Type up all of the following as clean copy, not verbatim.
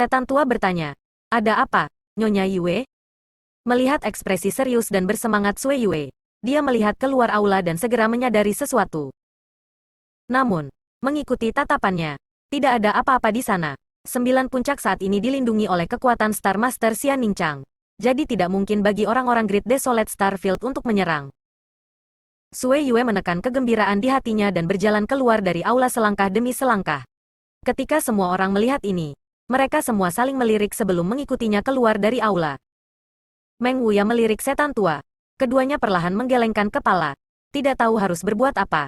Setan tua bertanya. Ada apa, Nyonya Yue? Melihat ekspresi serius dan bersemangat Sui Yue, dia melihat keluar aula dan segera menyadari sesuatu. Namun, mengikuti tatapannya, tidak ada apa-apa di sana. 9 puncak saat ini dilindungi oleh kekuatan Star Master Xian Ningchang. Jadi tidak mungkin bagi orang-orang Great Desolate Starfield untuk menyerang. Sui Yue menekan kegembiraan di hatinya dan berjalan keluar dari aula selangkah demi selangkah. Ketika semua orang melihat ini, mereka semua saling melirik sebelum mengikutinya keluar dari aula. Meng Wuya melirik setan tua. Keduanya perlahan menggelengkan kepala. Tidak tahu harus berbuat apa.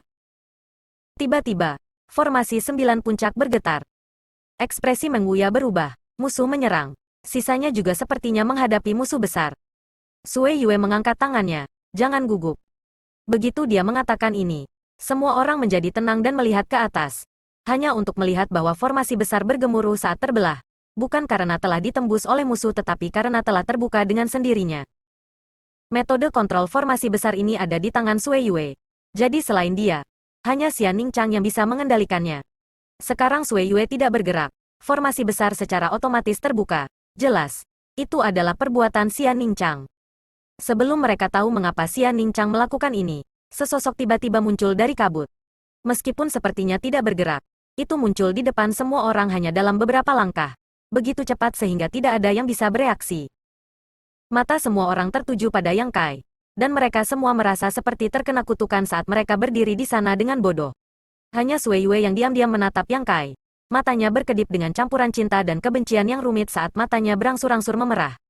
Tiba-tiba, formasi 9 puncak bergetar. Ekspresi Meng Wuya berubah. Musuh menyerang. Sisanya juga sepertinya menghadapi musuh besar. Sui Yue mengangkat tangannya. Jangan gugup. Begitu dia mengatakan ini, semua orang menjadi tenang dan melihat ke atas. Hanya untuk melihat bahwa formasi besar bergemuruh saat terbelah. Bukan karena telah ditembus oleh musuh tetapi karena telah terbuka dengan sendirinya. Metode kontrol formasi besar ini ada di tangan Sui Yue. Jadi selain dia, hanya Xian Ningchang yang bisa mengendalikannya. Sekarang Sui Yue tidak bergerak. Formasi besar secara otomatis terbuka. Jelas, itu adalah perbuatan Xian Ningchang. Sebelum mereka tahu mengapa Xian Ningchang melakukan ini, sesosok tiba-tiba muncul dari kabut. Meskipun sepertinya tidak bergerak, itu muncul di depan semua orang hanya dalam beberapa langkah. Begitu cepat sehingga tidak ada yang bisa bereaksi. Mata semua orang tertuju pada Yang Kai, dan mereka semua merasa seperti terkena kutukan saat mereka berdiri di sana dengan bodoh. Hanya Sui Yue yang diam-diam menatap Yang Kai. Matanya berkedip dengan campuran cinta dan kebencian yang rumit saat matanya berangsur-angsur memerah.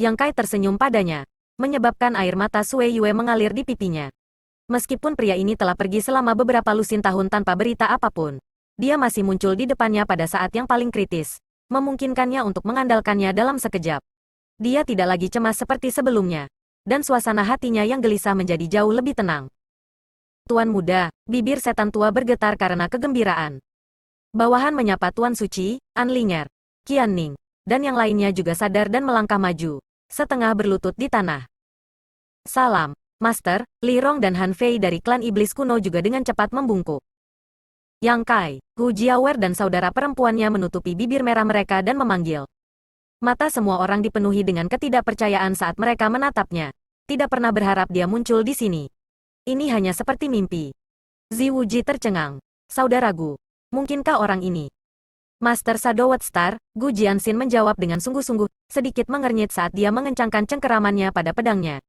Yang Kai tersenyum padanya, menyebabkan air mata Sui Yue mengalir di pipinya. Meskipun pria ini telah pergi selama beberapa lusin tahun tanpa berita apapun, dia masih muncul di depannya pada saat yang paling kritis, memungkinkannya untuk mengandalkannya dalam sekejap. Dia tidak lagi cemas seperti sebelumnya, dan suasana hatinya yang gelisah menjadi jauh lebih tenang. Tuan muda, bibir setan tua bergetar karena kegembiraan. Bawahan menyapa Tuan Suci, An Linger, Qian Ning, dan yang lainnya juga sadar dan melangkah maju, setengah berlutut di tanah. Salam, Master. Li Rong dan Han Fei dari klan iblis kuno juga dengan cepat membungkuk. Yang Kai, Hu Jiawer dan saudara perempuannya menutupi bibir merah mereka dan memanggil. Mata semua orang dipenuhi dengan ketidakpercayaan saat mereka menatapnya. Tidak pernah berharap dia muncul di sini. Ini hanya seperti mimpi. Zi Wuji tercengang. Saudaraku, mungkinkah orang ini? Master Sadowet Star, Gu Jianxin menjawab dengan sungguh-sungguh, sedikit mengernyit saat dia mengencangkan cengkeramannya pada pedangnya.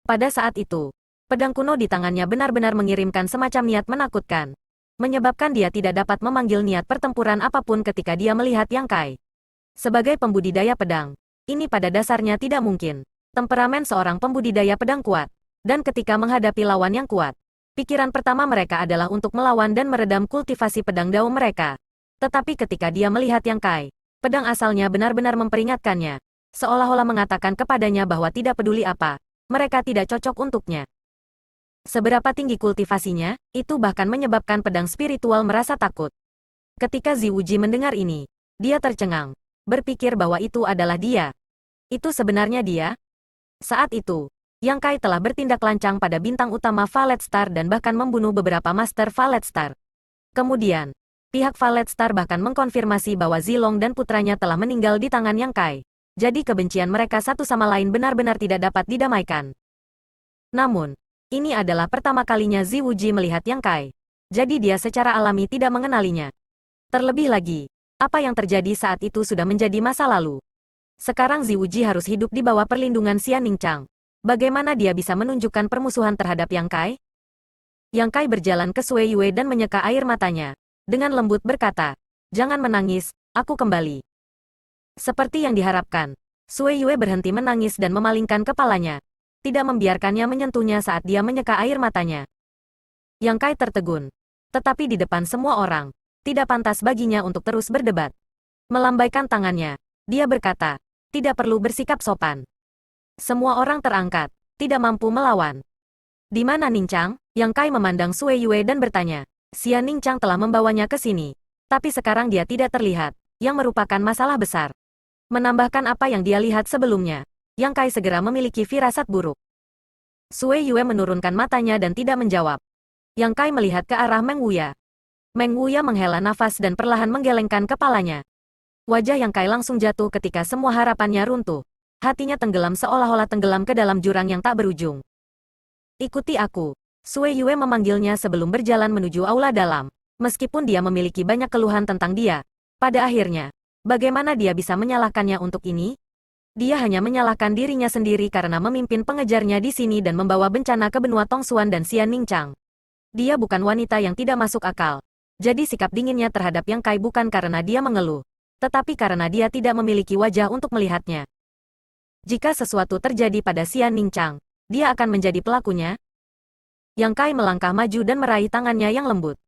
Pada saat itu, pedang kuno di tangannya benar-benar mengirimkan semacam niat menakutkan, menyebabkan dia tidak dapat memanggil niat pertempuran apapun ketika dia melihat Yang Kai. Sebagai pembudidaya pedang, ini pada dasarnya tidak mungkin. Temperamen seorang pembudidaya pedang kuat, dan ketika menghadapi lawan yang kuat, pikiran pertama mereka adalah untuk melawan dan meredam kultivasi pedang dao mereka. Tetapi ketika dia melihat Yang Kai, pedang asalnya benar-benar memperingatkannya, seolah-olah mengatakan kepadanya bahwa tidak peduli apa, mereka tidak cocok untuknya. Seberapa tinggi kultivasinya, itu bahkan menyebabkan pedang spiritual merasa takut. Ketika Zi Wuji mendengar ini, dia tercengang, berpikir bahwa itu adalah dia. Itu sebenarnya dia? Saat itu, Yang Kai telah bertindak lancang pada bintang utama Valet Star dan bahkan membunuh beberapa Master Valet Star. Kemudian, pihak Valet Star bahkan mengkonfirmasi bahwa Zilong dan putranya telah meninggal di tangan Yang Kai. Jadi kebencian mereka satu sama lain benar-benar tidak dapat didamaikan. Namun, ini adalah pertama kalinya Zi Wuji melihat Yang Kai. Jadi dia secara alami tidak mengenalinya. Terlebih lagi, apa yang terjadi saat itu sudah menjadi masa lalu. Sekarang Zi Wuji harus hidup di bawah perlindungan Xian Ningchang. Bagaimana dia bisa menunjukkan permusuhan terhadap Yang Kai? Yang Kai berjalan ke Sui Yue dan menyeka air matanya. Dengan lembut berkata, "Jangan menangis, aku kembali." Seperti yang diharapkan, Sui Yue berhenti menangis dan memalingkan kepalanya, tidak membiarkannya menyentuhnya saat dia menyeka air matanya. Yang Kai tertegun. Tetapi di depan semua orang, tidak pantas baginya untuk terus berdebat. Melambaikan tangannya, dia berkata, "Tidak perlu bersikap sopan." Semua orang terangkat, tidak mampu melawan. "Di mana Ningchang?" Yang Kai memandang Sui Yue dan bertanya. Xian Ningchang telah membawanya ke sini, tapi sekarang dia tidak terlihat, yang merupakan masalah besar. Menambahkan apa yang dia lihat sebelumnya, Yang Kai segera memiliki firasat buruk. Sui Yue menurunkan matanya dan tidak menjawab. Yang Kai melihat ke arah Meng Wuya. Meng Wuya menghela nafas dan perlahan menggelengkan kepalanya. Wajah Yang Kai langsung jatuh ketika semua harapannya runtuh. Hatinya tenggelam seolah-olah tenggelam ke dalam jurang yang tak berujung. Ikuti aku. Sue Yue memanggilnya sebelum berjalan menuju aula dalam. Meskipun dia memiliki banyak keluhan tentang dia, pada akhirnya, bagaimana dia bisa menyalahkannya untuk ini? Dia hanya menyalahkan dirinya sendiri karena memimpin pengejarnya di sini dan membawa bencana ke benua Tongsuan dan Xian Ningchang. Dia bukan wanita yang tidak masuk akal. Jadi sikap dinginnya terhadap Yang Kai bukan karena dia mengeluh, tetapi karena dia tidak memiliki wajah untuk melihatnya. Jika sesuatu terjadi pada Xian Ningchang, dia akan menjadi pelakunya. Yang Kai melangkah maju dan meraih tangannya yang lembut.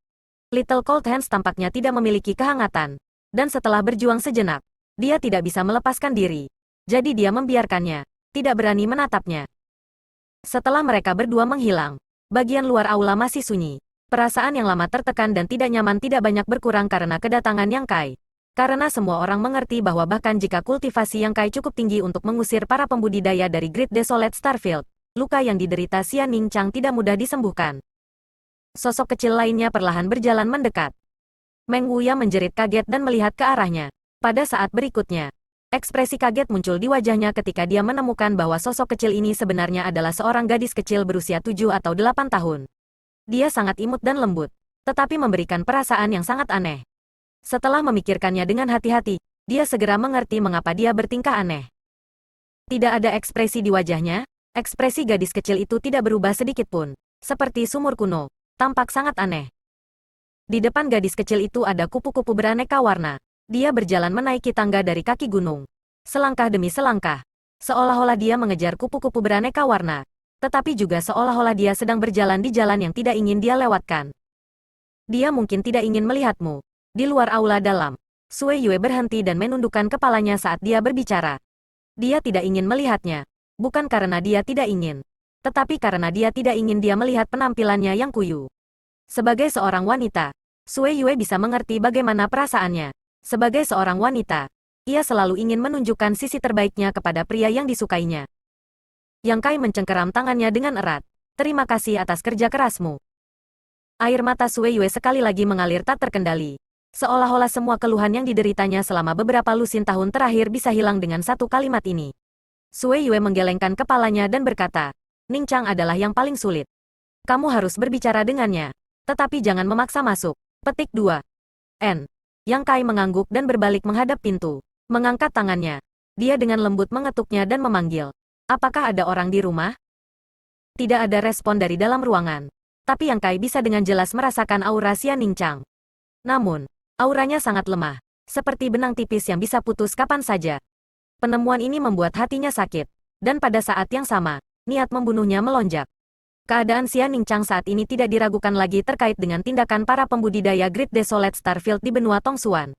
Little Cold Hands tampaknya tidak memiliki kehangatan. Dan setelah berjuang sejenak, dia tidak bisa melepaskan diri. Jadi dia membiarkannya, tidak berani menatapnya. Setelah mereka berdua menghilang, bagian luar aula masih sunyi. Perasaan yang lama tertekan dan tidak nyaman tidak banyak berkurang karena kedatangan Yang Kai. Karena semua orang mengerti bahwa bahkan jika kultivasi Yang Kai cukup tinggi untuk mengusir para pembudidaya dari Great Desolate Starfield, luka yang diderita Xian Ningchang tidak mudah disembuhkan. Sosok kecil lainnya perlahan berjalan mendekat. Meng Wuya menjerit kaget dan melihat ke arahnya. Pada saat berikutnya, ekspresi kaget muncul di wajahnya ketika dia menemukan bahwa sosok kecil ini sebenarnya adalah seorang gadis kecil berusia 7 atau 8 tahun. Dia sangat imut dan lembut, tetapi memberikan perasaan yang sangat aneh. Setelah memikirkannya dengan hati-hati, dia segera mengerti mengapa dia bertingkah aneh. Tidak ada ekspresi di wajahnya, ekspresi gadis kecil itu tidak berubah sedikit pun, seperti sumur kuno, tampak sangat aneh. Di depan gadis kecil itu ada kupu-kupu beraneka warna. Dia berjalan menaiki tangga dari kaki gunung. Selangkah demi selangkah, seolah-olah dia mengejar kupu-kupu beraneka warna. Tetapi juga seolah-olah dia sedang berjalan di jalan yang tidak ingin dia lewatkan. Dia mungkin tidak ingin melihatmu. Di luar aula dalam, Sue Yue berhenti dan menundukkan kepalanya saat dia berbicara. Dia tidak ingin melihatnya. Bukan karena dia tidak ingin, tetapi karena dia tidak ingin dia melihat penampilannya yang kuyu. Sebagai seorang wanita, Sue Yue bisa mengerti bagaimana perasaannya. Sebagai seorang wanita, ia selalu ingin menunjukkan sisi terbaiknya kepada pria yang disukainya. Yang Kai mencengkeram tangannya dengan erat. Terima kasih atas kerja kerasmu. Air mata Sue Yue sekali lagi mengalir tak terkendali. Seolah-olah semua keluhan yang dideritanya selama beberapa lusin tahun terakhir bisa hilang dengan satu kalimat ini. Sue Yue menggelengkan kepalanya dan berkata, Ningchang adalah yang paling sulit. Kamu harus berbicara dengannya. Tetapi jangan memaksa masuk. Petik 2. N. Yang Kai mengangguk dan berbalik menghadap pintu. Mengangkat tangannya. Dia dengan lembut mengetuknya dan memanggil. Apakah ada orang di rumah? Tidak ada respon dari dalam ruangan. Tapi Yang Kai bisa dengan jelas merasakan aura Xian Ningchang. Namun, auranya sangat lemah. Seperti benang tipis yang bisa putus kapan saja. Penemuan ini membuat hatinya sakit. Dan pada saat yang sama, niat membunuhnya melonjak. Keadaan Xian Ningchang saat ini tidak diragukan lagi terkait dengan tindakan para pembudidaya Great Desolate Starfield di benua Tongsuan.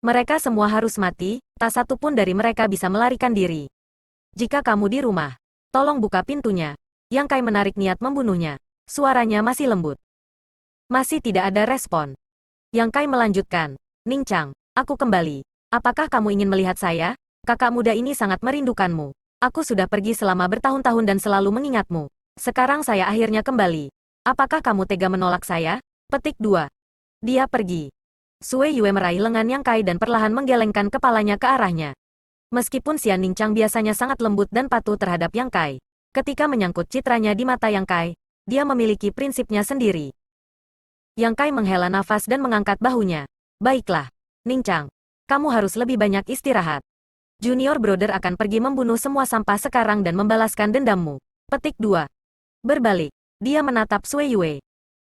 Mereka semua harus mati, tak satu pun dari mereka bisa melarikan diri. Jika kamu di rumah, tolong buka pintunya. Yang Kai menarik niat membunuhnya. Suaranya masih lembut. Masih tidak ada respon. Yang Kai melanjutkan, Ningchang, aku kembali. Apakah kamu ingin melihat saya? Kakak muda ini sangat merindukanmu. Aku sudah pergi selama bertahun-tahun dan selalu mengingatmu. Sekarang saya akhirnya kembali. Apakah kamu tega menolak saya? Petik 2. Dia pergi. Sue Yue meraih lengan Yang Kai dan perlahan menggelengkan kepalanya ke arahnya. Meskipun Xian Ningchang biasanya sangat lembut dan patuh terhadap Yang Kai, ketika menyangkut citranya di mata Yang Kai, dia memiliki prinsipnya sendiri. Yang Kai menghela nafas dan mengangkat bahunya. Baiklah, Ningchang, kamu harus lebih banyak istirahat. Junior Brother akan pergi membunuh semua sampah sekarang dan membalaskan dendammu. Petik 2. Berbalik, dia menatap Sue Yue.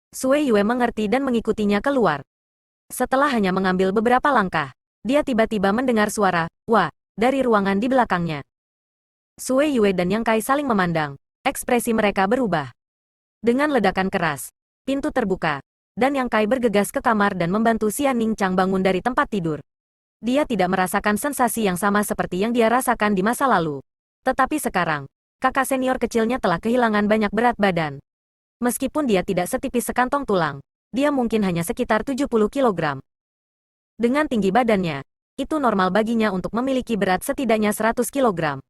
Sue Yue mengerti dan mengikutinya keluar. Setelah hanya mengambil beberapa langkah, dia tiba-tiba mendengar suara, wah, dari ruangan di belakangnya. Sue Yue dan Yang Kai saling memandang. Ekspresi mereka berubah. Dengan ledakan keras, pintu terbuka, dan Yang Kai bergegas ke kamar dan membantu Xian Ningchang bangun dari tempat tidur. Dia tidak merasakan sensasi yang sama seperti yang dia rasakan di masa lalu. Tetapi sekarang, kakak senior kecilnya telah kehilangan banyak berat badan. Meskipun dia tidak setipis sekantong tulang, dia mungkin hanya sekitar 70 kg. Dengan tinggi badannya, itu normal baginya untuk memiliki berat setidaknya 100 kg.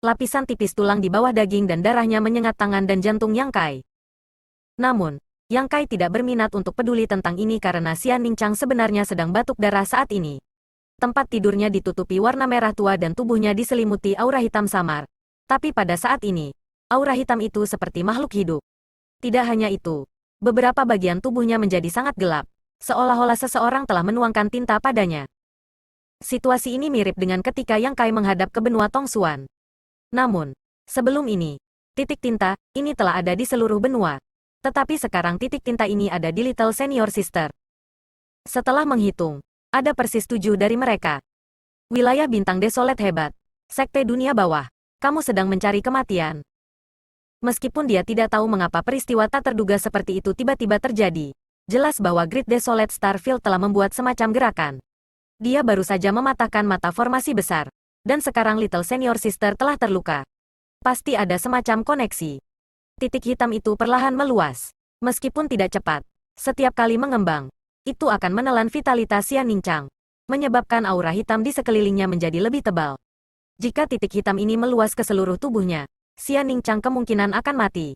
Lapisan tipis tulang di bawah daging dan darahnya menyengat tangan dan jantung Yang Kai. Namun, Yang Kai tidak berminat untuk peduli tentang ini karena Xian Ningchang sebenarnya sedang batuk darah saat ini. Tempat tidurnya ditutupi warna merah tua dan tubuhnya diselimuti aura hitam samar. Tapi pada saat ini, aura hitam itu seperti makhluk hidup. Tidak hanya itu, beberapa bagian tubuhnya menjadi sangat gelap, seolah-olah seseorang telah menuangkan tinta padanya. Situasi ini mirip dengan ketika Yang Kai menghadap ke benua Tongsuan. Namun, sebelum ini, titik tinta ini telah ada di seluruh benua. Tetapi sekarang titik tinta ini ada di Little Senior Sister. Setelah menghitung, ada persis 7 dari mereka. Wilayah bintang desolate hebat. Sekte dunia bawah. Kamu sedang mencari kematian. Meskipun dia tidak tahu mengapa peristiwa tak terduga seperti itu tiba-tiba terjadi. Jelas bahwa Great Desolate Starfield telah membuat semacam gerakan. Dia baru saja mematahkan mata formasi besar. Dan sekarang Little Senior Sister telah terluka. Pasti ada semacam koneksi. Titik hitam itu perlahan meluas. Meskipun tidak cepat, setiap kali mengembang, itu akan menelan vitalitas Xian Ningchang, menyebabkan aura hitam di sekelilingnya menjadi lebih tebal. Jika titik hitam ini meluas ke seluruh tubuhnya, Xian Ningchang kemungkinan akan mati.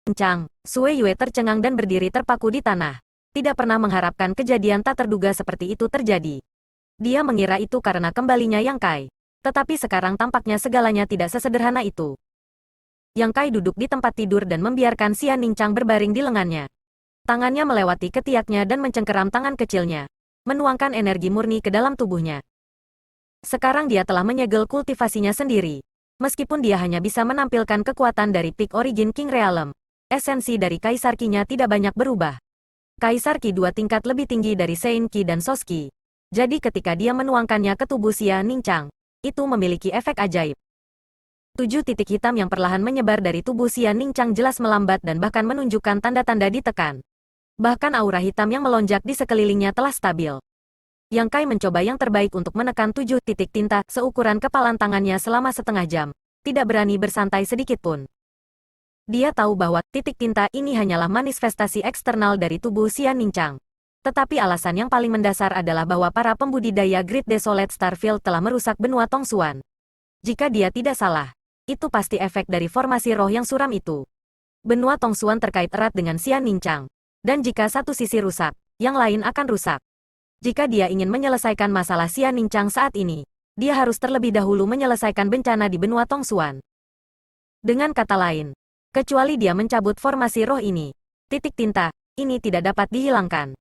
Ningchang, Sue Yue tercengang dan berdiri terpaku di tanah. Tidak pernah mengharapkan kejadian tak terduga seperti itu terjadi. Dia mengira itu karena kembalinya Yang Kai. Tetapi sekarang tampaknya segalanya tidak sesederhana itu. Yang Kai duduk di tempat tidur dan membiarkan Xian Ningchang berbaring di lengannya. Tangannya melewati ketiaknya dan mencengkeram tangan kecilnya, menuangkan energi murni ke dalam tubuhnya. Sekarang dia telah menyegel kultivasinya sendiri. Meskipun dia hanya bisa menampilkan kekuatan dari Peak Origin King Realm, esensi dari Kaisar Qi-nya tidak banyak berubah. Kaisar Qi 2 tingkat lebih tinggi dari Sein Qi dan Sos Qi. Jadi ketika dia menuangkannya ke tubuh Xian Ningchang, itu memiliki efek ajaib. 7 titik hitam yang perlahan menyebar dari tubuh Xian Ningchang jelas melambat dan bahkan menunjukkan tanda-tanda ditekan. Bahkan aura hitam yang melonjak di sekelilingnya telah stabil. Yang Kai mencoba yang terbaik untuk menekan 7 titik tinta seukuran kepalan tangannya selama setengah jam. Tidak berani bersantai sedikit pun. Dia tahu bahwa titik tinta ini hanyalah manifestasi eksternal dari tubuh Xian Ningchang. Tetapi alasan yang paling mendasar adalah bahwa para pembudidaya Great Desolate Starfield telah merusak benua Tongsuan. Jika dia tidak salah, itu pasti efek dari formasi roh yang suram itu. Benua Tongsuan terkait erat dengan Xian Ningchang. Dan jika satu sisi rusak, yang lain akan rusak. Jika dia ingin menyelesaikan masalah Xian Ningchang saat ini, dia harus terlebih dahulu menyelesaikan bencana di benua Tongsuan. Dengan kata lain, kecuali dia mencabut formasi roh ini, titik tinta ini tidak dapat dihilangkan.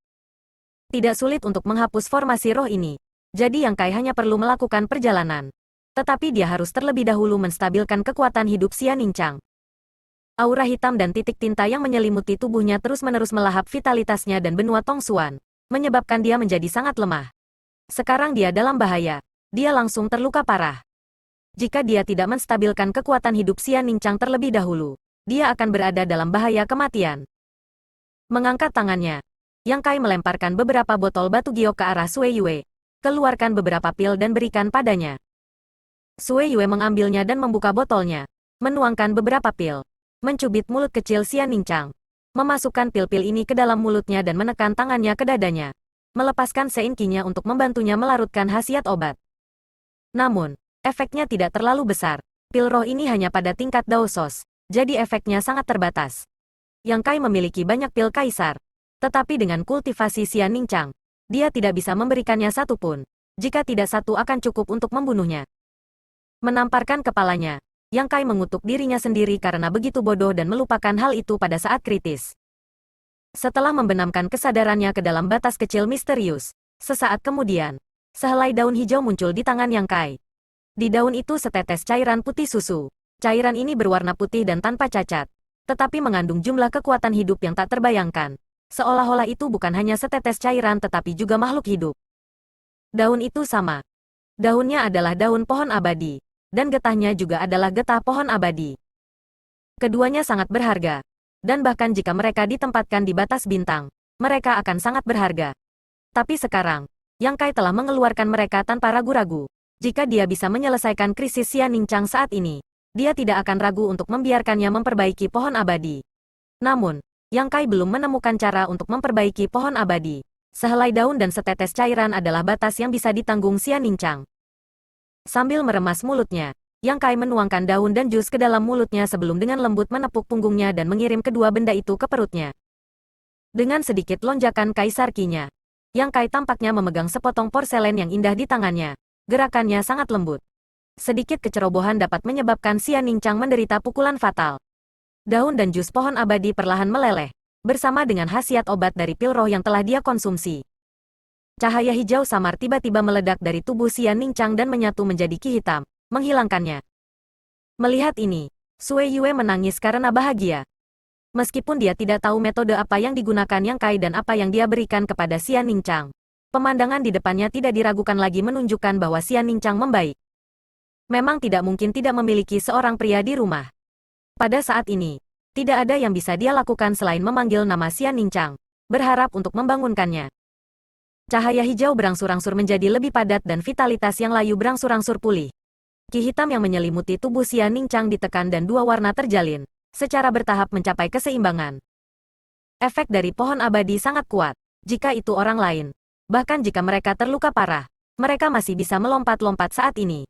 Tidak sulit untuk menghapus formasi roh ini. Jadi Yang Kai hanya perlu melakukan perjalanan. Tetapi dia harus terlebih dahulu menstabilkan kekuatan hidup Xian Ningchang. Aura hitam dan titik tinta yang menyelimuti tubuhnya terus-menerus melahap vitalitasnya dan benua Tongsuan, menyebabkan dia menjadi sangat lemah. Sekarang dia dalam bahaya. Dia langsung terluka parah. Jika dia tidak menstabilkan kekuatan hidup Xian Ningchang terlebih dahulu, dia akan berada dalam bahaya kematian. Mengangkat tangannya, Yang Kai melemparkan beberapa botol batu giok ke arah Sue Yue. Keluarkan beberapa pil dan berikan padanya. Sue Yue mengambilnya dan membuka botolnya. Menuangkan beberapa pil. Mencubit mulut kecil Xian Ningchang. Memasukkan pil-pil ini ke dalam mulutnya dan menekan tangannya ke dadanya. Melepaskan Sein Qi-nya untuk membantunya melarutkan khasiat obat. Namun, efeknya tidak terlalu besar. Pil roh ini hanya pada tingkat Daosos. Jadi efeknya sangat terbatas. Yang Kai memiliki banyak pil kaisar. Tetapi dengan kultivasi Xian Ningchang, dia tidak bisa memberikannya satu pun. Jika tidak satu akan cukup untuk membunuhnya. Menamparkan kepalanya, Yang Kai mengutuk dirinya sendiri karena begitu bodoh dan melupakan hal itu pada saat kritis. Setelah membenamkan kesadarannya ke dalam batas kecil misterius, sesaat kemudian, sehelai daun hijau muncul di tangan Yang Kai. Di daun itu setetes cairan putih susu. Cairan ini berwarna putih dan tanpa cacat, tetapi mengandung jumlah kekuatan hidup yang tak terbayangkan. Seolah-olah itu bukan hanya setetes cairan tetapi juga makhluk hidup. Daun itu sama. Daunnya adalah daun pohon abadi. Dan getahnya juga adalah getah pohon abadi. Keduanya sangat berharga. Dan bahkan jika mereka ditempatkan di batas bintang, mereka akan sangat berharga. Tapi sekarang, Yang Kai telah mengeluarkan mereka tanpa ragu-ragu. Jika dia bisa menyelesaikan krisis Xian Ningchang saat ini, dia tidak akan ragu untuk membiarkannya memperbaiki pohon abadi. Namun, Yang Kai belum menemukan cara untuk memperbaiki pohon abadi. Sehelai daun dan setetes cairan adalah batas yang bisa ditanggung Xian Ningchang. Sambil meremas mulutnya, Yang Kai menuangkan daun dan jus ke dalam mulutnya sebelum dengan lembut menepuk punggungnya dan mengirim kedua benda itu ke perutnya. Dengan sedikit lonjakan kaisar Qi-nya, Yang Kai tampaknya memegang sepotong porselen yang indah di tangannya. Gerakannya sangat lembut. Sedikit kecerobohan dapat menyebabkan Xian Ningchang menderita pukulan fatal. Daun dan jus pohon abadi perlahan meleleh, bersama dengan khasiat obat dari pil roh yang telah dia konsumsi. Cahaya hijau samar tiba-tiba meledak dari tubuh Xian Ningchang dan menyatu menjadi Qi hitam, menghilangkannya. Melihat ini, Sui Yue menangis karena bahagia. Meskipun dia tidak tahu metode apa yang digunakan Yang Kai dan apa yang dia berikan kepada Xian Ningchang, pemandangan di depannya tidak diragukan lagi menunjukkan bahwa Xian Ningchang membaik. Memang tidak mungkin tidak memiliki seorang pria di rumah. Pada saat ini, tidak ada yang bisa dia lakukan selain memanggil nama Xian Ningchang, berharap untuk membangunkannya. Cahaya hijau berangsur-angsur menjadi lebih padat dan vitalitas yang layu berangsur-angsur pulih. Qi hitam yang menyelimuti tubuh Xian Ningchang ditekan dan dua warna terjalin, secara bertahap mencapai keseimbangan. Efek dari pohon abadi sangat kuat. Jika itu orang lain, bahkan jika mereka terluka parah, mereka masih bisa melompat-lompat saat ini.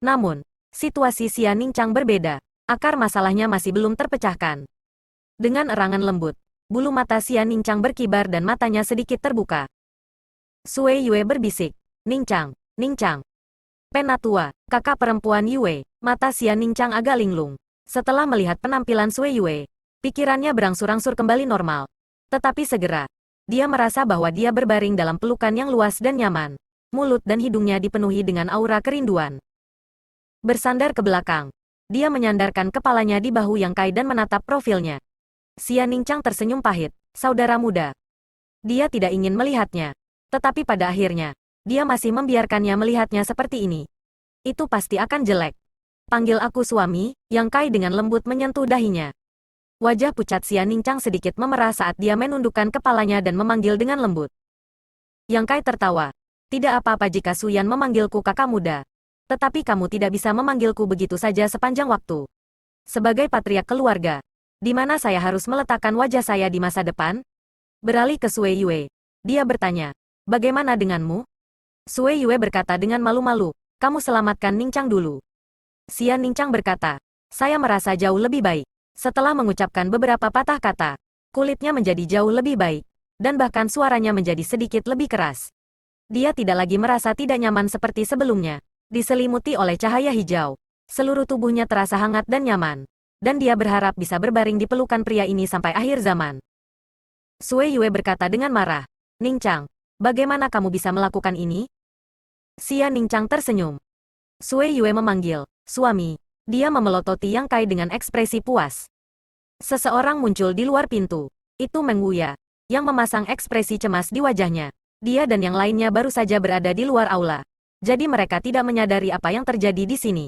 Namun, situasi Xian Ningchang berbeda. Akar masalahnya masih belum terpecahkan. Dengan erangan lembut, bulu mata Xian Ningchang berkibar dan matanya sedikit terbuka. Sui Yue berbisik, "Ningchang, Ningchang." Penatua, kakak perempuan Yue, mata Xian Ningchang agak linglung. Setelah melihat penampilan Sui Yue, pikirannya berangsur-angsur kembali normal. Tetapi segera, dia merasa bahwa dia berbaring dalam pelukan yang luas dan nyaman. Mulut dan hidungnya dipenuhi dengan aura kerinduan. Bersandar ke belakang, dia menyandarkan kepalanya di bahu Yang Kai dan menatap profilnya. Xian Ningchang tersenyum pahit, "Saudara muda." Dia tidak ingin melihatnya. Tetapi pada akhirnya, dia masih membiarkannya melihatnya seperti ini. Itu pasti akan jelek. "Panggil aku suami," Yang Kai dengan lembut menyentuh dahinya. Wajah pucat Xian Ningchang sedikit memerah saat dia menundukkan kepalanya dan memanggil dengan lembut. Yang Kai tertawa. "Tidak apa-apa jika Suyan memanggilku kakak muda. Tetapi kamu tidak bisa memanggilku begitu saja sepanjang waktu. Sebagai patriark keluarga, di mana saya harus meletakkan wajah saya di masa depan?" Beralih ke Sui Yue, dia bertanya, "Bagaimana denganmu?" Sui Yue berkata dengan malu-malu, "Kamu selamatkan Ningchang dulu." Xian Ningchang berkata, "Saya merasa jauh lebih baik." Setelah mengucapkan beberapa patah kata, kulitnya menjadi jauh lebih baik, dan bahkan suaranya menjadi sedikit lebih keras. Dia tidak lagi merasa tidak nyaman seperti sebelumnya. Diselimuti oleh cahaya hijau, seluruh tubuhnya terasa hangat dan nyaman, dan dia berharap bisa berbaring di pelukan pria ini sampai akhir zaman. Sui Yue berkata dengan marah, "Ningchang, bagaimana kamu bisa melakukan ini?" Xian Ningchang tersenyum. Sui Yue memanggil, "Suami." Dia memelototi Yang Kai dengan ekspresi puas. Seseorang muncul di luar pintu. Itu Meng Wuya, yang memasang ekspresi cemas di wajahnya. Dia dan yang lainnya baru saja berada di luar aula. Jadi mereka tidak menyadari apa yang terjadi di sini.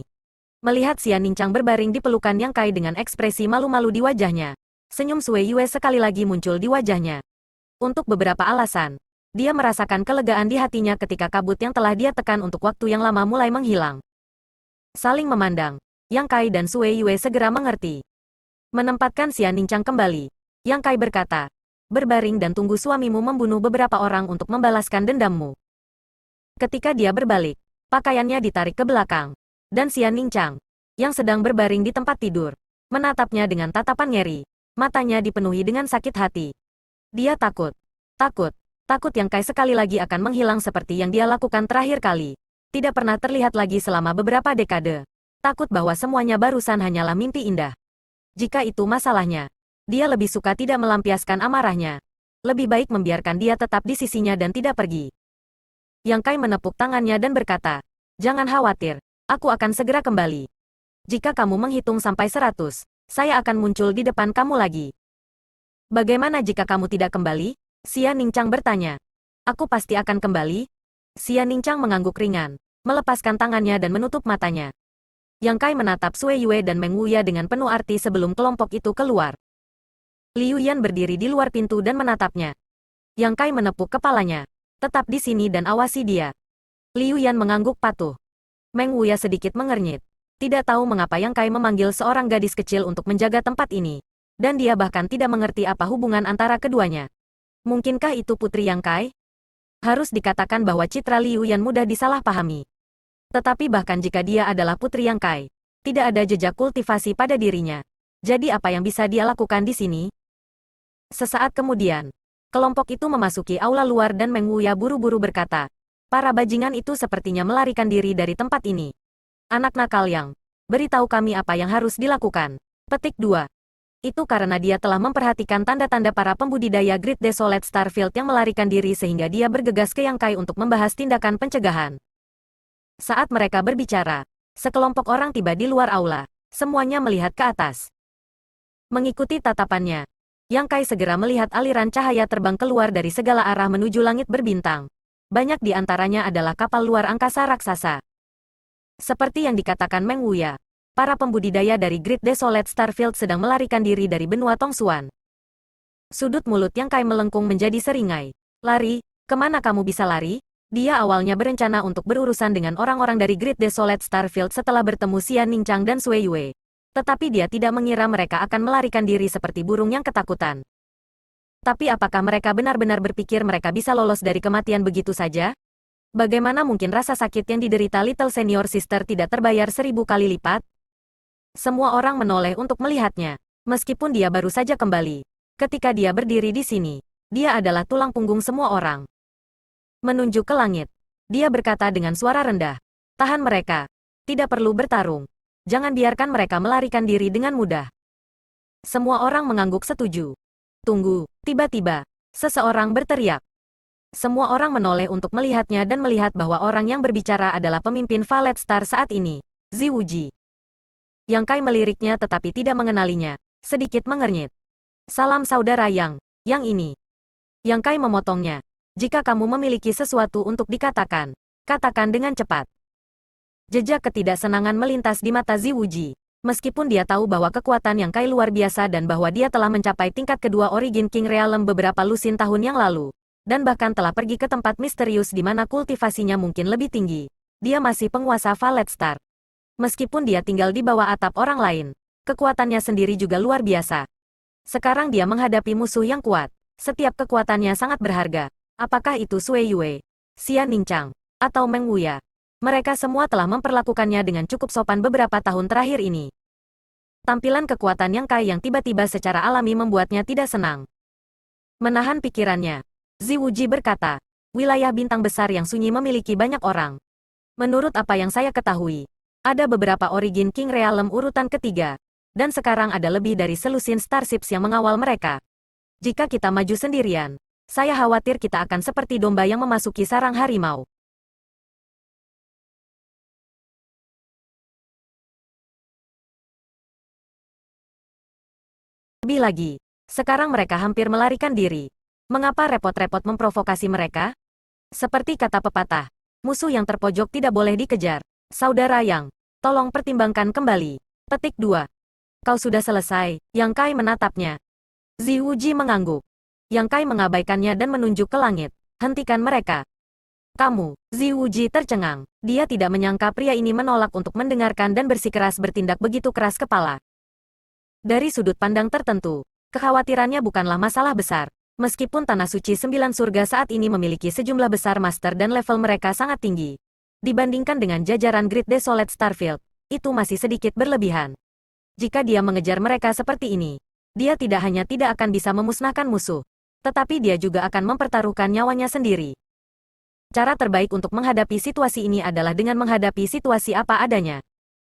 Melihat Xian Ningchang berbaring di pelukan Yang Kai dengan ekspresi malu-malu di wajahnya, senyum Sui Yue sekali lagi muncul di wajahnya. Untuk beberapa alasan, dia merasakan kelegaan di hatinya ketika kabut yang telah dia tekan untuk waktu yang lama mulai menghilang. Saling memandang, Yang Kai dan Sui Yue segera mengerti. Menempatkan Xian Ningchang kembali, Yang Kai berkata, "Berbaring dan tunggu suamimu membunuh beberapa orang untuk membalaskan dendammu." Ketika dia berbalik, pakaiannya ditarik ke belakang, dan Xian Ningchang, yang sedang berbaring di tempat tidur, menatapnya dengan tatapan ngeri. Matanya dipenuhi dengan sakit hati. Dia takut. Takut Yang Kai sekali lagi akan menghilang seperti yang dia lakukan terakhir kali. Tidak pernah terlihat lagi selama beberapa dekade. Takut bahwa semuanya barusan hanyalah mimpi indah. Jika itu masalahnya, dia lebih suka tidak melampiaskan amarahnya. Lebih baik membiarkan dia tetap di sisinya dan tidak pergi. Yang Kai menepuk tangannya dan berkata, "Jangan khawatir, aku akan segera kembali. Jika kamu menghitung sampai 100, saya akan muncul di depan kamu lagi." "Bagaimana jika kamu tidak kembali?" Xian Ningchang bertanya. "Aku pasti akan kembali." Xian Ningchang mengangguk ringan, melepaskan tangannya dan menutup matanya. Yang Kai menatap Sui Yue dan Meng Wuya dengan penuh arti sebelum kelompok itu keluar. Liu Yan berdiri di luar pintu dan menatapnya. Yang Kai menepuk kepalanya. "Tetap di sini dan awasi dia." Liu Yan mengangguk patuh. Meng Wuya sedikit mengernyit. Tidak tahu mengapa Yang Kai memanggil seorang gadis kecil untuk menjaga tempat ini. Dan dia bahkan tidak mengerti apa hubungan antara keduanya. Mungkinkah itu putri Yang Kai? Harus dikatakan bahwa citra Liu Yan mudah disalahpahami. Tetapi bahkan jika dia adalah putri Yang Kai, tidak ada jejak kultivasi pada dirinya. Jadi apa yang bisa dia lakukan di sini? Sesaat kemudian, Kelompok itu memasuki aula luar dan Meng Wuya buru-buru berkata, para bajingan itu sepertinya melarikan diri dari tempat ini. Anak nakal yang, beritahu kami apa yang harus dilakukan. Petik 2. Itu karena dia telah memperhatikan tanda-tanda para pembudidaya Great Desolate Starfield yang melarikan diri sehingga dia bergegas ke Yang Kai untuk membahas tindakan pencegahan. Saat mereka berbicara, sekelompok orang tiba di luar aula. Semuanya melihat ke atas. Mengikuti tatapannya, Yang Kai segera melihat aliran cahaya terbang keluar dari segala arah menuju langit berbintang. Banyak di antaranya adalah kapal luar angkasa raksasa. Seperti yang dikatakan Meng Wuya, para pembudidaya dari Great Desolate Starfield sedang melarikan diri dari benua Tongsuan. Sudut mulut Yang Kai melengkung menjadi seringai. Lari, kemana kamu bisa lari? Dia awalnya berencana untuk berurusan dengan orang-orang dari Great Desolate Starfield setelah bertemu Xian Ningchang dan Sui Yue. Tetapi dia tidak mengira mereka akan melarikan diri seperti burung yang ketakutan. Tapi apakah mereka benar-benar berpikir mereka bisa lolos dari kematian begitu saja? Bagaimana mungkin rasa sakit yang diderita Little Senior Sister tidak terbayar 1000 kali lipat? Semua orang menoleh untuk melihatnya, meskipun dia baru saja kembali. Ketika dia berdiri di sini, dia adalah tulang punggung semua orang. Menunjuk ke langit, dia berkata dengan suara rendah, tahan mereka. Tidak perlu bertarung. Jangan biarkan mereka melarikan diri dengan mudah. Semua orang mengangguk setuju. Tunggu, tiba-tiba, seseorang berteriak. Semua orang menoleh untuk melihatnya dan melihat bahwa orang yang berbicara adalah pemimpin Valet Star saat ini, Ziwuji. Yang Kai meliriknya tetapi tidak mengenalinya, sedikit mengernyit. Salam saudara yang ini. Yang Kai memotongnya. Jika kamu memiliki sesuatu untuk dikatakan, katakan dengan cepat. Jejak ketidaksenangan melintas di mata Ziwuji. Meskipun dia tahu bahwa kekuatan Yang Kai luar biasa dan bahwa dia telah mencapai tingkat kedua Origin King Realm beberapa lusin tahun yang lalu, dan bahkan telah pergi ke tempat misterius di mana kultivasinya mungkin lebih tinggi, dia masih penguasa Valet Star. Meskipun dia tinggal di bawah atap orang lain, kekuatannya sendiri juga luar biasa. Sekarang dia menghadapi musuh yang kuat. Setiap kekuatannya sangat berharga. Apakah itu Sui Yue, Xian Ningchang, atau Meng Wuya? Mereka semua telah memperlakukannya dengan cukup sopan beberapa tahun terakhir ini. Tampilan kekuatan Yang Kai yang tiba-tiba secara alami membuatnya tidak senang. Menahan pikirannya, Ziwuji berkata, wilayah bintang besar yang sunyi memiliki banyak orang. Menurut apa yang saya ketahui, ada beberapa Origin King Realm urutan ketiga, dan sekarang ada lebih dari selusin starships yang mengawal mereka. Jika kita maju sendirian, saya khawatir kita akan seperti domba yang memasuki sarang harimau. Lebih lagi, sekarang mereka hampir melarikan diri. Mengapa repot-repot memprovokasi mereka? Seperti kata pepatah, musuh yang terpojok tidak boleh dikejar. Saudara Yang, tolong pertimbangkan kembali. Petik 2. Kau sudah selesai. Yang Kai menatapnya. Ziwuji mengangguk. Yang Kai mengabaikannya dan menunjuk ke langit. Hentikan mereka. Kamu, Ziwuji tercengang. Dia tidak menyangka pria ini menolak untuk mendengarkan dan bersikeras bertindak begitu keras kepala. Dari sudut pandang tertentu, kekhawatirannya bukanlah masalah besar. Meskipun Tanah Suci Sembilan Surga saat ini memiliki sejumlah besar master dan level mereka sangat tinggi. Dibandingkan dengan jajaran Great Desolate Starfield, itu masih sedikit berlebihan. Jika dia mengejar mereka seperti ini, dia tidak hanya tidak akan bisa memusnahkan musuh, tetapi dia juga akan mempertaruhkan nyawanya sendiri. Cara terbaik untuk menghadapi situasi ini adalah dengan menghadapi situasi apa adanya.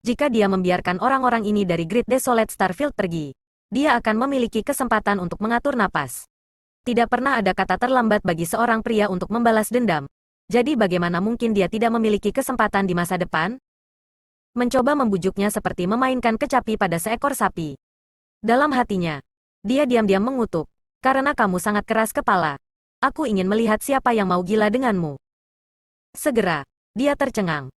Jika dia membiarkan orang-orang ini dari Great Desolate Starfield pergi, dia akan memiliki kesempatan untuk mengatur napas. Tidak pernah ada kata terlambat bagi seorang pria untuk membalas dendam. Jadi bagaimana mungkin dia tidak memiliki kesempatan di masa depan? Mencoba membujuknya seperti memainkan kecapi pada seekor sapi. Dalam hatinya, dia diam-diam mengutuk. Karena kamu sangat keras kepala. Aku ingin melihat siapa yang mau gila denganmu. Segera, dia tercengang.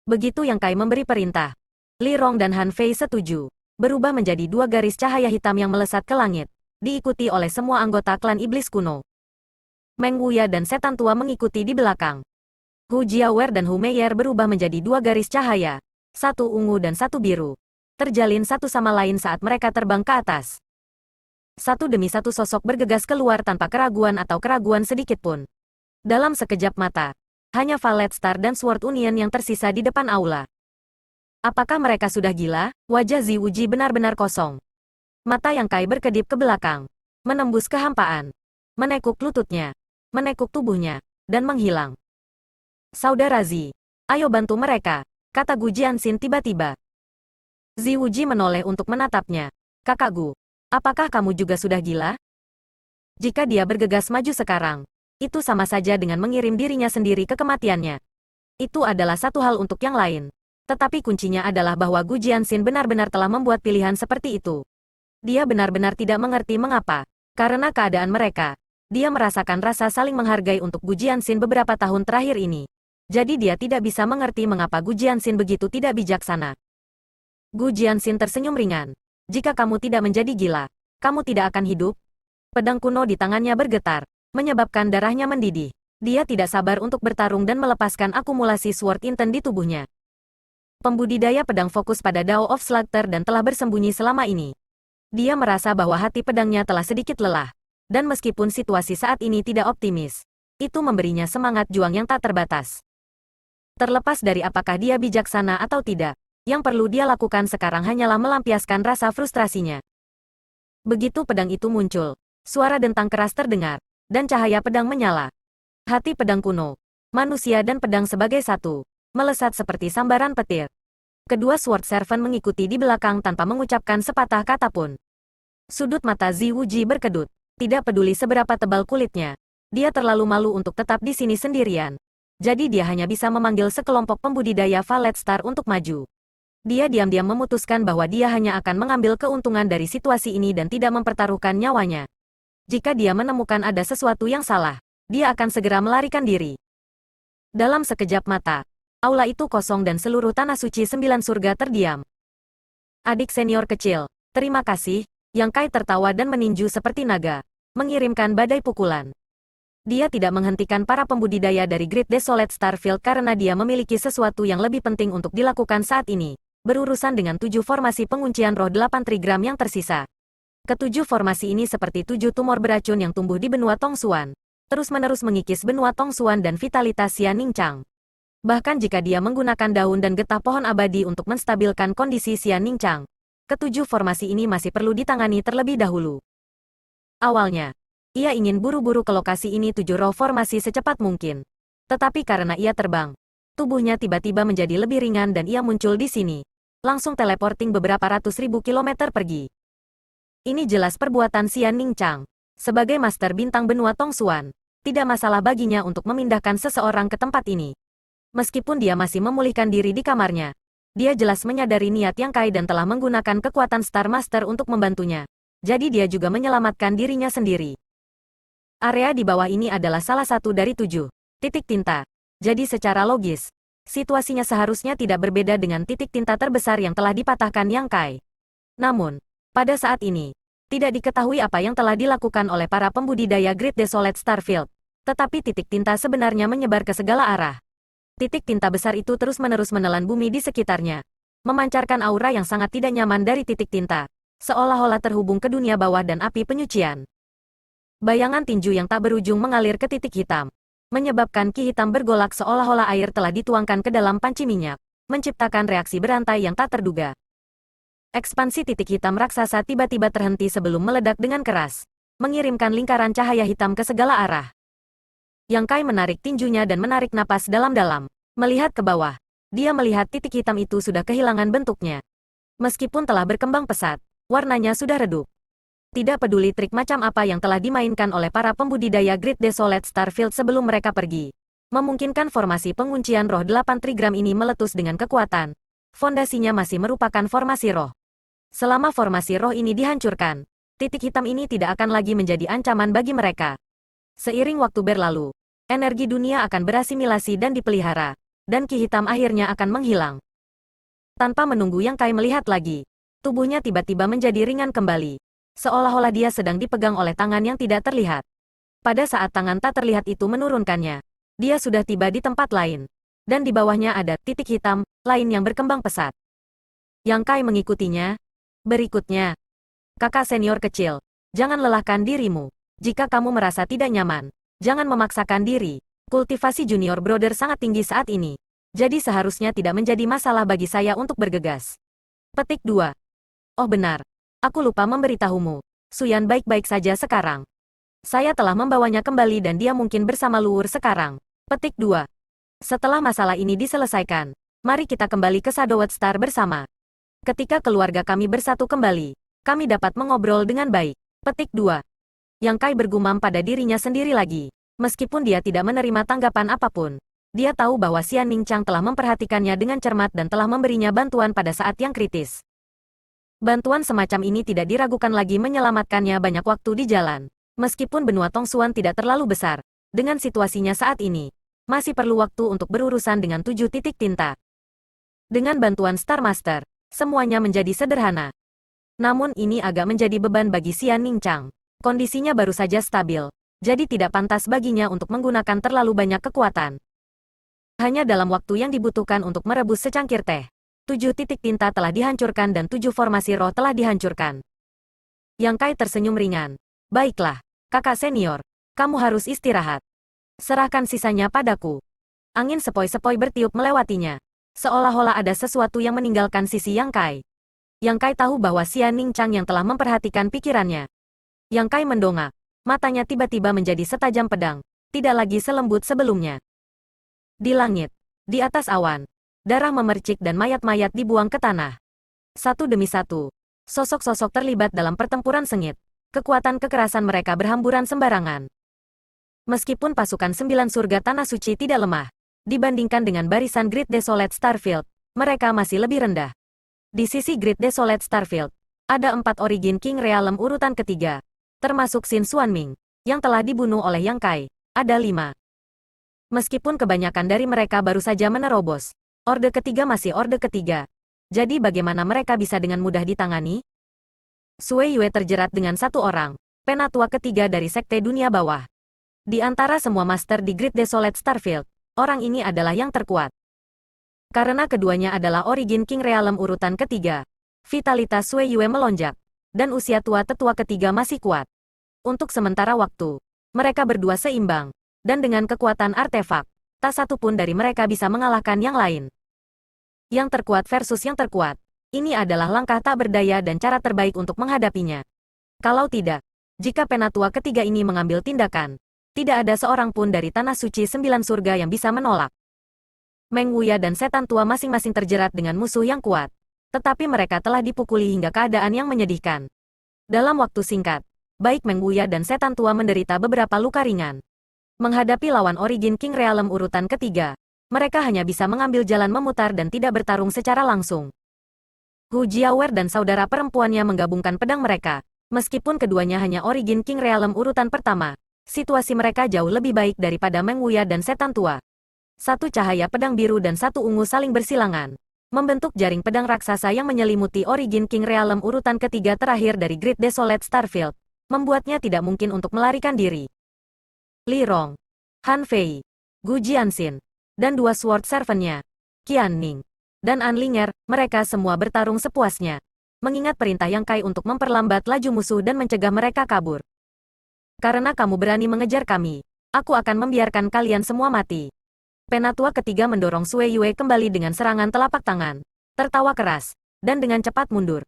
Begitu Yang Kai memberi perintah, Li Rong dan Han Fei setuju. Berubah menjadi dua garis cahaya hitam yang melesat ke langit, diikuti oleh semua anggota klan iblis kuno. Meng Wuya dan setan tua mengikuti di belakang. Hu Jiawer dan Hu Meier berubah menjadi dua garis cahaya, satu ungu dan satu biru, terjalin satu sama lain saat mereka terbang ke atas. Satu demi satu sosok bergegas keluar tanpa keraguan atau keraguan sedikit pun. Dalam sekejap mata, hanya Valet Star dan Sword Union yang tersisa di depan aula. Apakah mereka sudah gila? Wajah Ziwuji benar-benar kosong. Mata Yang Kai berkedip ke belakang, menembus kehampaan. menekuk lututnya, menekuk tubuhnya, dan menghilang. Saudara Zi, ayo bantu mereka, kata Gu Jianxin tiba-tiba. Zi Wuji menoleh untuk menatapnya. Kakak Gu, apakah kamu juga sudah gila? Jika dia bergegas maju sekarang, itu sama saja dengan mengirim dirinya sendiri ke kematiannya. Itu adalah satu hal untuk yang lain. Tetapi kuncinya adalah bahwa Gu Jianxin benar-benar telah membuat pilihan seperti itu. Dia benar-benar tidak mengerti mengapa. Karena keadaan mereka, dia merasakan rasa saling menghargai untuk Gu Jianxin beberapa tahun terakhir ini. Jadi dia tidak bisa mengerti mengapa Gu Jianxin begitu tidak bijaksana. Gu Jianxin tersenyum ringan. Jika kamu tidak menjadi gila, kamu tidak akan hidup. Pedang kuno di tangannya bergetar, menyebabkan darahnya mendidih. Dia tidak sabar untuk bertarung dan melepaskan akumulasi Sword Inten di tubuhnya. Pembudidaya pedang fokus pada Dao of Slaughter dan telah bersembunyi selama ini. Dia merasa bahwa hati pedangnya telah sedikit lelah. Dan meskipun situasi saat ini tidak optimis, itu memberinya semangat juang yang tak terbatas. Terlepas dari apakah dia bijaksana atau tidak, yang perlu dia lakukan sekarang hanyalah melampiaskan rasa frustrasinya. Begitu pedang itu muncul, suara dentang keras terdengar, dan cahaya pedang menyala. Hati pedang kuno, manusia dan pedang sebagai satu, melesat seperti sambaran petir. Kedua Sword Servant mengikuti di belakang tanpa mengucapkan sepatah kata pun. Sudut mata Zi Wuji berkedut. Tidak peduli seberapa tebal kulitnya, dia terlalu malu untuk tetap di sini sendirian. Jadi dia hanya bisa memanggil sekelompok pembudidaya Valet Star untuk maju. Dia diam-diam memutuskan bahwa dia hanya akan mengambil keuntungan dari situasi ini dan tidak mempertaruhkan nyawanya. Jika dia menemukan ada sesuatu yang salah, dia akan segera melarikan diri. Dalam sekejap mata, aula itu kosong dan seluruh tanah suci 9 surga terdiam. Adik senior kecil, terima kasih, Yang Kai tertawa dan meninju seperti naga, mengirimkan badai pukulan. Dia tidak menghentikan para pembudidaya dari Great Desolate Starfield karena dia memiliki sesuatu yang lebih penting untuk dilakukan saat ini, berurusan dengan 7 formasi penguncian roh 8 trigram yang tersisa. Ketujuh formasi ini seperti 7 tumor beracun yang tumbuh di benua Tongsuan, terus-menerus mengikis benua Tongsuan dan vitalitas Xian Ningchang. Bahkan jika dia menggunakan daun dan getah pohon abadi untuk menstabilkan kondisi Xian Ningchang, ketujuh formasi ini masih perlu ditangani terlebih dahulu. Awalnya, ia ingin buru-buru ke lokasi ini 7 roh formasi secepat mungkin. Tetapi karena ia terbang, tubuhnya tiba-tiba menjadi lebih ringan dan ia muncul di sini, langsung teleporting beberapa ratus ribu kilometer pergi. Ini jelas perbuatan Xian Ningchang. Sebagai master bintang benua Tongsuan, tidak masalah baginya untuk memindahkan seseorang ke tempat ini. Meskipun dia masih memulihkan diri di kamarnya, dia jelas menyadari niat Yang Kai dan telah menggunakan kekuatan Star Master untuk membantunya. Jadi dia juga menyelamatkan dirinya sendiri. Area di bawah ini adalah salah satu dari 7 titik tinta. Jadi secara logis, situasinya seharusnya tidak berbeda dengan titik tinta terbesar yang telah dipatahkan Yang Kai. Namun, pada saat ini, tidak diketahui apa yang telah dilakukan oleh para pembudidaya Great Desolate Starfield. Tetapi titik tinta sebenarnya menyebar ke segala arah. Titik tinta besar itu terus-menerus menelan bumi di sekitarnya, memancarkan aura yang sangat tidak nyaman dari titik tinta, seolah-olah terhubung ke dunia bawah dan api penyucian. Bayangan tinju yang tak berujung mengalir ke titik hitam, menyebabkan ki hitam bergolak seolah-olah air telah dituangkan ke dalam panci minyak, menciptakan reaksi berantai yang tak terduga. Ekspansi titik hitam raksasa tiba-tiba terhenti sebelum meledak dengan keras, mengirimkan lingkaran cahaya hitam ke segala arah. Yang Kai menarik tinjunya dan menarik napas dalam-dalam. Melihat ke bawah, dia melihat titik hitam itu sudah kehilangan bentuknya. Meskipun telah berkembang pesat, warnanya sudah redup. Tidak peduli trik macam apa yang telah dimainkan oleh para pembudidaya Great Desolate Starfield sebelum mereka pergi, memungkinkan formasi penguncian roh 8 trigram ini meletus dengan kekuatan. Fondasinya masih merupakan formasi roh. Selama formasi roh ini dihancurkan, titik hitam ini tidak akan lagi menjadi ancaman bagi mereka. Seiring waktu berlalu, energi dunia akan berasimilasi dan dipelihara, dan ki hitam akhirnya akan menghilang. Tanpa menunggu Yang Kai melihat lagi, tubuhnya tiba-tiba menjadi ringan kembali, seolah-olah dia sedang dipegang oleh tangan yang tidak terlihat. Pada saat tangan tak terlihat itu menurunkannya, dia sudah tiba di tempat lain, dan di bawahnya ada titik hitam lain yang berkembang pesat. Yang Kai mengikutinya. Berikutnya, kakak senior kecil, jangan lelahkan dirimu. Jika kamu merasa tidak nyaman, jangan memaksakan diri. Kultivasi junior brother sangat tinggi saat ini, jadi seharusnya tidak menjadi masalah bagi saya untuk bergegas. Petik 2. Oh benar, aku lupa memberitahumu. Suyan baik-baik saja sekarang. Saya telah membawanya kembali dan dia mungkin bersama Luur sekarang. Petik 2. Setelah masalah ini diselesaikan, mari kita kembali ke Shadowed Star bersama. Ketika keluarga kami bersatu kembali, kami dapat mengobrol dengan baik. Petik 2. Yang Kai bergumam pada dirinya sendiri lagi. Meskipun dia tidak menerima tanggapan apapun, dia tahu bahwa Xian Ningchang telah memperhatikannya dengan cermat dan telah memberinya bantuan pada saat yang kritis. Bantuan semacam ini tidak diragukan lagi menyelamatkannya banyak waktu di jalan. Meskipun benua Tongsuan tidak terlalu besar, dengan situasinya saat ini, masih perlu waktu untuk berurusan dengan 7 titik tinta. Dengan bantuan Star Master, semuanya menjadi sederhana. Namun ini agak menjadi beban bagi Xian Ningchang. Kondisinya baru saja stabil, jadi tidak pantas baginya untuk menggunakan terlalu banyak kekuatan. Hanya dalam waktu yang dibutuhkan untuk merebus secangkir teh, 7 titik tinta telah dihancurkan dan 7 formasi roh telah dihancurkan. Yang Kai tersenyum ringan. Baiklah, kakak senior, kamu harus istirahat. Serahkan sisanya padaku. Angin sepoi-sepoi bertiup melewatinya. Seolah-olah ada sesuatu yang meninggalkan sisi Yang Kai. Yang Kai tahu bahwa Xian Ningchang yang telah memperhatikan pikirannya. Yang Kai mendongak. Matanya tiba-tiba menjadi setajam pedang. Tidak lagi selembut sebelumnya. Di langit, di atas awan, darah memercik dan mayat-mayat dibuang ke tanah. Satu demi satu, sosok-sosok terlibat dalam pertempuran sengit. Kekuatan kekerasan mereka berhamburan sembarangan. Meskipun pasukan 9 surga tanah suci tidak lemah, dibandingkan dengan barisan Great Desolate Starfield, mereka masih lebih rendah. Di sisi Great Desolate Starfield, ada 4 Origin King Realm urutan ketiga, termasuk Xin Xuanming, yang telah dibunuh oleh Yang Kai, ada 5. Meskipun kebanyakan dari mereka baru saja menerobos, Orde ketiga masih Orde ketiga. Jadi bagaimana mereka bisa dengan mudah ditangani? Sui Yue terjerat dengan satu orang, penatua ketiga dari Sekte Dunia Bawah. Di antara semua master di Great Desolate Starfield, orang ini adalah yang terkuat. Karena keduanya adalah Origin King Realm urutan ketiga, vitalitas Sui Yue melonjak, dan usia tua tetua ketiga masih kuat. Untuk sementara waktu, mereka berdua seimbang, dan dengan kekuatan artefak, tak satu pun dari mereka bisa mengalahkan yang lain. Yang terkuat versus yang terkuat. Ini adalah langkah tak berdaya dan cara terbaik untuk menghadapinya. Kalau tidak, jika penatua ketiga ini mengambil tindakan, tidak ada seorang pun dari Tanah Suci 9 Surga yang bisa menolak. Meng Wuya dan setan tua masing-masing terjerat dengan musuh yang kuat. Tetapi mereka telah dipukuli hingga keadaan yang menyedihkan. Dalam waktu singkat, baik Meng Wuya dan setan tua menderita beberapa luka ringan. Menghadapi lawan Origin King Realm urutan ketiga, mereka hanya bisa mengambil jalan memutar dan tidak bertarung secara langsung. Hu Jiawer dan saudara perempuannya menggabungkan pedang mereka. Meskipun keduanya hanya Origin King Realm urutan pertama, situasi mereka jauh lebih baik daripada Meng Wuya dan setan tua. Satu cahaya pedang biru dan satu ungu saling bersilangan, membentuk jaring pedang raksasa yang menyelimuti Origin King Realm urutan ketiga terakhir dari Great Desolate Starfield, membuatnya tidak mungkin untuk melarikan diri. Li Rong, Han Fei, Gu Jianxin, dan 2 Sword Servant-nya, Qian Ning, dan An Linger, mereka semua bertarung sepuasnya. Mengingat perintah Yang Kai untuk memperlambat laju musuh dan mencegah mereka kabur. Karena kamu berani mengejar kami, aku akan membiarkan kalian semua mati. Penatua ketiga mendorong Sui Yue kembali dengan serangan telapak tangan, tertawa keras, dan dengan cepat mundur.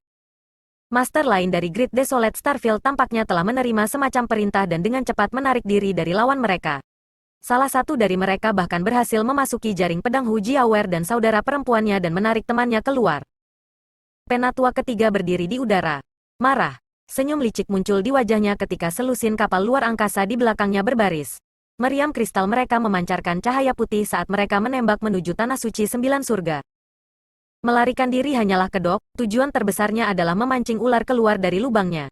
Master lain dari Great Desolate Starfield tampaknya telah menerima semacam perintah dan dengan cepat menarik diri dari lawan mereka. Salah satu dari mereka bahkan berhasil memasuki jaring pedang Hu Jiawer dan saudara perempuannya dan menarik temannya keluar. Penatua ketiga berdiri di udara. Marah, senyum licik muncul di wajahnya ketika selusin kapal luar angkasa di belakangnya berbaris. Meriam kristal mereka memancarkan cahaya putih saat mereka menembak menuju Tanah Suci 9 Surga. Melarikan diri hanyalah kedok, tujuan terbesarnya adalah memancing ular keluar dari lubangnya.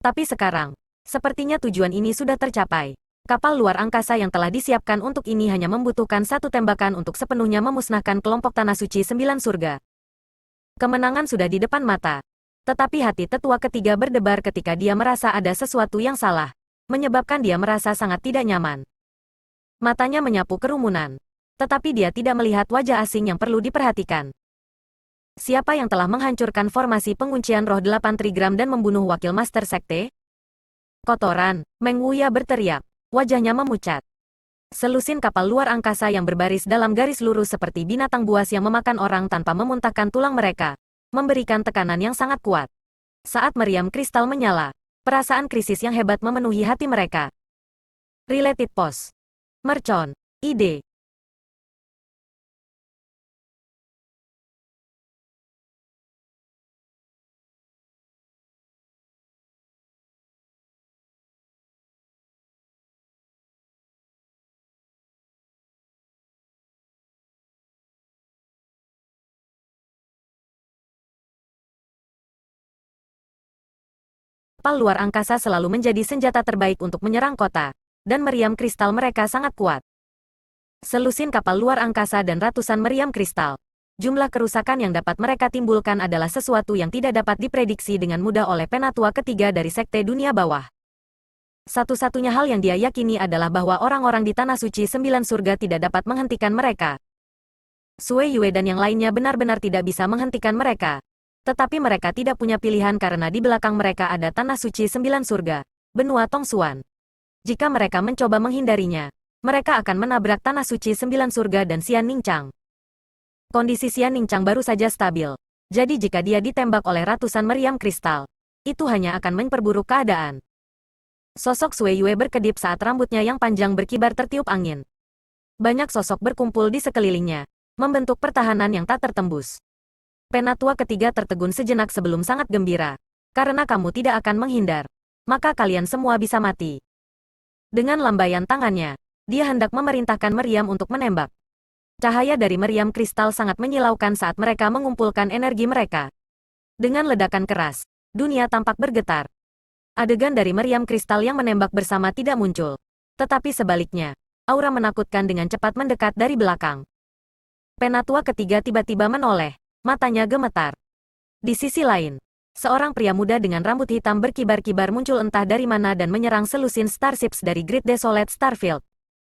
Tapi sekarang, sepertinya tujuan ini sudah tercapai. Kapal luar angkasa yang telah disiapkan untuk ini hanya membutuhkan satu tembakan untuk sepenuhnya memusnahkan kelompok Tanah Suci 9 Surga. Kemenangan sudah di depan mata. Tetapi hati tetua ketiga berdebar ketika dia merasa ada sesuatu yang salah, menyebabkan dia merasa sangat tidak nyaman. Matanya menyapu kerumunan. Tetapi dia tidak melihat wajah asing yang perlu diperhatikan. Siapa yang telah menghancurkan formasi penguncian roh 8 trigram dan membunuh wakil Master Sekte? Kotoran, Meng Wuya berteriak. Wajahnya memucat. Selusin kapal luar angkasa yang berbaris dalam garis lurus seperti binatang buas yang memakan orang tanpa memuntahkan tulang mereka, memberikan tekanan yang sangat kuat. Saat meriam kristal menyala, Perasaan krisis yang hebat memenuhi hati mereka. Related Post. Mercon. Ide. Kapal luar angkasa selalu menjadi senjata terbaik untuk menyerang kota, dan meriam kristal mereka sangat kuat. Selusin kapal luar angkasa dan ratusan meriam kristal. Jumlah kerusakan yang dapat mereka timbulkan adalah sesuatu yang tidak dapat diprediksi dengan mudah oleh penatua ketiga dari Sekte Dunia Bawah. Satu-satunya hal yang dia yakini adalah bahwa orang-orang di Tanah Suci Sembilan Surga tidak dapat menghentikan mereka. Sui Yue dan yang lainnya benar-benar tidak bisa menghentikan mereka. Tetapi mereka tidak punya pilihan karena di belakang mereka ada Tanah Suci Sembilan Surga, benua Tongsuan. Jika mereka mencoba menghindarinya, mereka akan menabrak Tanah Suci Sembilan Surga dan Xian Ningchang. Kondisi Xian Ningchang baru saja stabil, jadi jika dia ditembak oleh ratusan meriam kristal, itu hanya akan memperburuk keadaan. Sosok Sui Yue berkedip saat rambutnya yang panjang berkibar tertiup angin. Banyak sosok berkumpul di sekelilingnya, membentuk pertahanan yang tak tertembus. Penatua ketiga tertegun sejenak sebelum sangat gembira. Karena kamu tidak akan menghindar, maka kalian semua bisa mati. Dengan lambaian tangannya, dia hendak memerintahkan meriam untuk menembak. Cahaya dari meriam kristal sangat menyilaukan saat mereka mengumpulkan energi mereka. Dengan ledakan keras, dunia tampak bergetar. Adegan dari meriam kristal yang menembak bersama tidak muncul. Tetapi sebaliknya, aura menakutkan dengan cepat mendekat dari belakang. Penatua ketiga tiba-tiba menoleh. Matanya gemetar. Di sisi lain, seorang pria muda dengan rambut hitam berkibar-kibar muncul entah dari mana dan menyerang selusin starships dari Great Desolate Starfield.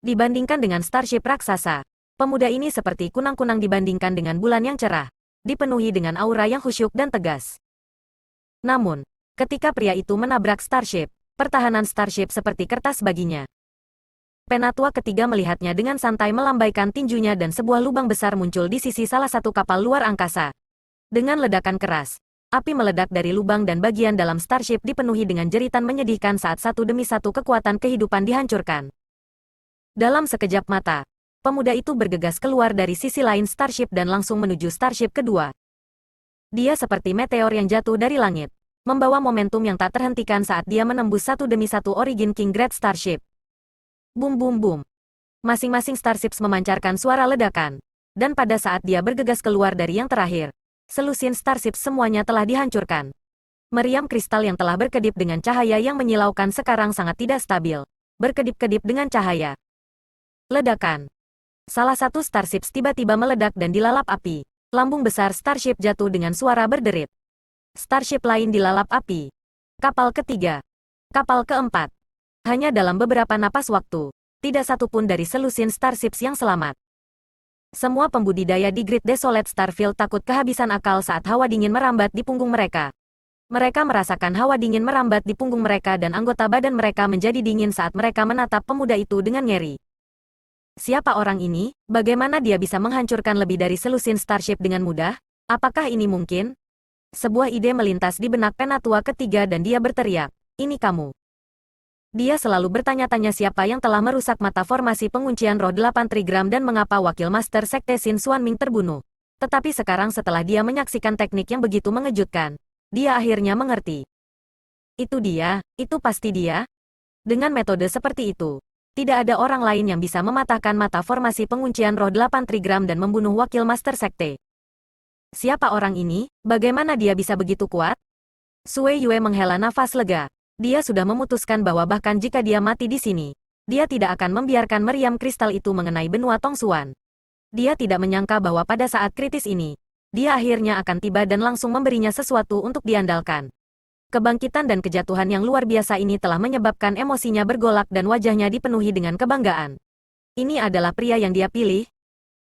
Dibandingkan dengan starship raksasa, pemuda ini seperti kunang-kunang dibandingkan dengan bulan yang cerah, dipenuhi dengan aura yang khusyuk dan tegas. Namun, ketika pria itu menabrak starship, pertahanan starship seperti kertas baginya. Penatua ketiga melihatnya dengan santai melambaikan tinjunya dan sebuah lubang besar muncul di sisi salah satu kapal luar angkasa. Dengan ledakan keras, api meledak dari lubang dan bagian dalam starship dipenuhi dengan jeritan menyedihkan saat satu demi satu kekuatan kehidupan dihancurkan. Dalam sekejap mata, pemuda itu bergegas keluar dari sisi lain starship dan langsung menuju starship kedua. Dia seperti meteor yang jatuh dari langit, membawa momentum yang tak terhentikan saat dia menembus satu demi satu Origin King Great Starship. Boom boom boom. Masing-masing starships memancarkan suara ledakan. Dan pada saat dia bergegas keluar dari yang terakhir, selusin starships semuanya telah dihancurkan. Meriam kristal yang telah berkedip dengan cahaya yang menyilaukan sekarang sangat tidak stabil. Berkedip-kedip dengan cahaya. Ledakan. Salah satu starships tiba-tiba meledak dan dilalap api. Lambung besar starship jatuh dengan suara berderit. Starship lain dilalap api. Kapal ketiga. Kapal keempat. Hanya dalam beberapa napas waktu, tidak satu pun dari selusin starships yang selamat. Semua pembudidaya di Great Desolate Starfield takut kehabisan akal saat hawa dingin merambat di punggung mereka. Mereka merasakan hawa dingin merambat di punggung mereka dan anggota badan mereka menjadi dingin saat mereka menatap pemuda itu dengan ngeri. Siapa orang ini? Bagaimana dia bisa menghancurkan lebih dari selusin starship dengan mudah? Apakah ini mungkin? Sebuah ide melintas di benak penatua ketiga dan dia berteriak, "Ini kamu." Dia selalu bertanya-tanya siapa yang telah merusak mata formasi penguncian roh 8 trigram dan mengapa wakil master sekte Xin Xuanming terbunuh. Tetapi sekarang setelah dia menyaksikan teknik yang begitu mengejutkan, dia akhirnya mengerti. Itu dia, itu pasti dia. Dengan metode seperti itu, tidak ada orang lain yang bisa mematahkan mata formasi penguncian roh 8 trigram dan membunuh wakil master sekte. Siapa orang ini? Bagaimana dia bisa begitu kuat? Sui Yue menghela nafas lega. Dia sudah memutuskan bahwa bahkan jika dia mati di sini, dia tidak akan membiarkan meriam kristal itu mengenai benua Tongsuan. Dia tidak menyangka bahwa pada saat kritis ini, dia akhirnya akan tiba dan langsung memberinya sesuatu untuk diandalkan. Kebangkitan dan kejatuhan yang luar biasa ini telah menyebabkan emosinya bergolak dan wajahnya dipenuhi dengan kebanggaan. Ini adalah pria yang dia pilih.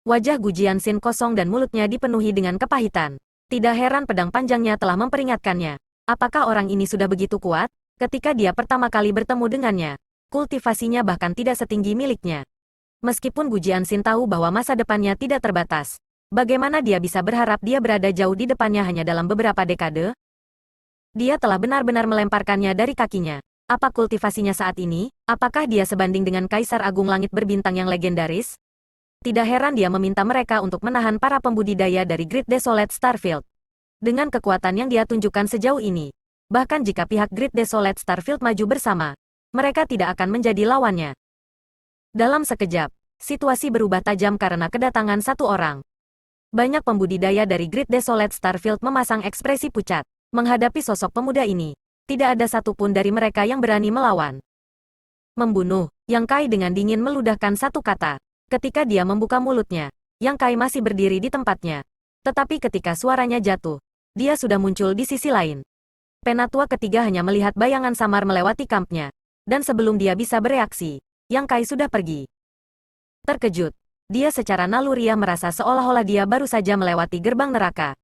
Wajah Gu Jianxin kosong dan mulutnya dipenuhi dengan kepahitan. Tidak heran pedang panjangnya telah memperingatkannya. Apakah orang ini sudah begitu kuat? Ketika dia pertama kali bertemu dengannya, kultivasinya bahkan tidak setinggi miliknya. Meskipun Gu Jianxin tahu bahwa masa depannya tidak terbatas, bagaimana dia bisa berharap dia berada jauh di depannya hanya dalam beberapa dekade? Dia telah benar-benar melemparkannya dari kakinya. Apa kultivasinya saat ini? Apakah dia sebanding dengan Kaisar Agung Langit Berbintang yang legendaris? Tidak heran dia meminta mereka untuk menahan para pembudidaya dari Great Desolate Starfield. Dengan kekuatan yang dia tunjukkan sejauh ini, bahkan jika pihak Great Desolate Starfield maju bersama, mereka tidak akan menjadi lawannya. Dalam sekejap, situasi berubah tajam karena kedatangan satu orang. Banyak pembudidaya dari Great Desolate Starfield memasang ekspresi pucat menghadapi sosok pemuda ini. Tidak ada satupun dari mereka yang berani melawan. Membunuh, Yang Kai dengan dingin meludahkan satu kata. Ketika dia membuka mulutnya, Yang Kai masih berdiri di tempatnya. Tetapi ketika suaranya jatuh, dia sudah muncul di sisi lain. Penatua ketiga hanya melihat bayangan samar melewati kampnya. Dan sebelum dia bisa bereaksi, Yang Kai sudah pergi. Terkejut, dia secara naluriah merasa seolah-olah dia baru saja melewati gerbang neraka.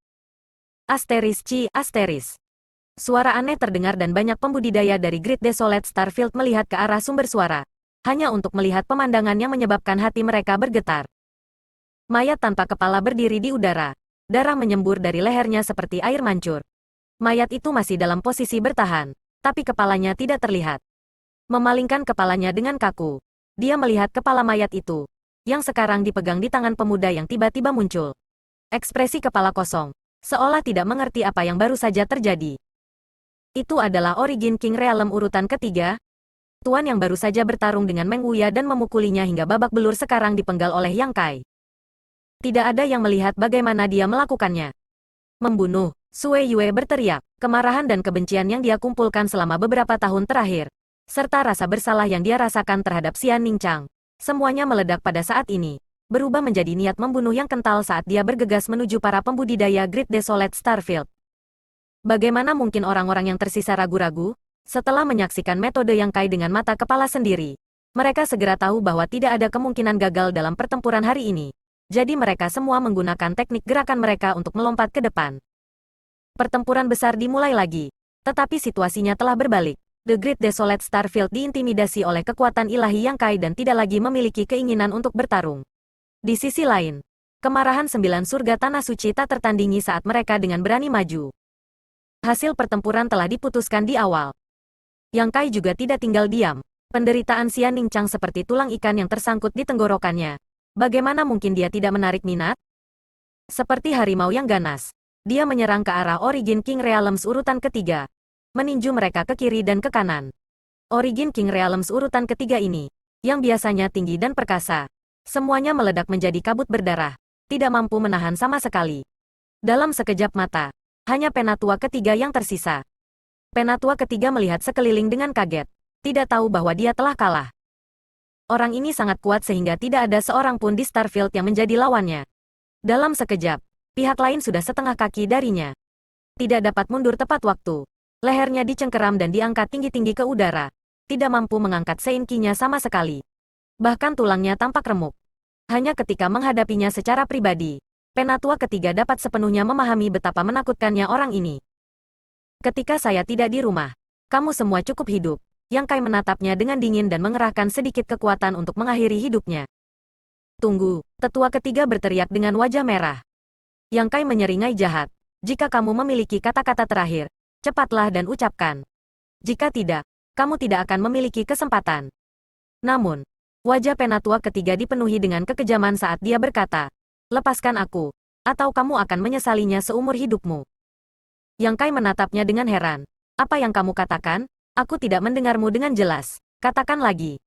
Asteris Ci, asteris. Suara aneh terdengar dan banyak pembudidaya dari Great Desolate Starfield melihat ke arah sumber suara. Hanya untuk melihat pemandangan yang menyebabkan hati mereka bergetar. Mayat tanpa kepala berdiri di udara. Darah menyembur dari lehernya seperti air mancur. Mayat itu masih dalam posisi bertahan, tapi kepalanya tidak terlihat. Memalingkan kepalanya dengan kaku, dia melihat kepala mayat itu, yang sekarang dipegang di tangan pemuda yang tiba-tiba muncul. Ekspresi kepala kosong, seolah tidak mengerti apa yang baru saja terjadi. Itu adalah Origin King Realm urutan ketiga. Tuan yang baru saja bertarung dengan Meng Wuya dan memukulinya hingga babak belur sekarang dipenggal oleh Yang Kai. Tidak ada yang melihat bagaimana dia melakukannya. Membunuh, Sui Yue berteriak. Kemarahan dan kebencian yang dia kumpulkan selama beberapa tahun terakhir, serta rasa bersalah yang dia rasakan terhadap Xian Ningchang, semuanya meledak pada saat ini, berubah menjadi niat membunuh yang kental saat dia bergegas menuju para pembudidaya Great Desolate Starfield. Bagaimana mungkin orang-orang yang tersisa ragu-ragu? Setelah menyaksikan metode Yang Kai dengan mata kepala sendiri, mereka segera tahu bahwa tidak ada kemungkinan gagal dalam pertempuran hari ini. Jadi mereka semua menggunakan teknik gerakan mereka untuk melompat ke depan. Pertempuran besar dimulai lagi, tetapi situasinya telah berbalik. The Great Desolate Starfield diintimidasi oleh kekuatan ilahi Yang Kai dan tidak lagi memiliki keinginan untuk bertarung. Di sisi lain, kemarahan 9 surga tanah suci tak tertandingi saat mereka dengan berani maju. Hasil pertempuran telah diputuskan di awal. Yang Kai juga tidak tinggal diam. Penderitaan Xian Ningchang seperti tulang ikan yang tersangkut di tenggorokannya. Bagaimana mungkin dia tidak menarik minat? Seperti harimau yang ganas, dia menyerang ke arah Origin King Realms urutan ketiga, meninju mereka ke kiri dan ke kanan. Origin King Realms urutan ketiga ini, yang biasanya tinggi dan perkasa, semuanya meledak menjadi kabut berdarah, tidak mampu menahan sama sekali. Dalam sekejap mata, hanya penatua ketiga yang tersisa. Penatua ketiga melihat sekeliling dengan kaget, tidak tahu bahwa dia telah kalah. Orang ini sangat kuat sehingga tidak ada seorang pun di Starfield yang menjadi lawannya. Dalam sekejap, pihak lain sudah setengah kaki darinya. Tidak dapat mundur tepat waktu. Lehernya dicengkeram dan diangkat tinggi-tinggi ke udara. Tidak mampu mengangkat seinkinya sama sekali. Bahkan tulangnya tampak remuk. Hanya ketika menghadapinya secara pribadi, penatua ketiga dapat sepenuhnya memahami betapa menakutkannya orang ini. Ketika saya tidak di rumah, kamu semua cukup hidup. Yang Kai menatapnya dengan dingin dan mengerahkan sedikit kekuatan untuk mengakhiri hidupnya. Tunggu, tetua ketiga berteriak dengan wajah merah. Yang Kai menyeringai jahat. Jika kamu memiliki kata-kata terakhir, cepatlah dan ucapkan. Jika tidak, kamu tidak akan memiliki kesempatan. Namun, wajah penatua ketiga dipenuhi dengan kekejaman saat dia berkata, lepaskan aku, atau kamu akan menyesalinya seumur hidupmu. Yang Kai menatapnya dengan heran. Apa yang kamu katakan? Aku tidak mendengarmu dengan jelas. Katakan lagi.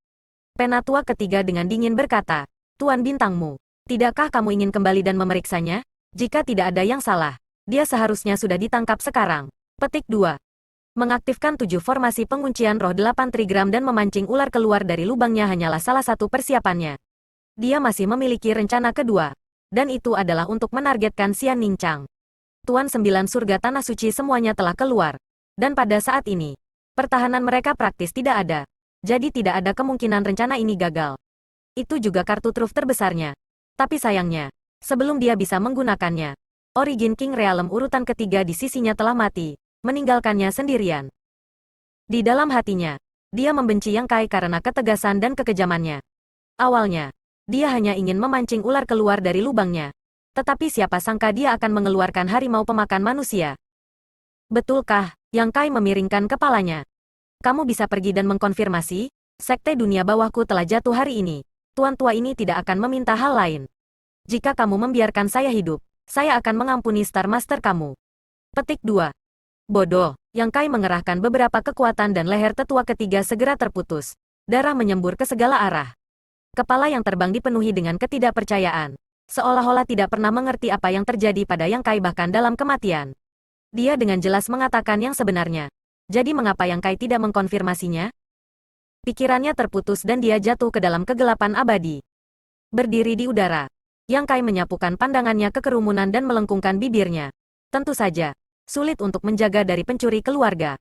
Penatua ketiga dengan dingin berkata, Tuan bintangmu, tidakkah kamu ingin kembali dan memeriksanya? Jika tidak ada yang salah, dia seharusnya sudah ditangkap sekarang. Petik 2. Mengaktifkan 7 formasi penguncian roh 8 trigram dan memancing ular keluar dari lubangnya hanyalah salah satu persiapannya. Dia masih memiliki rencana kedua, dan itu adalah untuk menargetkan Xian Ningchang. Tuan 9 surga tanah suci semuanya telah keluar, dan pada saat ini, pertahanan mereka praktis tidak ada, jadi tidak ada kemungkinan rencana ini gagal. Itu juga kartu truf terbesarnya. Tapi sayangnya, sebelum dia bisa menggunakannya, Origin King Realm urutan ketiga di sisinya telah mati, meninggalkannya sendirian. Di dalam hatinya, dia membenci Yang Kai karena ketegasan dan kekejamannya. Awalnya, dia hanya ingin memancing ular keluar dari lubangnya. Tetapi siapa sangka dia akan mengeluarkan harimau pemakan manusia. Betulkah? Yang Kai memiringkan kepalanya. Kamu bisa pergi dan mengkonfirmasi, Sekte Dunia Bawahku telah jatuh hari ini. Tuan tua ini tidak akan meminta hal lain. Jika kamu membiarkan saya hidup, saya akan mengampuni Star Master kamu. Petik 2. Bodoh, Yang Kai mengerahkan beberapa kekuatan dan leher tetua ketiga segera terputus. Darah menyembur ke segala arah. Kepala yang terbang dipenuhi dengan ketidakpercayaan. Seolah-olah tidak pernah mengerti apa yang terjadi pada Yang Kai bahkan dalam kematian. Dia dengan jelas mengatakan yang sebenarnya. Jadi mengapa Yang Kai tidak mengkonfirmasinya? Pikirannya terputus dan dia jatuh ke dalam kegelapan abadi. Berdiri di udara, Yang Kai menyapukan pandangannya ke kerumunan dan melengkungkan bibirnya. Tentu saja, sulit untuk menjaga dari pencuri keluarga.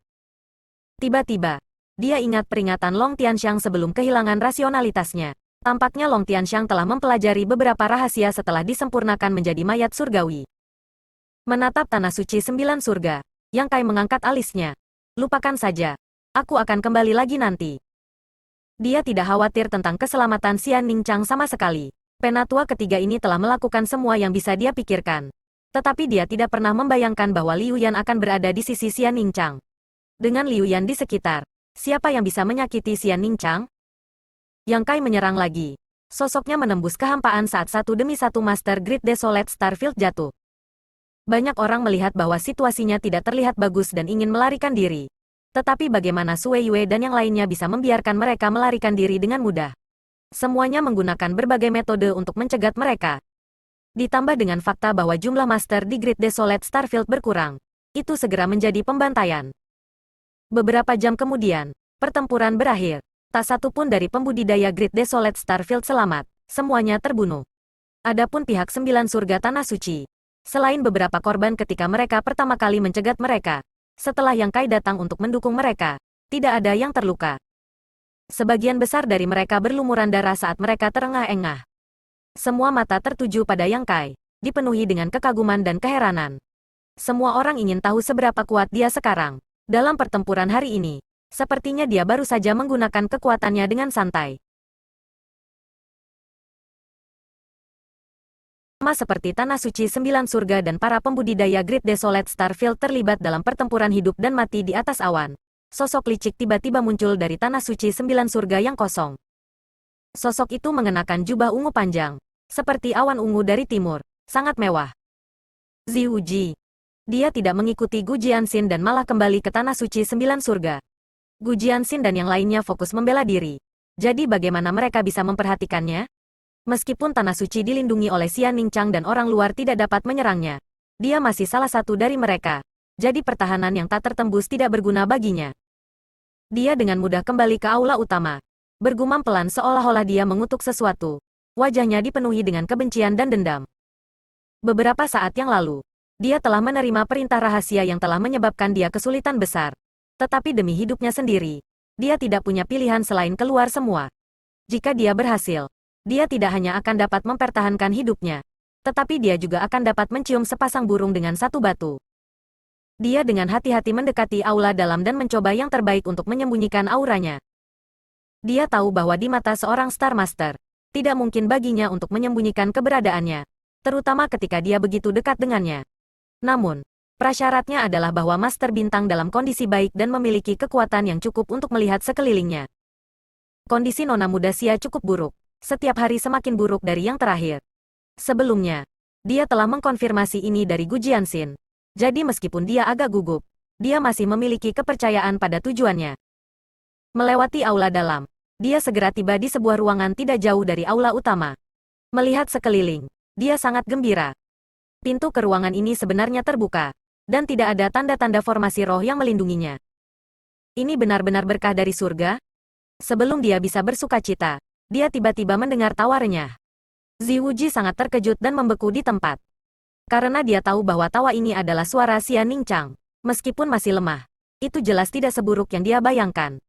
Tiba-tiba, dia ingat peringatan Long Tianxiang sebelum kehilangan rasionalitasnya. Tampaknya Long Tianxiang telah mempelajari beberapa rahasia setelah disempurnakan menjadi mayat surgawi. Menatap tanah suci 9 surga, Yang Kai mengangkat alisnya. Lupakan saja. Aku akan kembali lagi nanti. Dia tidak khawatir tentang keselamatan Xian Ningchang sama sekali. Penatua ketiga ini telah melakukan semua yang bisa dia pikirkan. Tetapi dia tidak pernah membayangkan bahwa Liu Yan akan berada di sisi Xian Ningchang. Dengan Liu Yan di sekitar, siapa yang bisa menyakiti Xian Ningchang? Yang Kai menyerang lagi. Sosoknya menembus kehampaan saat satu demi satu Master Great Desolate Starfield jatuh. Banyak orang melihat bahwa situasinya tidak terlihat bagus dan ingin melarikan diri. Tetapi bagaimana Sui Yue dan yang lainnya bisa membiarkan mereka melarikan diri dengan mudah? Semuanya menggunakan berbagai metode untuk mencegat mereka. Ditambah dengan fakta bahwa jumlah Master di Great Desolate Starfield berkurang. Itu segera menjadi pembantaian. Beberapa jam kemudian, pertempuran berakhir. Tak satu pun dari pembudidaya Great Desolate Starfield selamat. Semuanya terbunuh. Adapun pihak 9 surga Tanah Suci, selain beberapa korban ketika mereka pertama kali mencegat mereka, setelah Yang Kai datang untuk mendukung mereka, tidak ada yang terluka. Sebagian besar dari mereka berlumuran darah saat mereka terengah-engah. Semua mata tertuju pada Yang Kai, dipenuhi dengan kekaguman dan keheranan. Semua orang ingin tahu seberapa kuat dia sekarang. Dalam pertempuran hari ini, sepertinya dia baru saja menggunakan kekuatannya dengan santai. Sama seperti Tanah Suci 9 Surga dan para pembudidaya Great Desolate Starfield terlibat dalam pertempuran hidup dan mati di atas awan. Sosok licik tiba-tiba muncul dari Tanah Suci 9 Surga yang kosong. Sosok itu mengenakan jubah ungu panjang, seperti awan ungu dari timur, sangat mewah. Ziwu Ji. Dia tidak mengikuti Gu Jianxin dan malah kembali ke Tanah Suci 9 Surga. Gu Jianxin dan yang lainnya fokus membela diri. Jadi bagaimana mereka bisa memperhatikannya? Meskipun Tanah Suci dilindungi oleh Xian Ningchang dan orang luar tidak dapat menyerangnya, dia masih salah satu dari mereka. Jadi pertahanan yang tak tertembus tidak berguna baginya. Dia dengan mudah kembali ke aula utama. Bergumam pelan seolah-olah dia mengutuk sesuatu. Wajahnya dipenuhi dengan kebencian dan dendam. Beberapa saat yang lalu, dia telah menerima perintah rahasia yang telah menyebabkan dia kesulitan besar. Tetapi demi hidupnya sendiri, dia tidak punya pilihan selain keluar semua. Jika dia berhasil, dia tidak hanya akan dapat mempertahankan hidupnya, tetapi dia juga akan dapat mencium sepasang burung dengan satu batu. Dia dengan hati-hati mendekati aula dalam dan mencoba yang terbaik untuk menyembunyikan auranya. Dia tahu bahwa di mata seorang Star Master, tidak mungkin baginya untuk menyembunyikan keberadaannya, terutama ketika dia begitu dekat dengannya. Namun, prasyaratnya adalah bahwa Master Bintang dalam kondisi baik dan memiliki kekuatan yang cukup untuk melihat sekelilingnya. Kondisi Nona Muda Xia cukup buruk. Setiap hari semakin buruk dari yang terakhir. Sebelumnya, dia telah mengkonfirmasi ini dari Gu Jianxin. Jadi meskipun dia agak gugup, dia masih memiliki kepercayaan pada tujuannya. Melewati aula dalam, dia segera tiba di sebuah ruangan tidak jauh dari aula utama. Melihat sekeliling, dia sangat gembira. Pintu ke ruangan ini sebenarnya terbuka, dan tidak ada tanda-tanda formasi roh yang melindunginya. Ini benar-benar berkah dari surga? Sebelum dia bisa bersukacita, dia tiba-tiba mendengar tawa renyah. Ziwu Ji sangat terkejut dan membeku di tempat. Karena dia tahu bahwa tawa ini adalah suara Xian Ningchang. Meskipun masih lemah, itu jelas tidak seburuk yang dia bayangkan.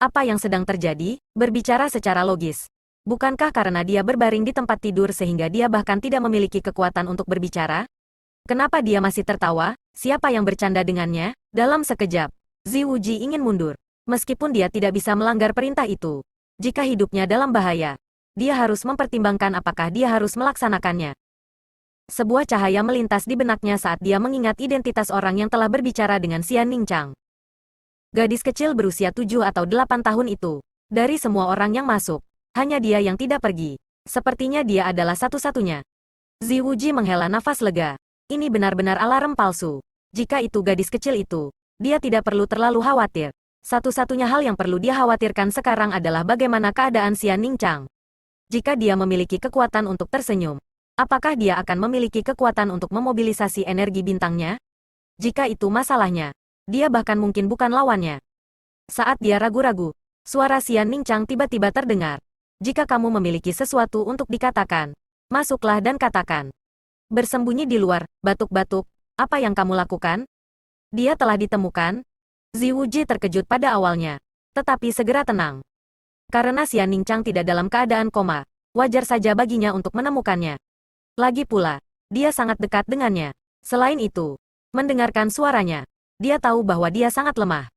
Apa yang sedang terjadi? Berbicara secara logis. Bukankah karena dia berbaring di tempat tidur sehingga dia bahkan tidak memiliki kekuatan untuk berbicara? Kenapa dia masih tertawa? Siapa yang bercanda dengannya? Dalam sekejap, Ziwu Ji ingin mundur. Meskipun dia tidak bisa melanggar perintah itu. Jika hidupnya dalam bahaya, dia harus mempertimbangkan apakah dia harus melaksanakannya. Sebuah cahaya melintas di benaknya saat dia mengingat identitas orang yang telah berbicara dengan Xian Ningchang. Gadis kecil berusia 7 atau 8 tahun itu. Dari semua orang yang masuk, hanya dia yang tidak pergi. Sepertinya dia adalah satu-satunya. Ziwuji menghela nafas lega. Ini benar-benar alarm palsu. Jika itu gadis kecil itu, dia tidak perlu terlalu khawatir. Satu-satunya hal yang perlu dia khawatirkan sekarang adalah bagaimana keadaan Xian Ningchang. Jika dia memiliki kekuatan untuk tersenyum, apakah dia akan memiliki kekuatan untuk memobilisasi energi bintangnya? Jika itu masalahnya, dia bahkan mungkin bukan lawannya. Saat dia ragu-ragu, suara Xian Ningchang tiba-tiba terdengar. Jika kamu memiliki sesuatu untuk dikatakan, masuklah dan katakan. Bersembunyi di luar, batuk-batuk, apa yang kamu lakukan? Dia telah ditemukan? Ziwuji terkejut pada awalnya, tetapi segera tenang. Karena Xian Ningchang tidak dalam keadaan koma, wajar saja baginya untuk menemukannya. Lagi pula, dia sangat dekat dengannya. Selain itu, mendengarkan suaranya, dia tahu bahwa dia sangat lemah.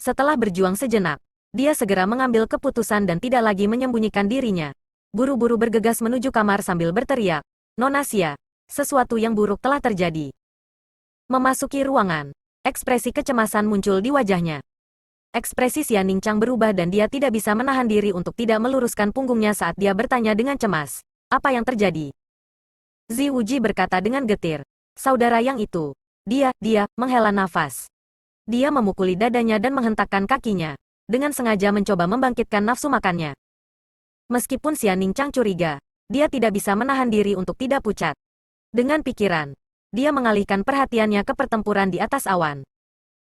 Setelah berjuang sejenak, dia segera mengambil keputusan dan tidak lagi menyembunyikan dirinya. Buru-buru bergegas menuju kamar sambil berteriak, "Nona Xia, sesuatu yang buruk telah terjadi." Memasuki ruangan, ekspresi kecemasan muncul di wajahnya. Ekspresi Xian Ningchang berubah dan dia tidak bisa menahan diri untuk tidak meluruskan punggungnya saat dia bertanya dengan cemas. Apa yang terjadi? Ziwuji berkata dengan getir. Saudara yang itu. Dia menghela nafas. Dia memukuli dadanya dan menghentakkan kakinya. Dengan sengaja mencoba membangkitkan nafsu makannya. Meskipun Xian Ningchang curiga, dia tidak bisa menahan diri untuk tidak pucat. Dengan pikiran, dia mengalihkan perhatiannya ke pertempuran di atas awan.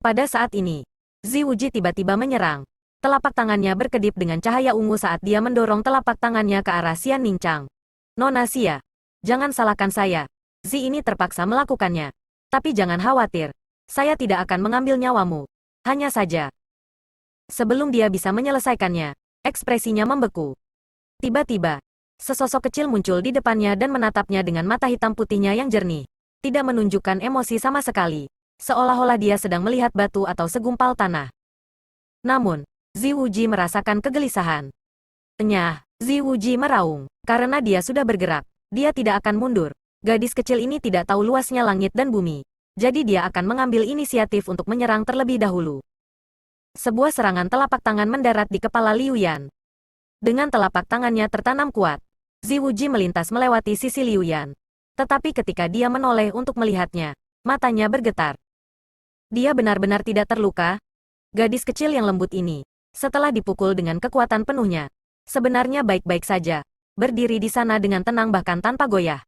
Pada saat ini, Ziwuji tiba-tiba menyerang. Telapak tangannya berkedip dengan cahaya ungu saat dia mendorong telapak tangannya ke arah Xian Ningchang. Nona Xia, jangan salahkan saya. Zi ini terpaksa melakukannya. Tapi jangan khawatir. Saya tidak akan mengambil nyawamu. Hanya saja. Sebelum dia bisa menyelesaikannya, ekspresinya membeku. Tiba-tiba, sesosok kecil muncul di depannya dan menatapnya dengan mata hitam putihnya yang jernih. Tidak menunjukkan emosi sama sekali. Seolah-olah dia sedang melihat batu atau segumpal tanah. Namun, Ziwuji merasakan kegelisahan. Nyah, Ziwuji meraung. Karena dia sudah bergerak, dia tidak akan mundur. Gadis kecil ini tidak tahu luasnya langit dan bumi. Jadi dia akan mengambil inisiatif untuk menyerang terlebih dahulu. Sebuah serangan telapak tangan mendarat di kepala Liu Yan. Dengan telapak tangannya tertanam kuat, Ziwuji melintas melewati sisi Liu Yan. Tetapi ketika dia menoleh untuk melihatnya, matanya bergetar. Dia benar-benar tidak terluka. Gadis kecil yang lembut ini, setelah dipukul dengan kekuatan penuhnya, sebenarnya baik-baik saja, berdiri di sana dengan tenang bahkan tanpa goyah.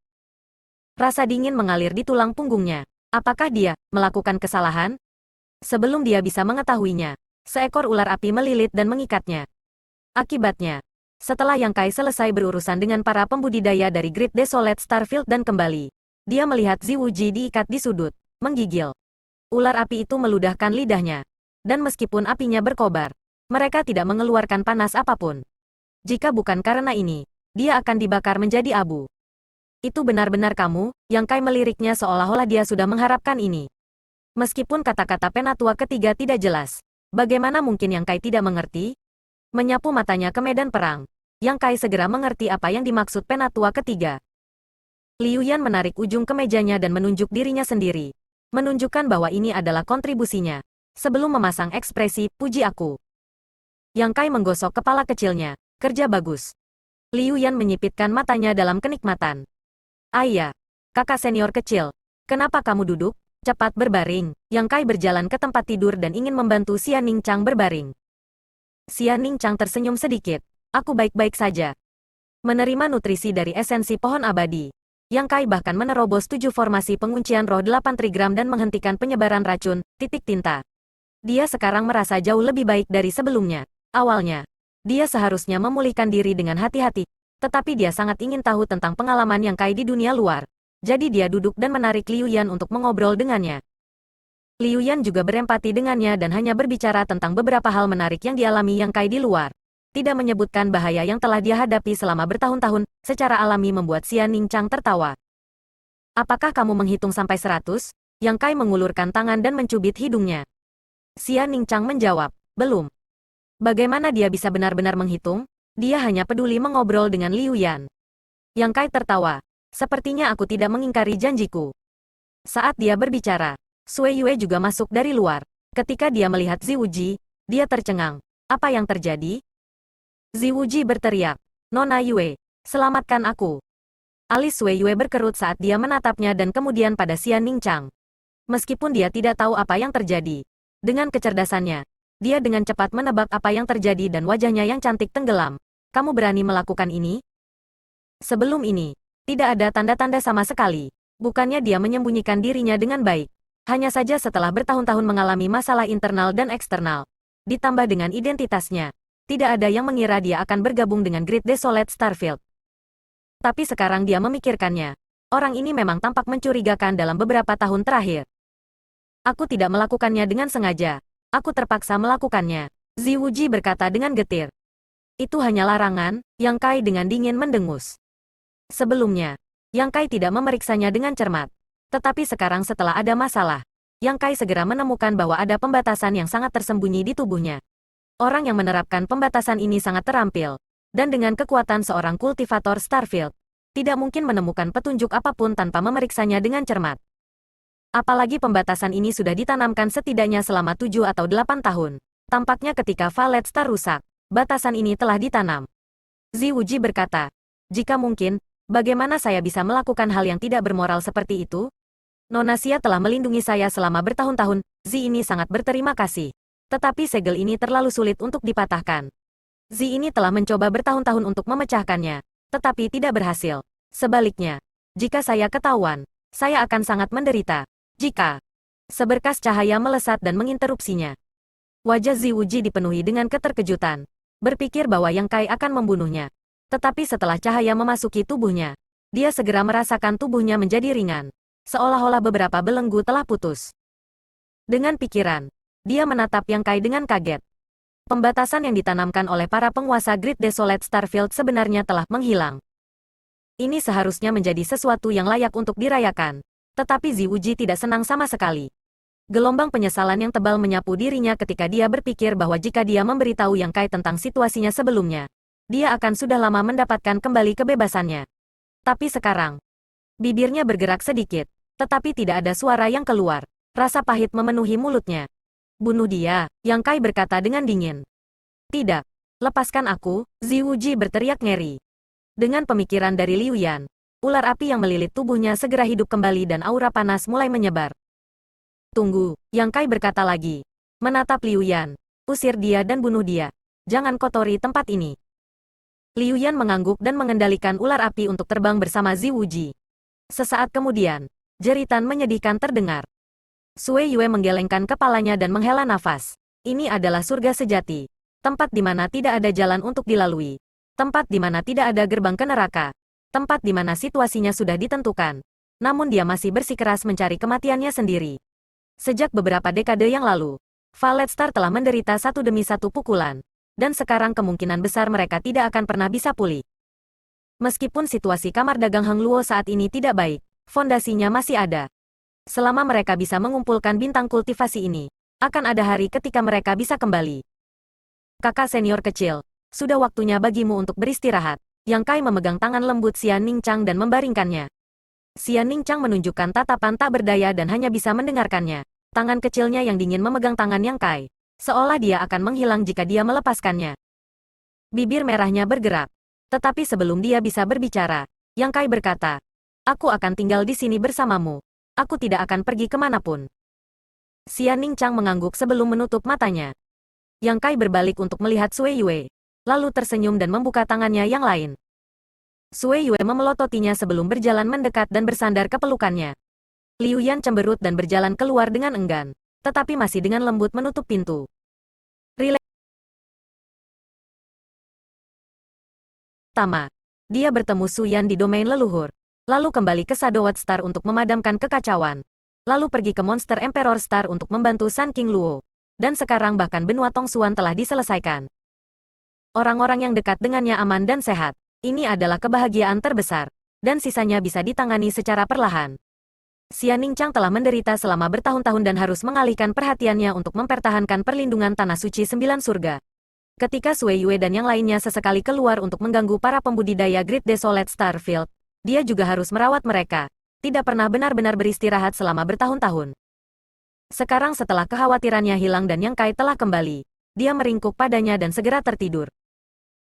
Rasa dingin mengalir di tulang punggungnya. Apakah dia melakukan kesalahan? Sebelum dia bisa mengetahuinya, seekor ular api melilit dan mengikatnya. Akibatnya, setelah Yang Kai selesai berurusan dengan para pembudidaya dari Great Desolate Starfield dan kembali, dia melihat Ziwuji diikat di sudut, menggigil. Ular api itu meludahkan lidahnya. Dan meskipun apinya berkobar, mereka tidak mengeluarkan panas apapun. Jika bukan karena ini, dia akan dibakar menjadi abu. Itu benar-benar kamu, Yang Kai meliriknya seolah-olah dia sudah mengharapkan ini. Meskipun kata-kata penatua ketiga tidak jelas, bagaimana mungkin Yang Kai tidak mengerti? Menyapu matanya ke medan perang, Yang Kai segera mengerti apa yang dimaksud penatua ketiga. Liu Yan menarik ujung kemejanya dan menunjuk dirinya sendiri. Menunjukkan bahwa ini adalah kontribusinya. Sebelum memasang ekspresi, puji aku. Yang Kai menggosok kepala kecilnya. Kerja bagus. Liu Yan menyipitkan matanya dalam kenikmatan. Ayah, kakak senior kecil. Kenapa kamu duduk? Cepat berbaring. Yang Kai berjalan ke tempat tidur dan ingin membantu Xian Ningchang berbaring. Xian Ningchang tersenyum sedikit. Aku baik-baik saja. Menerima nutrisi dari esensi pohon abadi. Yang Kai bahkan menerobos 7 formasi penguncian roh 8 trigram dan menghentikan penyebaran racun, titik tinta. Dia sekarang merasa jauh lebih baik dari sebelumnya. Awalnya, dia seharusnya memulihkan diri dengan hati-hati, tetapi dia sangat ingin tahu tentang pengalaman Yang Kai di dunia luar. Jadi dia duduk dan menarik Liu Yan untuk mengobrol dengannya. Liu Yan juga berempati dengannya dan hanya berbicara tentang beberapa hal menarik yang dialami Yang Kai di luar. Tidak menyebutkan bahaya yang telah dia hadapi selama bertahun-tahun, secara alami membuat Xian Ningchang tertawa. Apakah kamu menghitung sampai 100? Yang Kai mengulurkan tangan dan mencubit hidungnya. Xian Ningchang menjawab, belum. Bagaimana dia bisa benar-benar menghitung? Dia hanya peduli mengobrol dengan Liu Yan. Yang Kai tertawa. Sepertinya aku tidak mengingkari janjiku. Saat dia berbicara, Sui Yue juga masuk dari luar. Ketika dia melihat Ziwuji, dia tercengang. Apa yang terjadi? Ziwuji berteriak, "Nona Yue, selamatkan aku." Alis Sui Yue berkerut saat dia menatapnya dan kemudian pada Xian Ningchang. Meskipun dia tidak tahu apa yang terjadi, dengan kecerdasannya, dia dengan cepat menebak apa yang terjadi dan wajahnya yang cantik tenggelam. "Kamu berani melakukan ini?" Sebelum ini, tidak ada tanda-tanda sama sekali. Bukannya dia menyembunyikan dirinya dengan baik. Hanya saja setelah bertahun-tahun mengalami masalah internal dan eksternal, ditambah dengan identitasnya, tidak ada yang mengira dia akan bergabung dengan Great Desolate Starfield. Tapi sekarang dia memikirkannya. Orang ini memang tampak mencurigakan dalam beberapa tahun terakhir. "Aku tidak melakukannya dengan sengaja. Aku terpaksa melakukannya," Ziwuji berkata dengan getir. "Itu hanya larangan," Yang Kai dengan dingin mendengus. Sebelumnya, Yang Kai tidak memeriksanya dengan cermat. Tetapi sekarang setelah ada masalah, Yang Kai segera menemukan bahwa ada pembatasan yang sangat tersembunyi di tubuhnya. Orang yang menerapkan pembatasan ini sangat terampil, dan dengan kekuatan seorang kultivator Starfield, tidak mungkin menemukan petunjuk apapun tanpa memeriksanya dengan cermat. Apalagi pembatasan ini sudah ditanamkan setidaknya selama 7 atau 8 tahun. Tampaknya ketika Valet Star rusak, batasan ini telah ditanam. Ziwuji berkata, "Jika mungkin, bagaimana saya bisa melakukan hal yang tidak bermoral seperti itu? Nona Xia telah melindungi saya selama bertahun-tahun, Zi ini sangat berterima kasih. Tetapi segel ini terlalu sulit untuk dipatahkan. Zi ini telah mencoba bertahun-tahun untuk memecahkannya, tetapi tidak berhasil. Sebaliknya, jika saya ketahuan, saya akan sangat menderita. Jika..." Seberkas cahaya melesat dan menginterupsinya. Wajah Ziwuji dipenuhi dengan keterkejutan, berpikir bahwa Yang Kai akan membunuhnya. Tetapi setelah cahaya memasuki tubuhnya, dia segera merasakan tubuhnya menjadi ringan, seolah-olah beberapa belenggu telah putus. Dengan pikiran, dia menatap Yang Kai dengan kaget. Pembatasan yang ditanamkan oleh para penguasa Great Desolate Starfield sebenarnya telah menghilang. Ini seharusnya menjadi sesuatu yang layak untuk dirayakan. Tetapi Ziwuji tidak senang sama sekali. Gelombang penyesalan yang tebal menyapu dirinya ketika dia berpikir bahwa jika dia memberitahu Yang Kai tentang situasinya sebelumnya, dia akan sudah lama mendapatkan kembali kebebasannya. Tapi sekarang, bibirnya bergerak sedikit, tetapi tidak ada suara yang keluar. Rasa pahit memenuhi mulutnya. "Bunuh dia," Yang Kai berkata dengan dingin. "Tidak. Lepaskan aku," Ziwuji berteriak ngeri. Dengan pemikiran dari Liu Yan, ular api yang melilit tubuhnya segera hidup kembali dan aura panas mulai menyebar. "Tunggu," Yang Kai berkata lagi. Menatap Liu Yan. "Usir dia dan bunuh dia. Jangan kotori tempat ini." Liu Yan mengangguk dan mengendalikan ular api untuk terbang bersama Ziwuji. Sesaat kemudian, jeritan menyedihkan terdengar. Sui Yue menggelengkan kepalanya dan menghela nafas. Ini adalah surga sejati. Tempat di mana tidak ada jalan untuk dilalui. Tempat di mana tidak ada gerbang ke neraka. Tempat di mana situasinya sudah ditentukan. Namun dia masih bersikeras mencari kematiannya sendiri. Sejak beberapa dekade yang lalu, Valet Star telah menderita satu demi satu pukulan. Dan sekarang kemungkinan besar mereka tidak akan pernah bisa pulih. Meskipun situasi kamar dagang Hang Luo saat ini tidak baik, fondasinya masih ada. Selama mereka bisa mengumpulkan bintang kultivasi ini, akan ada hari ketika mereka bisa kembali. "Kakak senior kecil, sudah waktunya bagimu untuk beristirahat." Yang Kai memegang tangan lembut Xian Ningchang dan membaringkannya. Xian Ningchang menunjukkan tatapan tak berdaya dan hanya bisa mendengarkannya. Tangan kecilnya yang dingin memegang tangan Yang Kai, seolah dia akan menghilang jika dia melepaskannya. Bibir merahnya bergerak. Tetapi sebelum dia bisa berbicara, Yang Kai berkata, "Aku akan tinggal di sini bersamamu. Aku tidak akan pergi kemanapun." Xian Ningchang mengangguk sebelum menutup matanya. Yang Kai berbalik untuk melihat Sui Yue, lalu tersenyum dan membuka tangannya yang lain. Sui Yue memelototinya sebelum berjalan mendekat dan bersandar ke pelukannya. Liu Yan cemberut dan berjalan keluar dengan enggan, tetapi masih dengan lembut menutup pintu. Pertama, dia bertemu Su Yan di domain leluhur, lalu kembali ke Shadowed Star untuk memadamkan kekacauan, lalu pergi ke Monster Emperor Star untuk membantu Sun King Luo, dan sekarang bahkan benua Tongsuan telah diselesaikan. Orang-orang yang dekat dengannya aman dan sehat. Ini adalah kebahagiaan terbesar, dan sisanya bisa ditangani secara perlahan. Xian Ningchang telah menderita selama bertahun-tahun dan harus mengalihkan perhatiannya untuk mempertahankan perlindungan Tanah Suci Sembilan Surga. Ketika Sui Yue dan yang lainnya sesekali keluar untuk mengganggu para pembudidaya Great Desolate Starfield, Dia juga harus merawat mereka. Tidak pernah benar-benar beristirahat selama bertahun-tahun. Sekarang setelah kekhawatirannya hilang dan Yang Kai telah kembali, dia meringkuk padanya dan segera tertidur.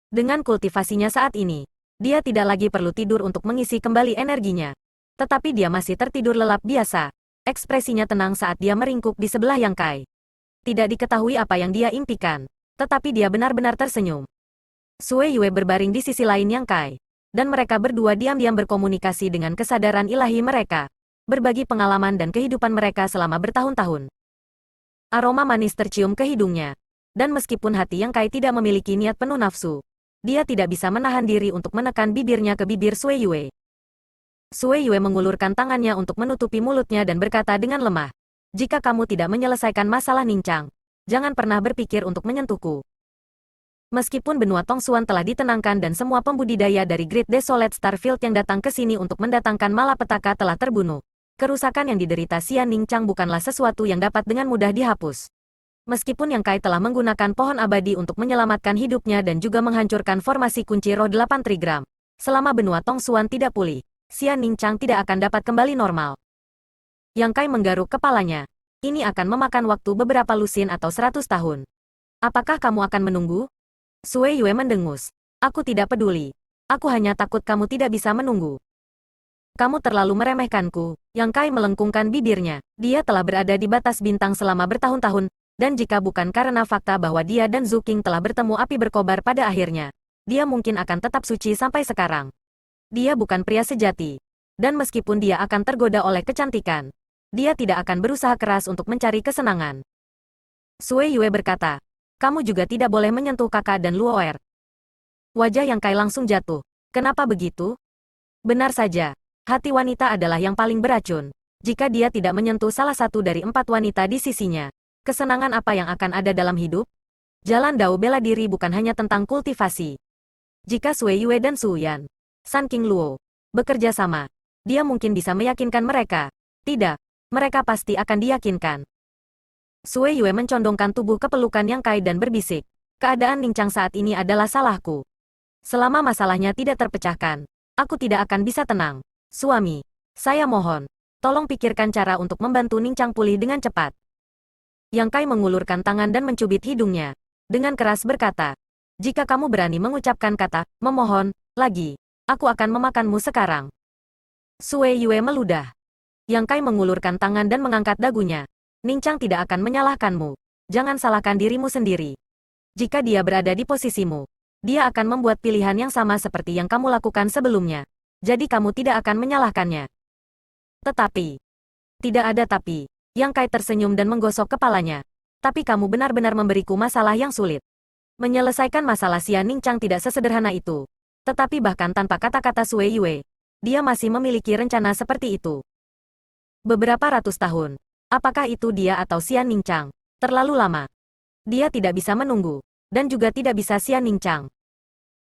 Dengan kultivasinya saat ini, dia tidak lagi perlu tidur untuk mengisi kembali energinya. Tetapi dia masih tertidur lelap biasa. Ekspresinya tenang saat dia meringkuk di sebelah Yang Kai. Tidak diketahui apa yang dia impikan, tetapi dia benar-benar tersenyum. Sue Yue berbaring di sisi lain Yang Kai, dan mereka berdua diam-diam berkomunikasi dengan kesadaran ilahi mereka, berbagi pengalaman dan kehidupan mereka selama bertahun-tahun. Aroma manis tercium ke hidungnya, dan meskipun hati Yang Kai tidak memiliki niat penuh nafsu, dia tidak bisa menahan diri untuk menekan bibirnya ke bibir Sue Yue. Sue Yue mengulurkan tangannya untuk menutupi mulutnya dan berkata dengan lemah, "Jika kamu tidak menyelesaikan masalah Ningchang, jangan pernah berpikir untuk menyentuhku." Meskipun benua Tongsuan telah ditenangkan dan semua pembudidaya dari Great Desolate Starfield yang datang ke sini untuk mendatangkan malapetaka telah terbunuh, kerusakan yang diderita Xian Ningchang bukanlah sesuatu yang dapat dengan mudah dihapus. Meskipun Yang Kai telah menggunakan pohon abadi untuk menyelamatkan hidupnya dan juga menghancurkan formasi kunci roh 8 trigram, selama benua Tongsuan tidak pulih, Xian Ningchang tidak akan dapat kembali normal. Yang Kai menggaruk kepalanya. Ini akan memakan waktu beberapa lusin atau 100 tahun. Apakah kamu akan menunggu? Sue Yue mendengus. Aku tidak peduli. Aku hanya takut kamu tidak bisa menunggu. Kamu terlalu meremehkanku. Yang Kai melengkungkan bibirnya. Dia telah berada di batas bintang selama bertahun-tahun, dan jika bukan karena fakta bahwa dia dan Zhu Qing telah bertemu api berkobar pada akhirnya, dia mungkin akan tetap suci sampai sekarang. Dia bukan pria sejati. Dan meskipun dia akan tergoda oleh kecantikan, dia tidak akan berusaha keras untuk mencari kesenangan. Sue Yue berkata, "Kamu juga tidak boleh menyentuh kakak dan Luoer." Wajah Yang Kai langsung jatuh. Kenapa begitu? Benar saja. Hati wanita adalah yang paling beracun. Jika dia tidak menyentuh salah satu dari 4 wanita di sisinya, kesenangan apa yang akan ada dalam hidup? Jalan Dao bela diri bukan hanya tentang kultivasi. Jika Sue Yue dan Su Yan, Sun King Luo, bekerja sama, dia mungkin bisa meyakinkan mereka. Tidak, mereka pasti akan diyakinkan. Sue Yue mencondongkan tubuh ke pelukan Yang Kai dan berbisik, "Keadaan Ningchang saat ini adalah salahku. Selama masalahnya tidak terpecahkan, aku tidak akan bisa tenang. Suami, saya mohon, tolong pikirkan cara untuk membantu Ningchang pulih dengan cepat." Yang Kai mengulurkan tangan dan mencubit hidungnya. Dengan keras berkata, "Jika kamu berani mengucapkan kata, memohon, lagi, aku akan memakanmu sekarang." Sue Yue meludah. Yang Kai mengulurkan tangan dan mengangkat dagunya. "Ningchang tidak akan menyalahkanmu. Jangan salahkan dirimu sendiri. Jika dia berada di posisimu, dia akan membuat pilihan yang sama seperti yang kamu lakukan sebelumnya. Jadi kamu tidak akan menyalahkannya." Tetapi, tidak ada tapi. Yang Kai tersenyum dan menggosok kepalanya. "Tapi kamu benar-benar memberiku masalah yang sulit." Menyelesaikan masalah Xian Ningchang tidak sesederhana itu. Tetapi bahkan tanpa kata-kata Sue Yue, dia masih memiliki rencana seperti itu. Beberapa ratus tahun. Apakah itu dia atau Xian Ningchang? Terlalu lama. Dia tidak bisa menunggu. Dan juga tidak bisa Xian Ningchang.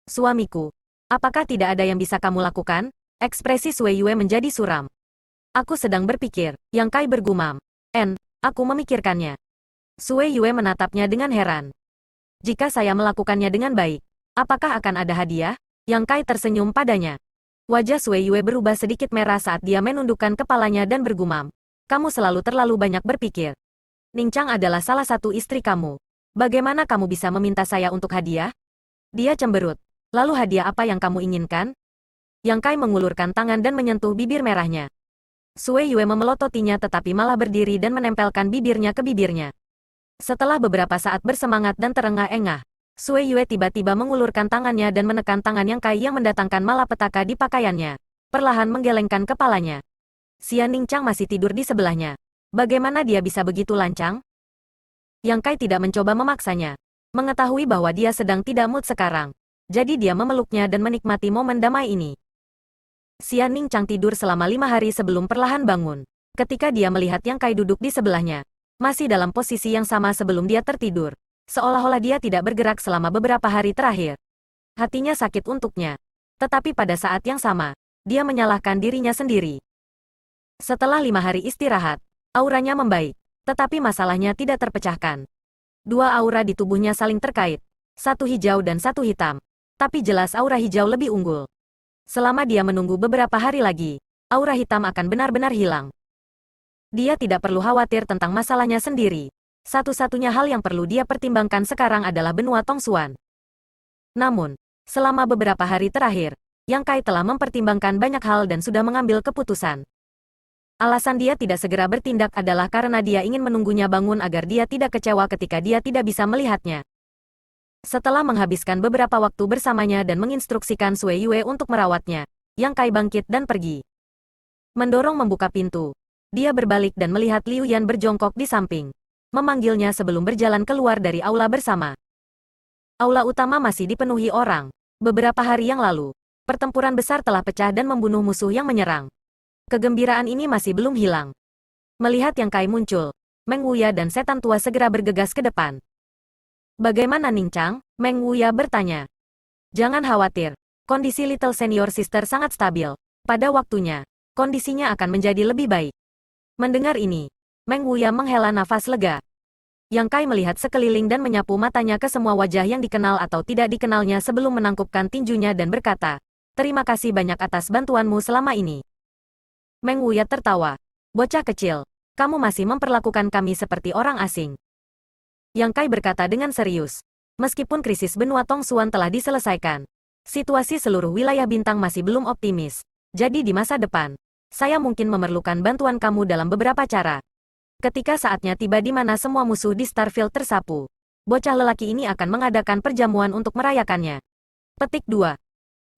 "Suamiku, apakah tidak ada yang bisa kamu lakukan?" Ekspresi Sue Yue menjadi suram. "Aku sedang berpikir," Yang Kai bergumam. Aku memikirkannya." Sue Yue menatapnya dengan heran. "Jika saya melakukannya dengan baik, apakah akan ada hadiah?" Yang Kai tersenyum padanya. Wajah Sue Yue berubah sedikit merah saat dia menundukkan kepalanya dan bergumam. "Kamu selalu terlalu banyak berpikir. Ningchang adalah salah satu istri kamu. Bagaimana kamu bisa meminta saya untuk hadiah?" Dia cemberut. "Lalu hadiah apa yang kamu inginkan?" Yang Kai mengulurkan tangan dan menyentuh bibir merahnya. Sue Yue memelototinya tetapi malah berdiri dan menempelkan bibirnya ke bibirnya. Setelah beberapa saat bersemangat dan terengah-engah, Sue Yue tiba-tiba mengulurkan tangannya dan menekan tangan Yang Kai yang mendatangkan malapetaka di pakaiannya. Perlahan menggelengkan kepalanya. Xian Ningchang masih tidur di sebelahnya. Bagaimana dia bisa begitu lancang? Yang Kai tidak mencoba memaksanya. Mengetahui bahwa dia sedang tidak mood sekarang. Jadi dia memeluknya dan menikmati momen damai ini. Xian Ningchang tidur selama 5 hari sebelum perlahan bangun. Ketika dia melihat Yang Kai duduk di sebelahnya, masih dalam posisi yang sama sebelum dia tertidur. Seolah-olah dia tidak bergerak selama beberapa hari terakhir. Hatinya sakit untuknya. Tetapi pada saat yang sama, dia menyalahkan dirinya sendiri. Setelah 5 hari istirahat, auranya membaik. Tetapi masalahnya tidak terpecahkan. 2 aura di tubuhnya saling terkait. 1 hijau dan 1 hitam. Tapi jelas aura hijau lebih unggul. Selama dia menunggu beberapa hari lagi, aura hitam akan benar-benar hilang. Dia tidak perlu khawatir tentang masalahnya sendiri. Satu-satunya hal yang perlu dia pertimbangkan sekarang adalah benua Tongsuan. Namun, selama beberapa hari terakhir, Yang Kai telah mempertimbangkan banyak hal dan sudah mengambil keputusan. Alasan dia tidak segera bertindak adalah karena dia ingin menunggunya bangun agar dia tidak kecewa ketika dia tidak bisa melihatnya. Setelah menghabiskan beberapa waktu bersamanya dan menginstruksikan Sui Yue untuk merawatnya, Yang Kai bangkit dan pergi. Mendorong membuka pintu, dia berbalik dan melihat Liu Yan berjongkok di samping. Memanggilnya sebelum berjalan keluar dari aula bersama. Aula utama masih dipenuhi orang. Beberapa hari yang lalu, pertempuran besar telah pecah dan membunuh musuh yang menyerang. Kegembiraan ini masih belum hilang. Melihat Yang Kai muncul, Meng Wuya dan setan tua segera bergegas ke depan. Bagaimana Ning Chang? Meng Wuya bertanya. Jangan khawatir, kondisi Little Senior Sister sangat stabil. Pada waktunya, kondisinya akan menjadi lebih baik. Mendengar ini, Meng Wuya menghela nafas lega. Yang Kai melihat sekeliling dan menyapu matanya ke semua wajah yang dikenal atau tidak dikenalnya sebelum menangkupkan tinjunya dan berkata, "Terima kasih banyak atas bantuanmu selama ini." Meng Wuya tertawa. "Bocah kecil, kamu masih memperlakukan kami seperti orang asing." Yang Kai berkata dengan serius. Meskipun krisis benua Tongsuan telah diselesaikan, situasi seluruh wilayah bintang masih belum optimis. Jadi di masa depan, saya mungkin memerlukan bantuan kamu dalam beberapa cara. Ketika saatnya tiba di mana semua musuh di Starfield tersapu, bocah lelaki ini akan mengadakan perjamuan untuk merayakannya. Petik 2.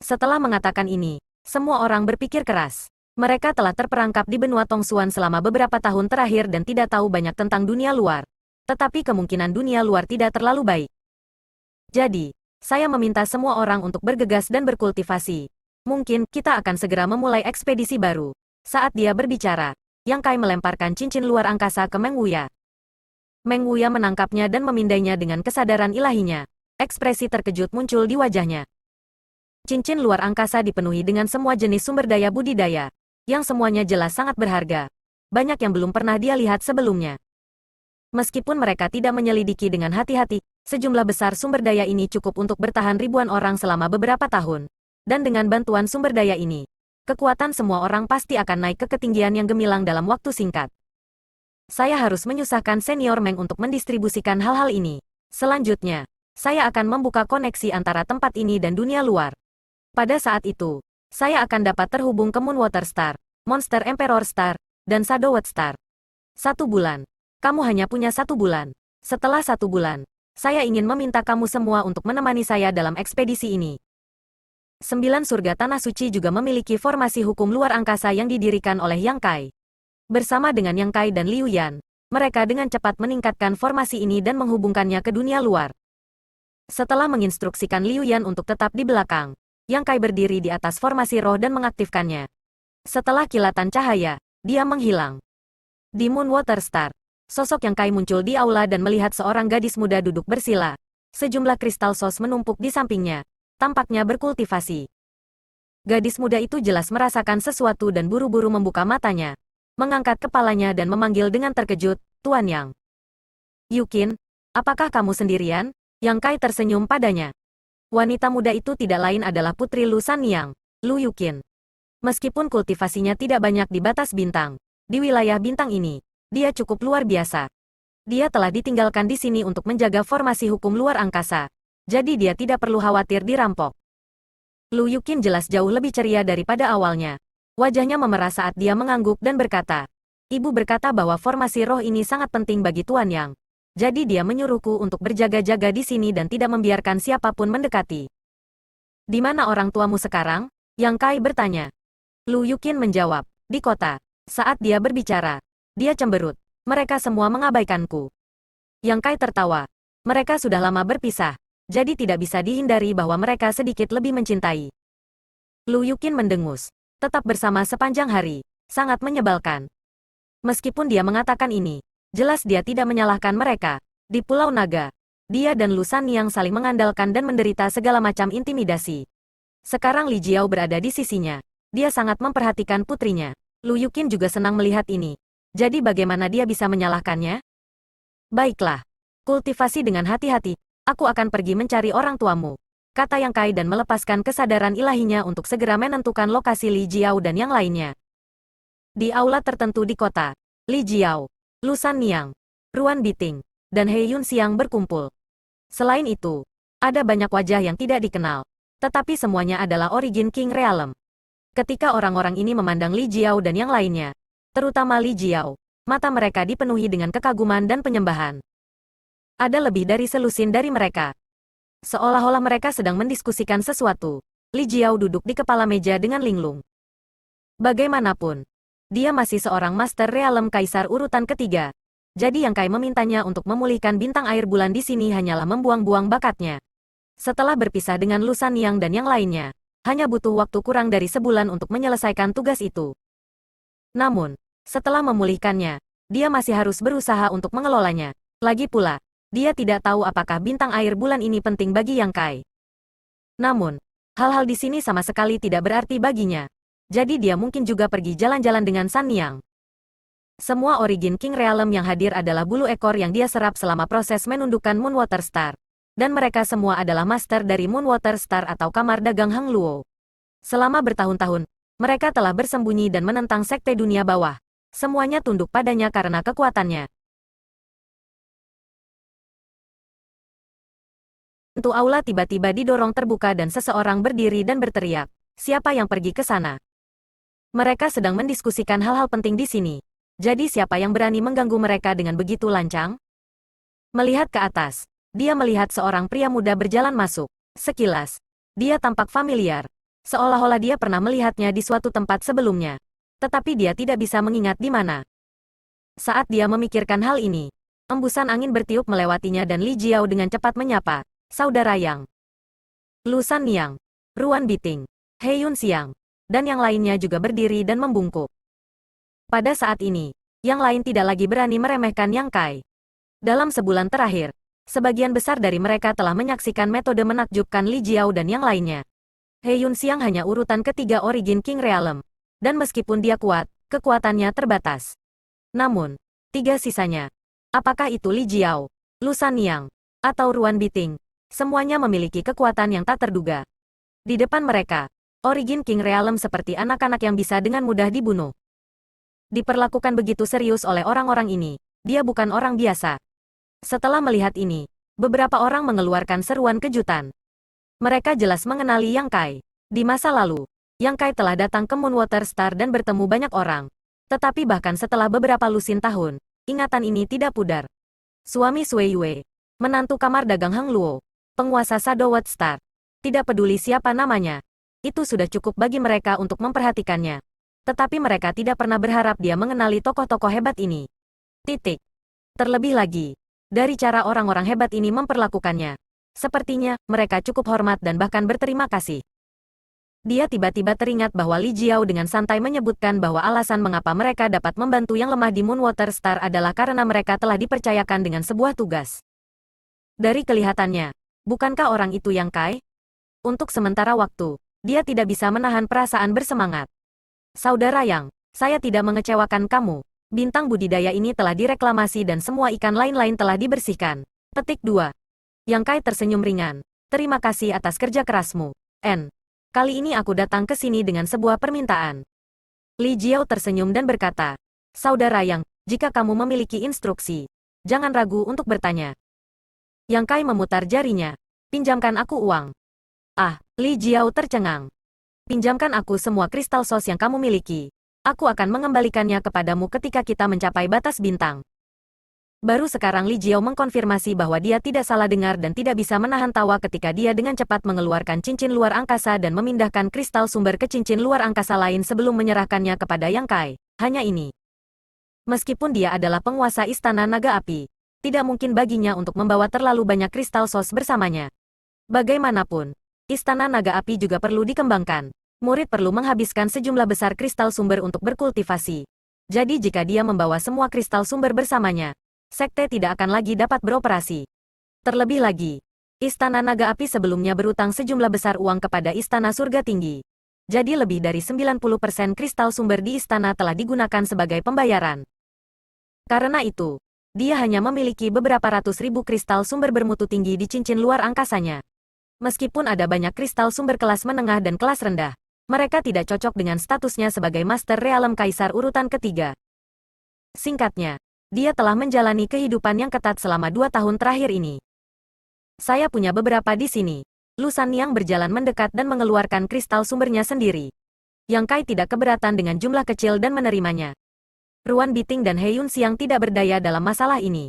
Setelah mengatakan ini, semua orang berpikir keras. Mereka telah terperangkap di benua Tongsuan selama beberapa tahun terakhir dan tidak tahu banyak tentang dunia luar. Tetapi kemungkinan dunia luar tidak terlalu baik. Jadi, saya meminta semua orang untuk bergegas dan berkultivasi. Mungkin kita akan segera memulai ekspedisi baru. Saat dia berbicara, Yang Kai melemparkan cincin luar angkasa ke Meng Wuya. Meng Wuya menangkapnya dan memindainya dengan kesadaran ilahinya. Ekspresi terkejut muncul di wajahnya. Cincin luar angkasa dipenuhi dengan semua jenis sumber daya budidaya, yang semuanya jelas sangat berharga. Banyak yang belum pernah dia lihat sebelumnya. Meskipun mereka tidak menyelidiki dengan hati-hati, sejumlah besar sumber daya ini cukup untuk bertahan ribuan orang selama beberapa tahun. Dan dengan bantuan sumber daya ini, kekuatan semua orang pasti akan naik ke ketinggian yang gemilang dalam waktu singkat. Saya harus menyusahkan senior Meng untuk mendistribusikan hal-hal ini. Selanjutnya, saya akan membuka koneksi antara tempat ini dan dunia luar. Pada saat itu, saya akan dapat terhubung ke Moonwater Star, Monster Emperor Star, dan Shadowwood Star. 1 bulan. Kamu hanya punya 1 bulan. Setelah 1 bulan, saya ingin meminta kamu semua untuk menemani saya dalam ekspedisi ini. 9 surga tanah suci juga memiliki formasi hukum luar angkasa yang didirikan oleh Yang Kai. Bersama dengan Yang Kai dan Liu Yan, mereka dengan cepat meningkatkan formasi ini dan menghubungkannya ke dunia luar. Setelah menginstruksikan Liu Yan untuk tetap di belakang, Yang Kai berdiri di atas formasi roh dan mengaktifkannya. Setelah kilatan cahaya, dia menghilang. Di Moonwater Star, sosok Yang Kai muncul di aula dan melihat seorang gadis muda duduk bersila. Sejumlah kristal sos menumpuk di sampingnya. Tampaknya berkultivasi. Gadis muda itu jelas merasakan sesuatu dan buru-buru membuka matanya, mengangkat kepalanya dan memanggil dengan terkejut, "Tuan Yang." "Yukin, apakah kamu sendirian?" Yang Kai tersenyum padanya. Wanita muda itu tidak lain adalah putri Lu Sanyang, Lu Yukin. Meskipun kultivasinya tidak banyak di batas bintang, di wilayah bintang ini, dia cukup luar biasa. Dia telah ditinggalkan di sini untuk menjaga formasi hukum luar angkasa. Jadi dia tidak perlu khawatir dirampok. Lu Yukin jelas jauh lebih ceria daripada awalnya. Wajahnya memerah saat dia mengangguk dan berkata, "Ibu berkata bahwa formasi roh ini sangat penting bagi Tuan Yang. Jadi dia menyuruhku untuk berjaga-jaga di sini dan tidak membiarkan siapapun mendekati." "Di mana orang tuamu sekarang?" Yang Kai bertanya. Lu Yukin menjawab, "Di kota." Saat dia berbicara, dia cemberut. "Mereka semua mengabaikanku." Yang Kai tertawa. Mereka sudah lama berpisah. Jadi tidak bisa dihindari bahwa mereka sedikit lebih mencintai. Lu Yukin mendengus. Tetap bersama sepanjang hari. Sangat menyebalkan. Meskipun dia mengatakan ini, jelas dia tidak menyalahkan mereka. Di Pulau Naga, dia dan Lu Sanyang saling mengandalkan dan menderita segala macam intimidasi. Sekarang Li Jiao berada di sisinya. Dia sangat memperhatikan putrinya. Lu Yukin juga senang melihat ini. Jadi bagaimana dia bisa menyalahkannya? "Baiklah. Kultivasi dengan hati-hati. Aku akan pergi mencari orang tuamu." kata Yang Kai dan melepaskan kesadaran ilahinya untuk segera menentukan lokasi Li Jiao dan yang lainnya. Di aula tertentu di kota, Li Jiao, Lu Sanniang, Ruan Biting, dan He Yunxiang berkumpul. Selain itu, ada banyak wajah yang tidak dikenal, tetapi semuanya adalah origin King Realm. Ketika orang-orang ini memandang Li Jiao dan yang lainnya, terutama Li Jiao, mata mereka dipenuhi dengan kekaguman dan penyembahan. Ada lebih dari selusin dari mereka. Seolah-olah mereka sedang mendiskusikan sesuatu. Li Jiao duduk di kepala meja dengan linglung. Bagaimanapun, dia masih seorang Master Realm Kaisar urutan ketiga. Jadi Yang Kai memintanya untuk memulihkan bintang air bulan di sini hanyalah membuang-buang bakatnya. Setelah berpisah dengan Lu Sanniang dan yang lainnya, hanya butuh waktu kurang dari sebulan untuk menyelesaikan tugas itu. Namun, setelah memulihkannya, dia masih harus berusaha untuk mengelolanya. Lagi pula, dia tidak tahu apakah bintang air bulan ini penting bagi Yang Kai. Namun, hal-hal di sini sama sekali tidak berarti baginya. Jadi dia mungkin juga pergi jalan-jalan dengan Sanniang. Semua origin King Realm yang hadir adalah bulu ekor yang dia serap selama proses menundukkan Moonwater Star. Dan mereka semua adalah master dari Moonwater Star atau kamar dagang Hang Luo. Selama bertahun-tahun, mereka telah bersembunyi dan menentang sekte dunia bawah. Semuanya tunduk padanya karena kekuatannya. Pintu aula tiba-tiba didorong terbuka dan seseorang berdiri dan berteriak, "Siapa yang pergi ke sana?" Mereka sedang mendiskusikan hal-hal penting di sini. Jadi siapa yang berani mengganggu mereka dengan begitu lancang? Melihat ke atas, dia melihat seorang pria muda berjalan masuk. Sekilas, dia tampak familiar. Seolah-olah dia pernah melihatnya di suatu tempat sebelumnya. Tetapi dia tidak bisa mengingat di mana. Saat dia memikirkan hal ini, embusan angin bertiup melewatinya dan Li Jiao dengan cepat menyapa, "Saudara Yang." Lu Sanniang, Ruan Biting, He Yunxiang, dan yang lainnya juga berdiri dan membungkuk. Pada saat ini, yang lain tidak lagi berani meremehkan Yang Kai. Dalam sebulan terakhir, sebagian besar dari mereka telah menyaksikan metode menakjubkan Li Jiao dan yang lainnya. He Yunxiang hanya urutan ketiga origin King Realm. Dan meskipun dia kuat, kekuatannya terbatas. Namun, tiga sisanya, apakah itu Li Jiao, Lu Sanniang, atau Ruan Biting, semuanya memiliki kekuatan yang tak terduga. Di depan mereka, origin King Realm seperti anak-anak yang bisa dengan mudah dibunuh. Diperlakukan begitu serius oleh orang-orang ini, dia bukan orang biasa. Setelah melihat ini, beberapa orang mengeluarkan seruan kejutan. Mereka jelas mengenali Yang Kai. Di masa lalu, Yang Kai telah datang ke Moonwater Star dan bertemu banyak orang. Tetapi bahkan setelah beberapa lusin tahun, ingatan ini tidak pudar. Suami Sui Yue, menantu kamar dagang Hang Luo, penguasa Shadowwood Star. Tidak peduli siapa namanya, itu sudah cukup bagi mereka untuk memperhatikannya. Tetapi mereka tidak pernah berharap dia mengenali tokoh-tokoh hebat ini. Titik. Terlebih lagi, dari cara orang-orang hebat ini memperlakukannya, sepertinya mereka cukup hormat dan bahkan berterima kasih. Dia tiba-tiba teringat bahwa Li Jiao dengan santai menyebutkan bahwa alasan mengapa mereka dapat membantu yang lemah di Moonwater Star adalah karena mereka telah dipercayakan dengan sebuah tugas. Dari kelihatannya, bukankah orang itu Yang Kai? Untuk sementara waktu, dia tidak bisa menahan perasaan bersemangat. Saudara Yang, saya tidak mengecewakan kamu. Bintang budidaya ini telah direklamasi dan semua ikan lain-lain telah dibersihkan. Petik 2. Yang Kai tersenyum ringan. Terima kasih atas kerja kerasmu, N. Kali ini aku datang ke sini dengan sebuah permintaan. Li Jiao tersenyum dan berkata, "Saudara Yang, jika kamu memiliki instruksi, jangan ragu untuk bertanya." Yang Kai memutar jarinya. "Pinjamkan aku uang." Ah, Li Jiao tercengang. "Pinjamkan aku semua kristal sos yang kamu miliki. Aku akan mengembalikannya kepadamu ketika kita mencapai batas bintang." Baru sekarang Li Jiao mengkonfirmasi bahwa dia tidak salah dengar dan tidak bisa menahan tawa ketika dia dengan cepat mengeluarkan cincin luar angkasa dan memindahkan kristal sumber ke cincin luar angkasa lain sebelum menyerahkannya kepada Yang Kai. Hanya ini. Meskipun dia adalah penguasa Istana Naga Api, tidak mungkin baginya untuk membawa terlalu banyak kristal sos bersamanya. Bagaimanapun, Istana Naga Api juga perlu dikembangkan. Murid perlu menghabiskan sejumlah besar kristal sumber untuk berkultivasi. Jadi jika dia membawa semua kristal sumber bersamanya, sekte tidak akan lagi dapat beroperasi. Terlebih lagi, Istana Naga Api sebelumnya berutang sejumlah besar uang kepada Istana Surga Tinggi. Jadi lebih dari 90% kristal sumber di istana telah digunakan sebagai pembayaran. Karena itu, dia hanya memiliki beberapa ratus ribu kristal sumber bermutu tinggi di cincin luar angkasanya. Meskipun ada banyak kristal sumber kelas menengah dan kelas rendah, mereka tidak cocok dengan statusnya sebagai Master Realem Kaisar urutan ketiga. Singkatnya, dia telah menjalani kehidupan yang ketat selama 2 tahun terakhir ini. Saya punya beberapa di sini. Lu Sanyang berjalan mendekat dan mengeluarkan kristal sumbernya sendiri. Yang Kai tidak keberatan dengan jumlah kecil dan menerimanya. Ruan Biting dan He Yun Xiang tidak berdaya dalam masalah ini.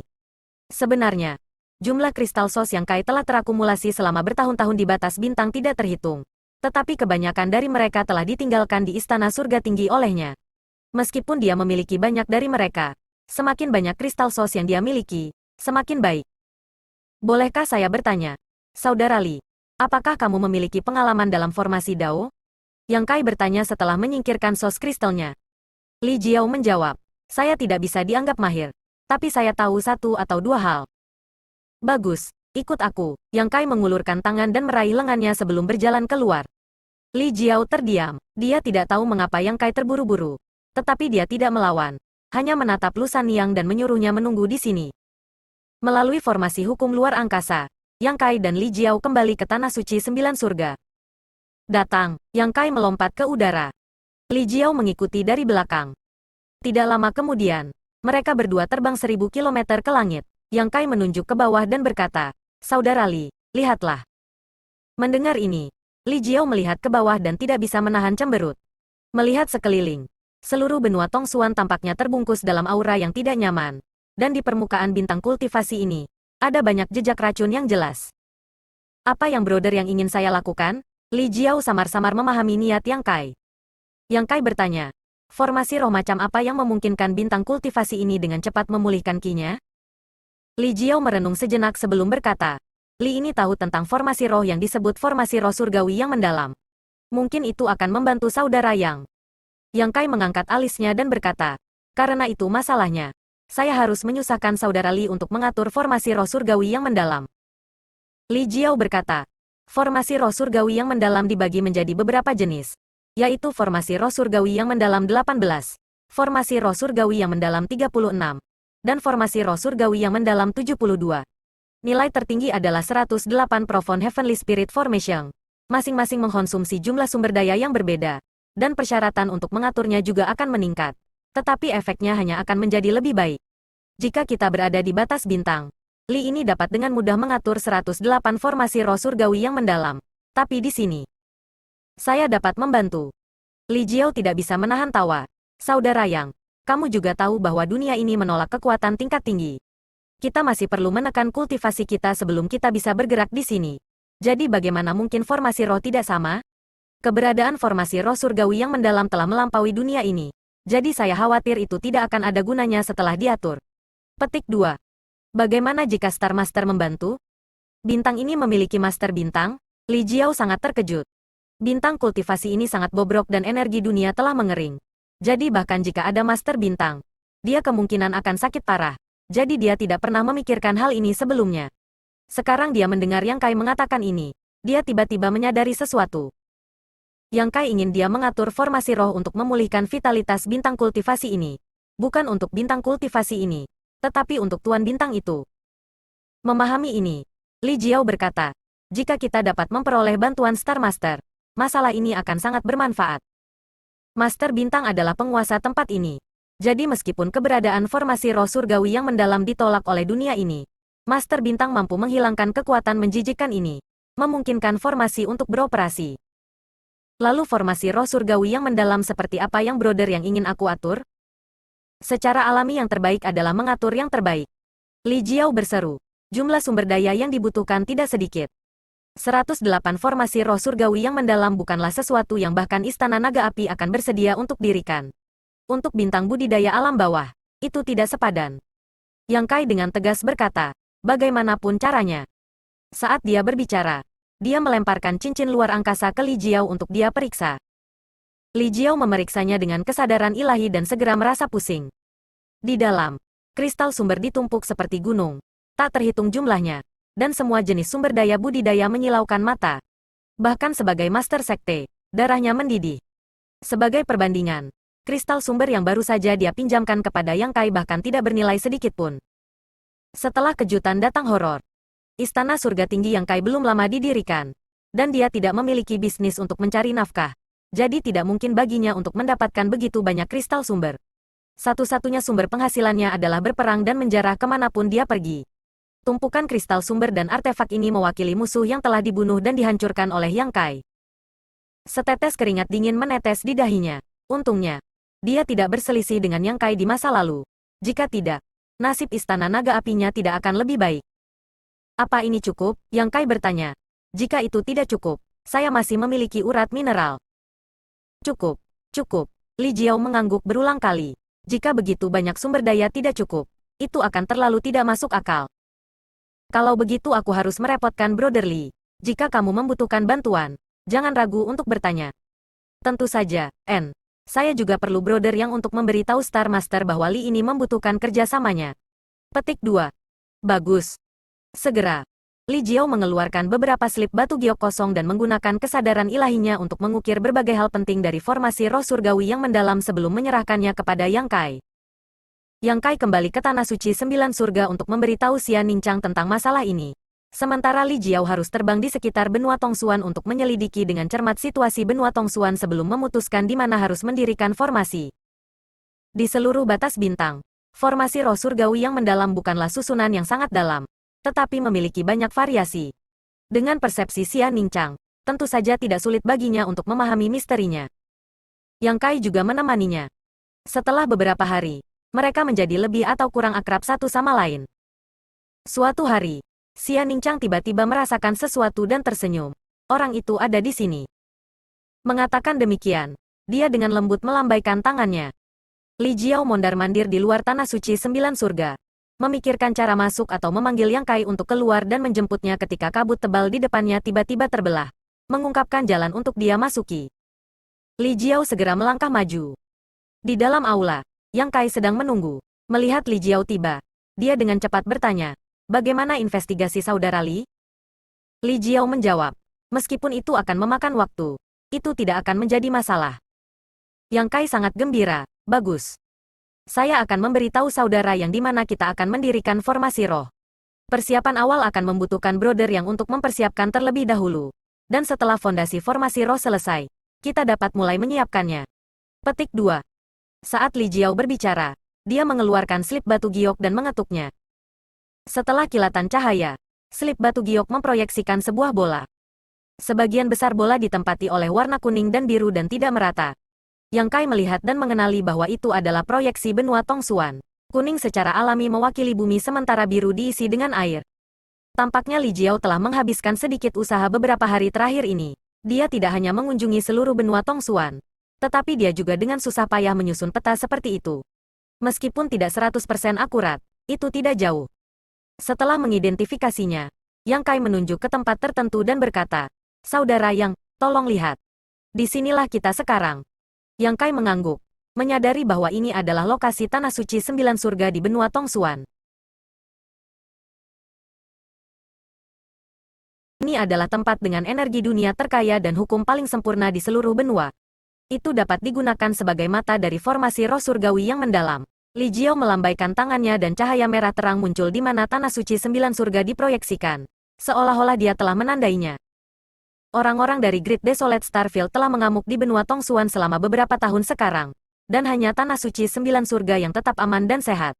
Sebenarnya, jumlah kristal sos yang Kai telah terakumulasi selama bertahun-tahun di batas bintang tidak terhitung. Tetapi kebanyakan dari mereka telah ditinggalkan di Istana Surga Tinggi olehnya. Meskipun dia memiliki banyak dari mereka, semakin banyak kristal sos yang dia miliki, semakin baik. Bolehkah saya bertanya, Saudara Li, apakah kamu memiliki pengalaman dalam formasi Dao? Yang Kai bertanya setelah menyingkirkan sos kristalnya. Li Jiao menjawab, saya tidak bisa dianggap mahir, tapi saya tahu 1 atau 2 hal. Bagus, ikut aku. Yang Kai mengulurkan tangan dan meraih lengannya sebelum berjalan keluar. Li Jiao terdiam, dia tidak tahu mengapa Yang Kai terburu-buru. Tetapi dia tidak melawan, hanya menatap Lu Sanyang dan menyuruhnya menunggu di sini. Melalui formasi hukum luar angkasa, Yang Kai dan Li Jiao kembali ke Tanah Suci 9 Surga. Datang, Yang Kai melompat ke udara. Li Jiao mengikuti dari belakang. Tidak lama kemudian, mereka berdua terbang 1000 kilometer ke langit. Yang Kai menunjuk ke bawah dan berkata, Saudara Li, lihatlah. Mendengar ini, Li Jiao melihat ke bawah dan tidak bisa menahan cemberut. Melihat sekeliling, seluruh benua Tongsuan tampaknya terbungkus dalam aura yang tidak nyaman. Dan di permukaan bintang kultivasi ini, ada banyak jejak racun yang jelas. Apa yang brother yang ingin saya lakukan? Li Jiao samar-samar memahami niat Yang Kai. Yang Kai bertanya, formasi roh macam apa yang memungkinkan bintang kultivasi ini dengan cepat memulihkan ki-nya? Li Jiao merenung sejenak sebelum berkata, Li ini tahu tentang formasi roh yang disebut formasi roh surgawi yang mendalam. Mungkin itu akan membantu saudara Yang. Yang Kai mengangkat alisnya dan berkata, karena itu masalahnya. Saya harus menyusahkan saudara Li untuk mengatur formasi roh surgawi yang mendalam. Li Jiao berkata, formasi roh surgawi yang mendalam dibagi menjadi beberapa jenis, yaitu formasi roh surgawi yang mendalam 18, formasi roh surgawi yang mendalam 36, dan formasi roh surgawi yang mendalam 72. Nilai tertinggi adalah 108 Profound Heavenly Spirit Formation. Masing-masing mengkonsumsi jumlah sumber daya yang berbeda, dan persyaratan untuk mengaturnya juga akan meningkat. Tetapi efeknya hanya akan menjadi lebih baik. Jika kita berada di batas bintang, Li ini dapat dengan mudah mengatur 108 formasi roh surgawi yang mendalam. Tapi di sini, saya dapat membantu. Li Jiao tidak bisa menahan tawa. Saudara Yang, kamu juga tahu bahwa dunia ini menolak kekuatan tingkat tinggi. Kita masih perlu menekan kultivasi kita sebelum kita bisa bergerak di sini. Jadi bagaimana mungkin formasi roh tidak sama? Keberadaan formasi roh surgawi yang mendalam telah melampaui dunia ini. Jadi saya khawatir itu tidak akan ada gunanya setelah diatur. Petik 2. Bagaimana jika Star Master membantu? Bintang ini memiliki Master Bintang? Li Jiao sangat terkejut. Bintang kultivasi ini sangat bobrok dan energi dunia telah mengering. Jadi bahkan jika ada Master Bintang, dia kemungkinan akan sakit parah. Jadi dia tidak pernah memikirkan hal ini sebelumnya. Sekarang dia mendengar Yang Kai mengatakan ini. Dia tiba-tiba menyadari sesuatu. Yang Kai ingin dia mengatur formasi roh untuk memulihkan vitalitas bintang kultivasi ini. Bukan untuk bintang kultivasi ini, tetapi untuk Tuan Bintang itu. Memahami ini, Li Jiao berkata, jika kita dapat memperoleh bantuan Star Master, masalah ini akan sangat bermanfaat. Master Bintang adalah penguasa tempat ini. Jadi meskipun keberadaan formasi roh surgawi yang mendalam ditolak oleh dunia ini, Master Bintang mampu menghilangkan kekuatan menjijikkan ini, memungkinkan formasi untuk beroperasi. Lalu formasi roh surgawi yang mendalam seperti apa yang brother yang ingin aku atur? Secara alami yang terbaik adalah mengatur yang terbaik. Li Jiao berseru. Jumlah sumber daya yang dibutuhkan tidak sedikit. 108 formasi roh surgawi yang mendalam bukanlah sesuatu yang bahkan Istana Naga Api akan bersedia untuk dirikan. Untuk bintang budidaya alam bawah, itu tidak sepadan. Yang Kai dengan tegas berkata, bagaimanapun caranya. Saat dia berbicara, dia melemparkan cincin luar angkasa ke Li Jiao untuk dia periksa. Li Jiao memeriksanya dengan kesadaran ilahi dan segera merasa pusing. Di dalam, kristal sumber ditumpuk seperti gunung, tak terhitung jumlahnya, dan semua jenis sumber daya budidaya menyilaukan mata. Bahkan sebagai master sekte, darahnya mendidih. Sebagai perbandingan, kristal sumber yang baru saja dia pinjamkan kepada Yang Kai bahkan tidak bernilai sedikit pun. Setelah kejutan datang horor. Istana Surga Tinggi Yang Kai belum lama didirikan, Dan dia tidak memiliki bisnis untuk mencari nafkah. Jadi tidak mungkin baginya untuk mendapatkan begitu banyak kristal sumber. Satu-satunya sumber penghasilannya adalah berperang dan menjarah kemanapun dia pergi. Tumpukan kristal sumber dan artefak ini mewakili musuh yang telah dibunuh dan dihancurkan oleh Yang Kai. Setetes keringat dingin menetes di dahinya. Untungnya, dia tidak berselisih dengan Yang Kai di masa lalu. Jika tidak, nasib istana naga apinya tidak akan lebih baik. Apa ini cukup? Yang Kai bertanya. Jika itu tidak cukup, saya masih memiliki urat mineral. Cukup, cukup. Li Jiao mengangguk berulang kali. Jika begitu banyak sumber daya tidak cukup, itu akan terlalu tidak masuk akal. Kalau begitu aku harus merepotkan Brother Li. Jika kamu membutuhkan bantuan, jangan ragu untuk bertanya. Tentu saja, N. Saya juga perlu brother yang untuk memberitahu Star Master bahwa Li ini membutuhkan kerjasamanya. Petik 2. Bagus. Segera. Li Jiao mengeluarkan beberapa slip batu giok kosong dan menggunakan kesadaran ilahinya untuk mengukir berbagai hal penting dari formasi roh surgawi yang mendalam sebelum menyerahkannya kepada Yang Kai. Yang Kai kembali ke Tanah Suci Sembilan Surga untuk memberitahu Xian Ningchang tentang masalah ini. Sementara Li Jiao harus terbang di sekitar benua Tongsuan untuk menyelidiki dengan cermat situasi benua Tongsuan sebelum memutuskan di mana harus mendirikan formasi. Di seluruh batas bintang, formasi roh surgawi yang mendalam bukanlah susunan yang sangat dalam, tetapi memiliki banyak variasi. Dengan persepsi Xian Ningchang, tentu saja tidak sulit baginya untuk memahami misterinya. Yang Kai juga menemaninya. Setelah beberapa hari, mereka menjadi lebih atau kurang akrab satu sama lain. Suatu hari, Xian Ningchang tiba-tiba merasakan sesuatu dan tersenyum. Orang itu ada di sini. Mengatakan demikian, dia dengan lembut melambaikan tangannya. Li Jiao mondar-mandir di luar Tanah Suci Sembilan Surga, memikirkan cara masuk atau memanggil Yang Kai untuk keluar dan menjemputnya ketika kabut tebal di depannya tiba-tiba terbelah, mengungkapkan jalan untuk dia masuki. Li Jiao segera melangkah maju. Di dalam aula, Yang Kai sedang menunggu. Melihat Li Jiao tiba, dia dengan cepat bertanya, "Bagaimana investigasi saudara Li?" Li Jiao menjawab, "Meskipun itu akan memakan waktu, itu tidak akan menjadi masalah." Yang Kai sangat gembira, "Bagus. Saya akan memberitahu saudara yang di mana kita akan mendirikan formasi roh. Persiapan awal akan membutuhkan brother yang untuk mempersiapkan terlebih dahulu. Dan setelah fondasi formasi roh selesai, kita dapat mulai menyiapkannya." Petik 2. Saat Li Jiao berbicara, dia mengeluarkan slip batu giok dan mengetuknya. Setelah kilatan cahaya, slip batu giok memproyeksikan sebuah bola. Sebagian besar bola ditempati oleh warna kuning dan biru dan tidak merata. Yang Kai melihat dan mengenali bahwa itu adalah proyeksi benua Tongsuan. Kuning secara alami mewakili bumi sementara biru diisi dengan air. Tampaknya Li Jiao telah menghabiskan sedikit usaha beberapa hari terakhir ini. Dia tidak hanya mengunjungi seluruh benua Tongsuan, tetapi dia juga dengan susah payah menyusun peta seperti itu. Meskipun tidak 100% akurat, itu tidak jauh. Setelah mengidentifikasinya, Yang Kai menunjuk ke tempat tertentu dan berkata, "Saudara Yang, tolong lihat. Disinilah kita sekarang." Yang Kai mengangguk, menyadari bahwa ini adalah lokasi Tanah Suci Sembilan Surga di benua Tongsuan. Ini adalah tempat dengan energi dunia terkaya dan hukum paling sempurna di seluruh benua. Itu dapat digunakan sebagai mata dari formasi roh surgawi yang mendalam. Li Jiao melambaikan tangannya dan cahaya merah terang muncul di mana Tanah Suci Sembilan Surga diproyeksikan. Seolah-olah dia telah menandainya. Orang-orang dari Great Desolate Starfield telah mengamuk di benua Tongsuan selama beberapa tahun sekarang. Dan hanya Tanah Suci Sembilan Surga yang tetap aman dan sehat.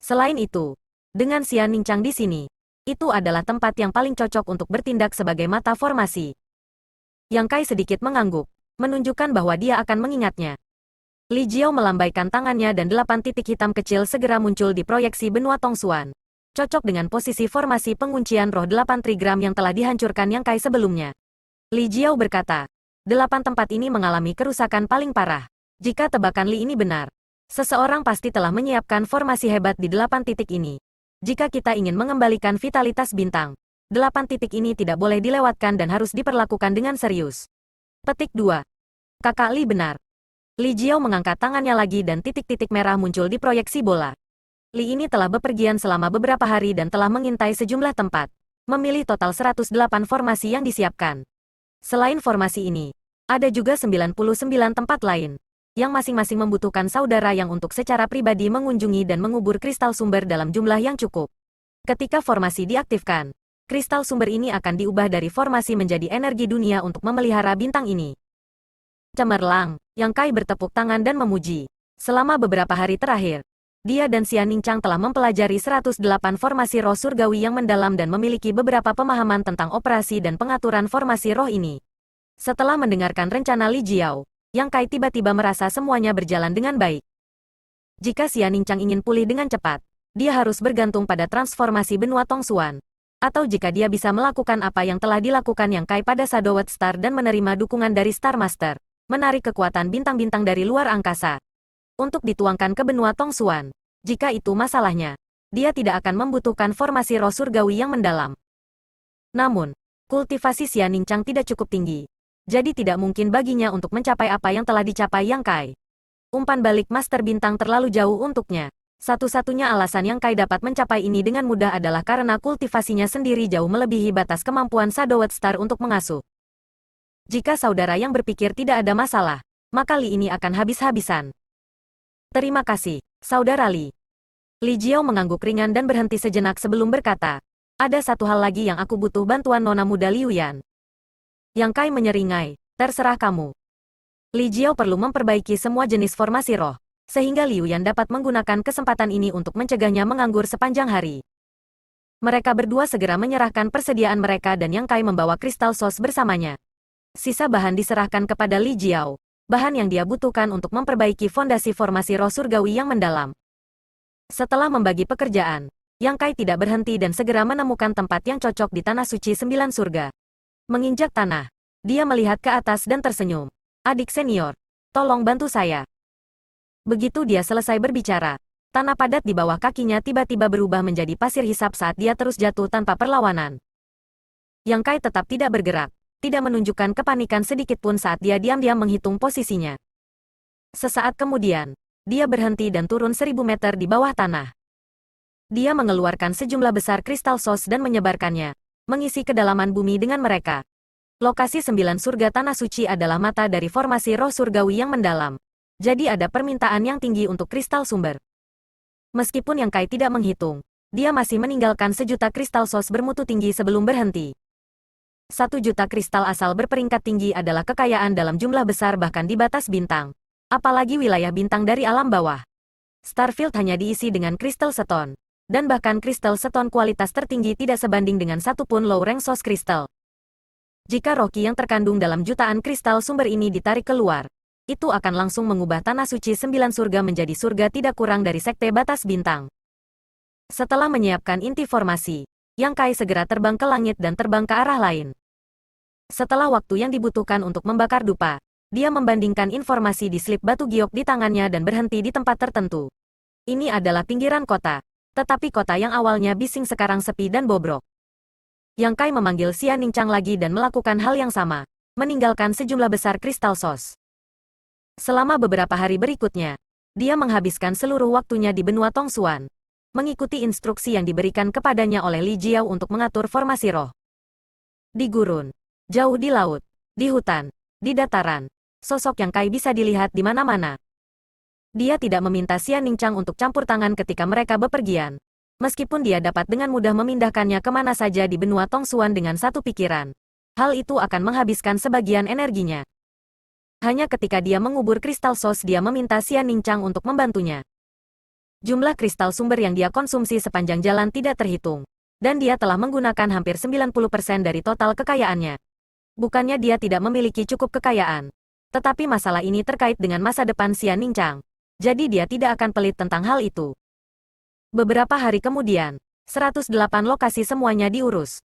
Selain itu, dengan Xian Ningchang di sini, itu adalah tempat yang paling cocok untuk bertindak sebagai mata formasi. Yang Kai sedikit mengangguk, menunjukkan bahwa dia akan mengingatnya. Li Jiao melambaikan tangannya dan 8 titik hitam kecil segera muncul di proyeksi benua Tongsuan. Cocok dengan posisi formasi penguncian roh 8 trigram yang telah dihancurkan Yang Kai sebelumnya. Li Jiao berkata, 8 tempat ini mengalami kerusakan paling parah. Jika tebakan Li ini benar, seseorang pasti telah menyiapkan formasi hebat di 8 titik ini. Jika kita ingin mengembalikan vitalitas bintang, 8 titik ini tidak boleh dilewatkan dan harus diperlakukan dengan serius. Petik 2. Kakak Li benar. Li Jiao mengangkat tangannya lagi dan titik-titik merah muncul di proyeksi bola. Li ini telah bepergian selama beberapa hari dan telah mengintai sejumlah tempat. Memilih total 108 formasi yang disiapkan. Selain formasi ini, ada juga 99 tempat lain, yang masing-masing membutuhkan saudara yang untuk secara pribadi mengunjungi dan mengubur kristal sumber dalam jumlah yang cukup. Ketika formasi diaktifkan, kristal sumber ini akan diubah dari formasi menjadi energi dunia untuk memelihara bintang ini. Cemerlang, Yang Kai bertepuk tangan dan memuji. Selama beberapa hari terakhir, dia dan Xian Ningchang telah mempelajari 108 formasi roh surgawi yang mendalam dan memiliki beberapa pemahaman tentang operasi dan pengaturan formasi roh ini. Setelah mendengarkan rencana Li Jiao, Yang Kai tiba-tiba merasa semuanya berjalan dengan baik. Jika Xian Ningchang ingin pulih dengan cepat, dia harus bergantung pada transformasi benua Tongsuan. Atau jika dia bisa melakukan apa yang telah dilakukan Yang Kai pada Shadowed Star dan menerima dukungan dari Star Master, menarik kekuatan bintang-bintang dari luar angkasa untuk dituangkan ke benua Tongsuan. Jika itu masalahnya, dia tidak akan membutuhkan formasi roh surgawi yang mendalam. Namun, kultivasi Xian Ningchang tidak cukup tinggi, jadi tidak mungkin baginya untuk mencapai apa yang telah dicapai Yang Kai. Umpan balik Master Bintang terlalu jauh untuknya. Satu-satunya alasan Yang Kai dapat mencapai ini dengan mudah adalah karena kultivasinya sendiri jauh melebihi batas kemampuan Shadowed Star untuk mengasuh. Jika saudara yang berpikir tidak ada masalah, maka Li ini akan habis-habisan. Terima kasih, Saudara Li. Li Jiao mengangguk ringan dan berhenti sejenak sebelum berkata, ada satu hal lagi yang aku butuh bantuan nona muda Liu Yan. Yang Kai menyeringai, terserah kamu. Li Jiao perlu memperbaiki semua jenis formasi roh, sehingga Liu Yan dapat menggunakan kesempatan ini untuk mencegahnya menganggur sepanjang hari. Mereka berdua segera menyerahkan persediaan mereka dan Yang Kai membawa kristal sos bersamanya. Sisa bahan diserahkan kepada Li Jiao, bahan yang dia butuhkan untuk memperbaiki fondasi formasi roh surgawi yang mendalam. Setelah membagi pekerjaan, Yang Kai tidak berhenti dan segera menemukan tempat yang cocok di Tanah Suci 9 Surga. Menginjak tanah, dia melihat ke atas dan tersenyum. Adik senior, tolong bantu saya. Begitu dia selesai berbicara, tanah padat di bawah kakinya tiba-tiba berubah menjadi pasir hisap saat dia terus jatuh tanpa perlawanan. Yang Kai tetap tidak bergerak, tidak menunjukkan kepanikan sedikitpun saat dia diam-diam menghitung posisinya. Sesaat kemudian, dia berhenti dan turun 1000 meter di bawah tanah. Dia mengeluarkan sejumlah besar kristal sos dan menyebarkannya, mengisi kedalaman bumi dengan mereka. Lokasi 9 surga Tanah Suci adalah mata dari formasi roh surgawi yang mendalam. Jadi ada permintaan yang tinggi untuk kristal sumber. Meskipun Yang Kai tidak menghitung, dia masih meninggalkan 1.000.000 kristal sos bermutu tinggi sebelum berhenti. 1.000.000 kristal asal berperingkat tinggi adalah kekayaan dalam jumlah besar bahkan di batas bintang. Apalagi wilayah bintang dari alam bawah. Starfield hanya diisi dengan kristal stone. Dan bahkan kristal stone kualitas tertinggi tidak sebanding dengan satupun low rank sos kristal. Jika roki yang terkandung dalam jutaan kristal sumber ini ditarik keluar, itu akan langsung mengubah Tanah Suci 9 Surga menjadi surga tidak kurang dari sekte batas bintang. Setelah menyiapkan inti formasi, Yang Kai segera terbang ke langit dan terbang ke arah lain. Setelah waktu yang dibutuhkan untuk membakar dupa, dia membandingkan informasi di slip batu giok di tangannya dan berhenti di tempat tertentu. Ini adalah pinggiran kota, tetapi kota yang awalnya bising sekarang sepi dan bobrok. Yang Kai memanggil Xian Ningchang lagi dan melakukan hal yang sama, meninggalkan sejumlah besar kristal sos. Selama beberapa hari berikutnya, dia menghabiskan seluruh waktunya di benua Tongsuan, mengikuti instruksi yang diberikan kepadanya oleh Li Jiao untuk mengatur formasi roh. Di gurun, jauh di laut, di hutan, di dataran, sosok Yang Kai bisa dilihat di mana-mana. Dia tidak meminta Xian Ningchang untuk campur tangan ketika mereka bepergian, meskipun dia dapat dengan mudah memindahkannya kemana saja di benua Tongsuan dengan satu pikiran. Hal itu akan menghabiskan sebagian energinya. Hanya ketika dia mengubur kristal sos dia meminta Xian Ningchang untuk membantunya. Jumlah kristal sumber yang dia konsumsi sepanjang jalan tidak terhitung, dan dia telah menggunakan hampir 90% dari total kekayaannya. Bukannya dia tidak memiliki cukup kekayaan, tetapi masalah ini terkait dengan masa depan Xian Ningchang, jadi dia tidak akan pelit tentang hal itu. Beberapa hari kemudian, 108 lokasi semuanya diurus.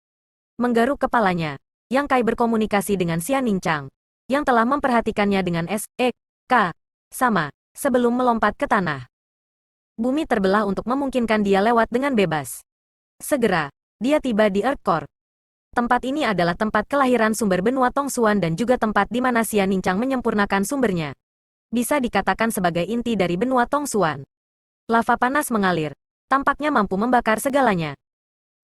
Menggaruk kepalanya, Yang Kai berkomunikasi dengan Xian Ningchang, yang telah memperhatikannya dengan S.E.K. sama, sebelum melompat ke tanah. Bumi terbelah untuk memungkinkan dia lewat dengan bebas. Segera, dia tiba di Earth Core. Tempat ini adalah tempat kelahiran sumber benua Tongsuan dan juga tempat di mana Xian Ningchang menyempurnakan sumbernya. Bisa dikatakan sebagai inti dari benua Tongsuan. Lava panas mengalir, tampaknya mampu membakar segalanya.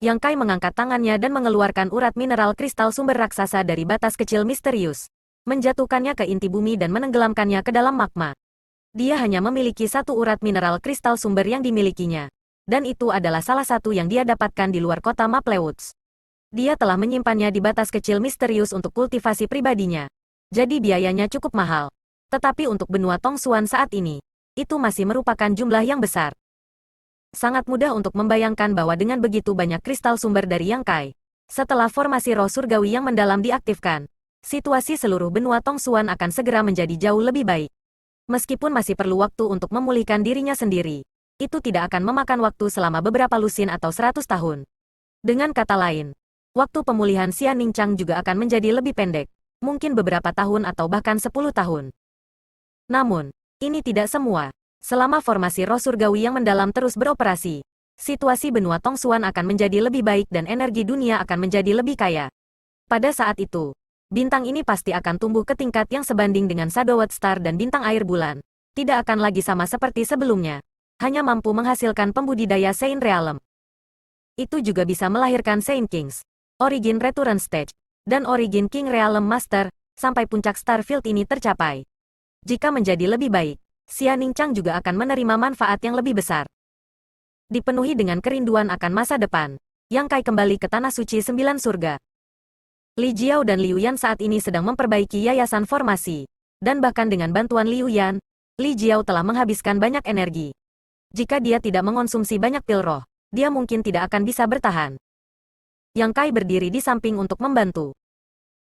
Yang Kai mengangkat tangannya dan mengeluarkan urat mineral kristal sumber raksasa dari batas kecil misterius, menjatuhkannya ke inti bumi dan menenggelamkannya ke dalam magma. Dia hanya memiliki satu urat mineral kristal sumber yang dimilikinya, dan itu adalah salah satu yang dia dapatkan di luar kota Maplewoods. Dia telah menyimpannya di batas kecil misterius untuk kultivasi pribadinya. Jadi biayanya cukup mahal. Tetapi untuk benua Tongsuan saat ini, itu masih merupakan jumlah yang besar. Sangat mudah untuk membayangkan bahwa dengan begitu banyak kristal sumber dari Yang Kai, setelah formasi roh surgawi yang mendalam diaktifkan, situasi seluruh benua Tongsuan akan segera menjadi jauh lebih baik. Meskipun masih perlu waktu untuk memulihkan dirinya sendiri, itu tidak akan memakan waktu selama beberapa lusin atau 100 tahun. Dengan kata lain, waktu pemulihan Xian Ningchang juga akan menjadi lebih pendek, mungkin beberapa tahun atau bahkan 10 tahun. Namun, ini tidak semua. Selama formasi roh surgawi yang mendalam terus beroperasi, situasi benua Tongsuan akan menjadi lebih baik dan energi dunia akan menjadi lebih kaya. Pada saat itu, bintang ini pasti akan tumbuh ke tingkat yang sebanding dengan Sadowat Star dan bintang air bulan. Tidak akan lagi sama seperti sebelumnya. Hanya mampu menghasilkan pembudidaya Saint Realm. Itu juga bisa melahirkan Saint Kings, Origin Return Stage, dan Origin King Realm Master, sampai puncak Starfield ini tercapai. Jika menjadi lebih baik, Xian Ningchang juga akan menerima manfaat yang lebih besar. Dipenuhi dengan kerinduan akan masa depan, Yang Kai kembali ke Tanah Suci Sembilan Surga. Li Jiao dan Liu Yan saat ini sedang memperbaiki yayasan formasi, dan bahkan dengan bantuan Liu Yan, Li Jiao telah menghabiskan banyak energi. Jika dia tidak mengonsumsi banyak pil roh, dia mungkin tidak akan bisa bertahan. Yang Kai berdiri di samping untuk membantu.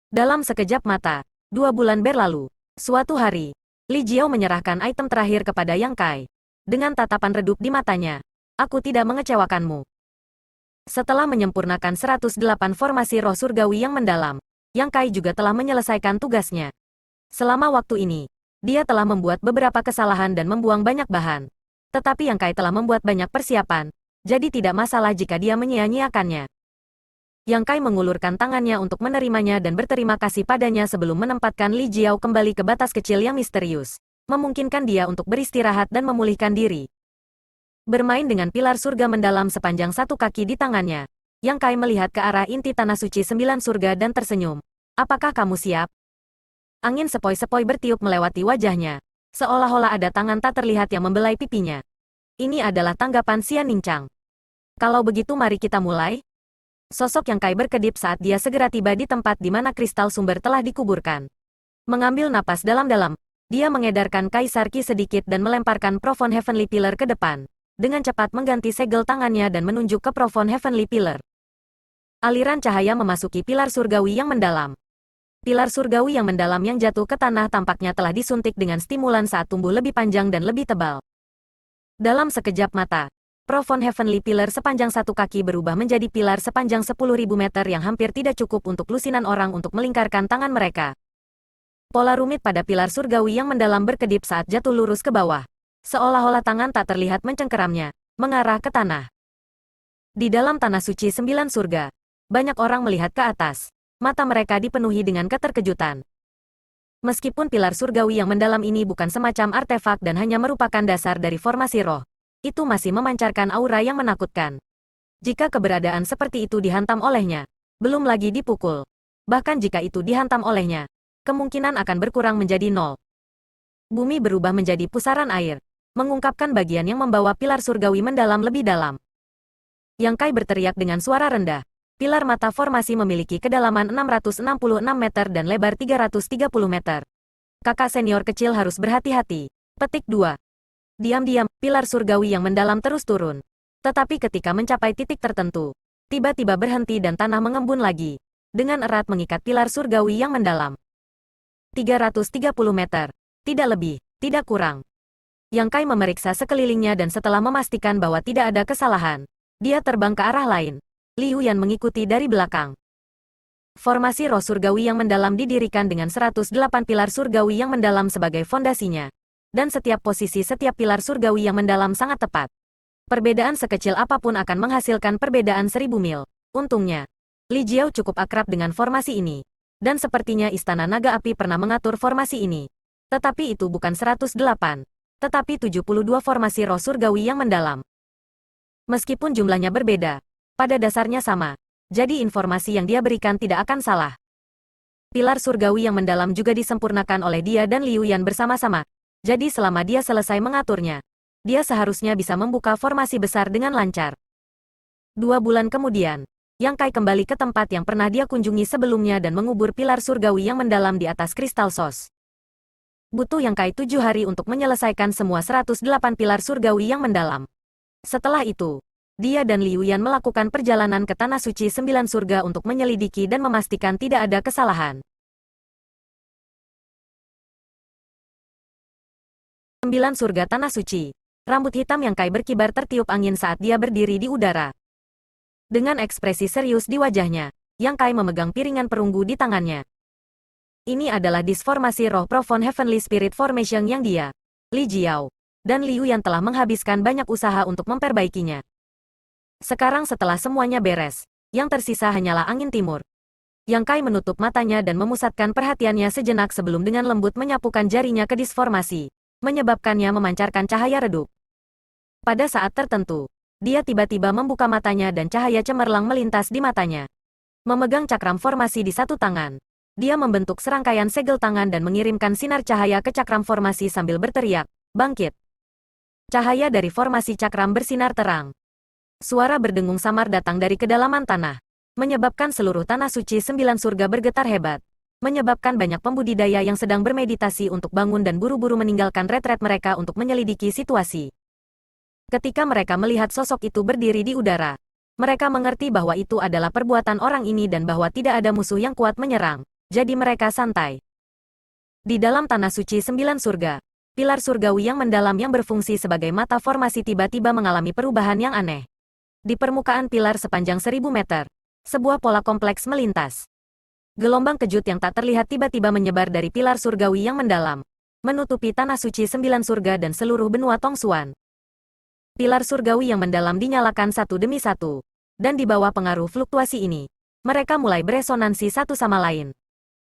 Dalam sekejap mata, 2 bulan berlalu. Suatu hari, Li Jiao menyerahkan item terakhir kepada Yang Kai. Dengan tatapan redup di matanya, aku tidak mengecewakanmu. Setelah menyempurnakan 108 formasi roh surgawi yang mendalam, Yang Kai juga telah menyelesaikan tugasnya. Selama waktu ini, dia telah membuat beberapa kesalahan dan membuang banyak bahan. Tetapi Yang Kai telah membuat banyak persiapan, jadi tidak masalah jika dia menyia-nyiakannya. Yang Kai mengulurkan tangannya untuk menerimanya dan berterima kasih padanya sebelum menempatkan Li Jiao kembali ke batas kecil yang misterius, memungkinkan dia untuk beristirahat dan memulihkan diri. Bermain dengan pilar surga mendalam sepanjang 1 kaki di tangannya, Yang Kai melihat ke arah inti Tanah Suci 9 surga dan tersenyum. Apakah kamu siap? Angin sepoi-sepoi bertiup melewati wajahnya, seolah-olah ada tangan tak terlihat yang membelai pipinya. Ini adalah tanggapan Xian Ningchang. Kalau begitu mari kita mulai. Sosok Yang Kai berkedip saat dia segera tiba di tempat di mana kristal sumber telah dikuburkan. Mengambil napas dalam-dalam, dia mengedarkan Kaisar Ki sedikit dan melemparkan Profound Heavenly Pillar ke depan. Dengan cepat mengganti segel tangannya dan menunjuk ke Profound Heavenly Pillar. Aliran cahaya memasuki pilar surgawi yang mendalam. Pilar surgawi yang mendalam yang jatuh ke tanah tampaknya telah disuntik dengan stimulan saat tumbuh lebih panjang dan lebih tebal. Dalam sekejap mata, Profound Heavenly Pillar sepanjang 1 kaki berubah menjadi pilar sepanjang 10.000 meter yang hampir tidak cukup untuk lusinan orang untuk melingkarkan tangan mereka. Pola rumit pada pilar surgawi yang mendalam berkedip saat jatuh lurus ke bawah. Seolah-olah tangan tak terlihat mencengkeramnya, mengarah ke tanah. Di dalam Tanah Suci 9 surga, banyak orang melihat ke atas. Mata mereka dipenuhi dengan keterkejutan. Meskipun pilar surgawi yang mendalam ini bukan semacam artefak dan hanya merupakan dasar dari formasi roh, itu masih memancarkan aura yang menakutkan. Jika keberadaan seperti itu dihantam olehnya, belum lagi dipukul. Bahkan jika itu dihantam olehnya, kemungkinan akan berkurang menjadi 0. Bumi berubah menjadi pusaran air, mengungkapkan bagian yang membawa pilar surgawi mendalam lebih dalam. Yang Kai berteriak dengan suara rendah. Pilar mata formasi memiliki kedalaman 666 meter dan lebar 330 meter. Kakak senior kecil harus berhati-hati. Petik 2. Diam-diam, pilar surgawi yang mendalam terus turun. Tetapi ketika mencapai titik tertentu, tiba-tiba berhenti dan tanah mengembun lagi. Dengan erat mengikat pilar surgawi yang mendalam. 330 meter. Tidak lebih, tidak kurang. Yang Kai memeriksa sekelilingnya dan setelah memastikan bahwa tidak ada kesalahan, dia terbang ke arah lain. Liu Yan mengikuti dari belakang. Formasi roh surgawi yang mendalam didirikan dengan 108 pilar surgawi yang mendalam sebagai fondasinya. Dan setiap posisi setiap pilar surgawi yang mendalam sangat tepat. Perbedaan sekecil apapun akan menghasilkan perbedaan 1000 mil. Untungnya, Li Jiao cukup akrab dengan formasi ini. Dan sepertinya Istana Naga Api pernah mengatur formasi ini. Tetapi itu bukan 108. Tetapi 72 formasi roh surgawi yang mendalam. Meskipun jumlahnya berbeda, pada dasarnya sama. Jadi informasi yang dia berikan tidak akan salah. Pilar surgawi yang mendalam juga disempurnakan oleh dia dan Liu Yan bersama-sama. Jadi selama dia selesai mengaturnya, dia seharusnya bisa membuka formasi besar dengan lancar. 2 bulan kemudian, Yang Kai kembali ke tempat yang pernah dia kunjungi sebelumnya dan mengubur pilar surgawi yang mendalam di atas kristal sos. Butuh Yang Kai 7 hari untuk menyelesaikan semua 108 pilar surgawi yang mendalam. Setelah itu, dia dan Liu Yan melakukan perjalanan ke Tanah Suci 9 Surga untuk menyelidiki dan memastikan tidak ada kesalahan. 9 Surga Tanah Suci. Rambut hitam Yang Kai berkibar tertiup angin saat dia berdiri di udara. Dengan ekspresi serius di wajahnya, Yang Kai memegang piringan perunggu di tangannya. Ini adalah disformasi roh Profound Heavenly Spirit Formation yang dia, Li Jiao, dan Liu Yan telah menghabiskan banyak usaha untuk memperbaikinya. Sekarang setelah semuanya beres, yang tersisa hanyalah angin timur. Yang Kai menutup matanya dan memusatkan perhatiannya sejenak sebelum dengan lembut menyapukan jarinya ke disformasi, menyebabkannya memancarkan cahaya redup. Pada saat tertentu, dia tiba-tiba membuka matanya dan cahaya cemerlang melintas di matanya. Memegang cakram formasi di satu tangan, dia membentuk serangkaian segel tangan dan mengirimkan sinar cahaya ke cakram formasi sambil berteriak, "Bangkit!" Cahaya dari formasi cakram bersinar terang. Suara berdengung samar datang dari kedalaman tanah, menyebabkan seluruh Tanah Suci 9 Surga bergetar hebat, menyebabkan banyak pembudidaya yang sedang bermeditasi untuk bangun dan buru-buru meninggalkan retret mereka untuk menyelidiki situasi. Ketika mereka melihat sosok itu berdiri di udara, mereka mengerti bahwa itu adalah perbuatan orang ini dan bahwa tidak ada musuh yang kuat menyerang, jadi mereka santai. Di dalam Tanah Suci 9 Surga, pilar surgawi yang mendalam yang berfungsi sebagai mata formasi tiba-tiba mengalami perubahan yang aneh. Di permukaan pilar sepanjang 1000 meter, sebuah pola kompleks melintas. Gelombang kejut yang tak terlihat tiba-tiba menyebar dari pilar surgawi yang mendalam, menutupi Tanah Suci 9 Surga dan seluruh benua Tongsuan. Pilar surgawi yang mendalam dinyalakan satu demi satu, dan di bawah pengaruh fluktuasi ini, mereka mulai beresonansi satu sama lain.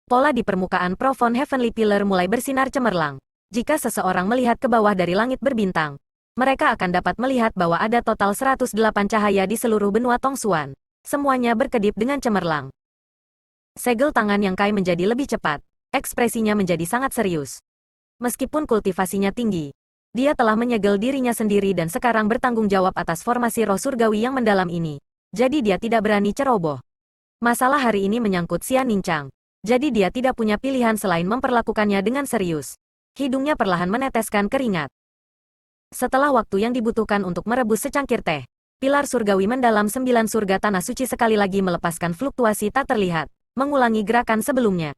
Pola di permukaan Profound Heavenly Pillar mulai bersinar cemerlang. Jika seseorang melihat ke bawah dari langit berbintang, mereka akan dapat melihat bahwa ada total 108 cahaya di seluruh benua Tongsuan. Semuanya berkedip dengan cemerlang. Segel tangan Yang Kai menjadi lebih cepat, ekspresinya menjadi sangat serius. Meskipun kultivasinya tinggi, dia telah menyegel dirinya sendiri dan sekarang bertanggung jawab atas formasi roh surgawi yang mendalam ini. Jadi dia tidak berani ceroboh. Masalah hari ini menyangkut Xian Nincang. Jadi dia tidak punya pilihan selain memperlakukannya dengan serius. Hidungnya perlahan meneteskan keringat. Setelah waktu yang dibutuhkan untuk merebus secangkir teh, pilar surgawi mendalam 9 surga Tanah Suci sekali lagi melepaskan fluktuasi tak terlihat, mengulangi gerakan sebelumnya.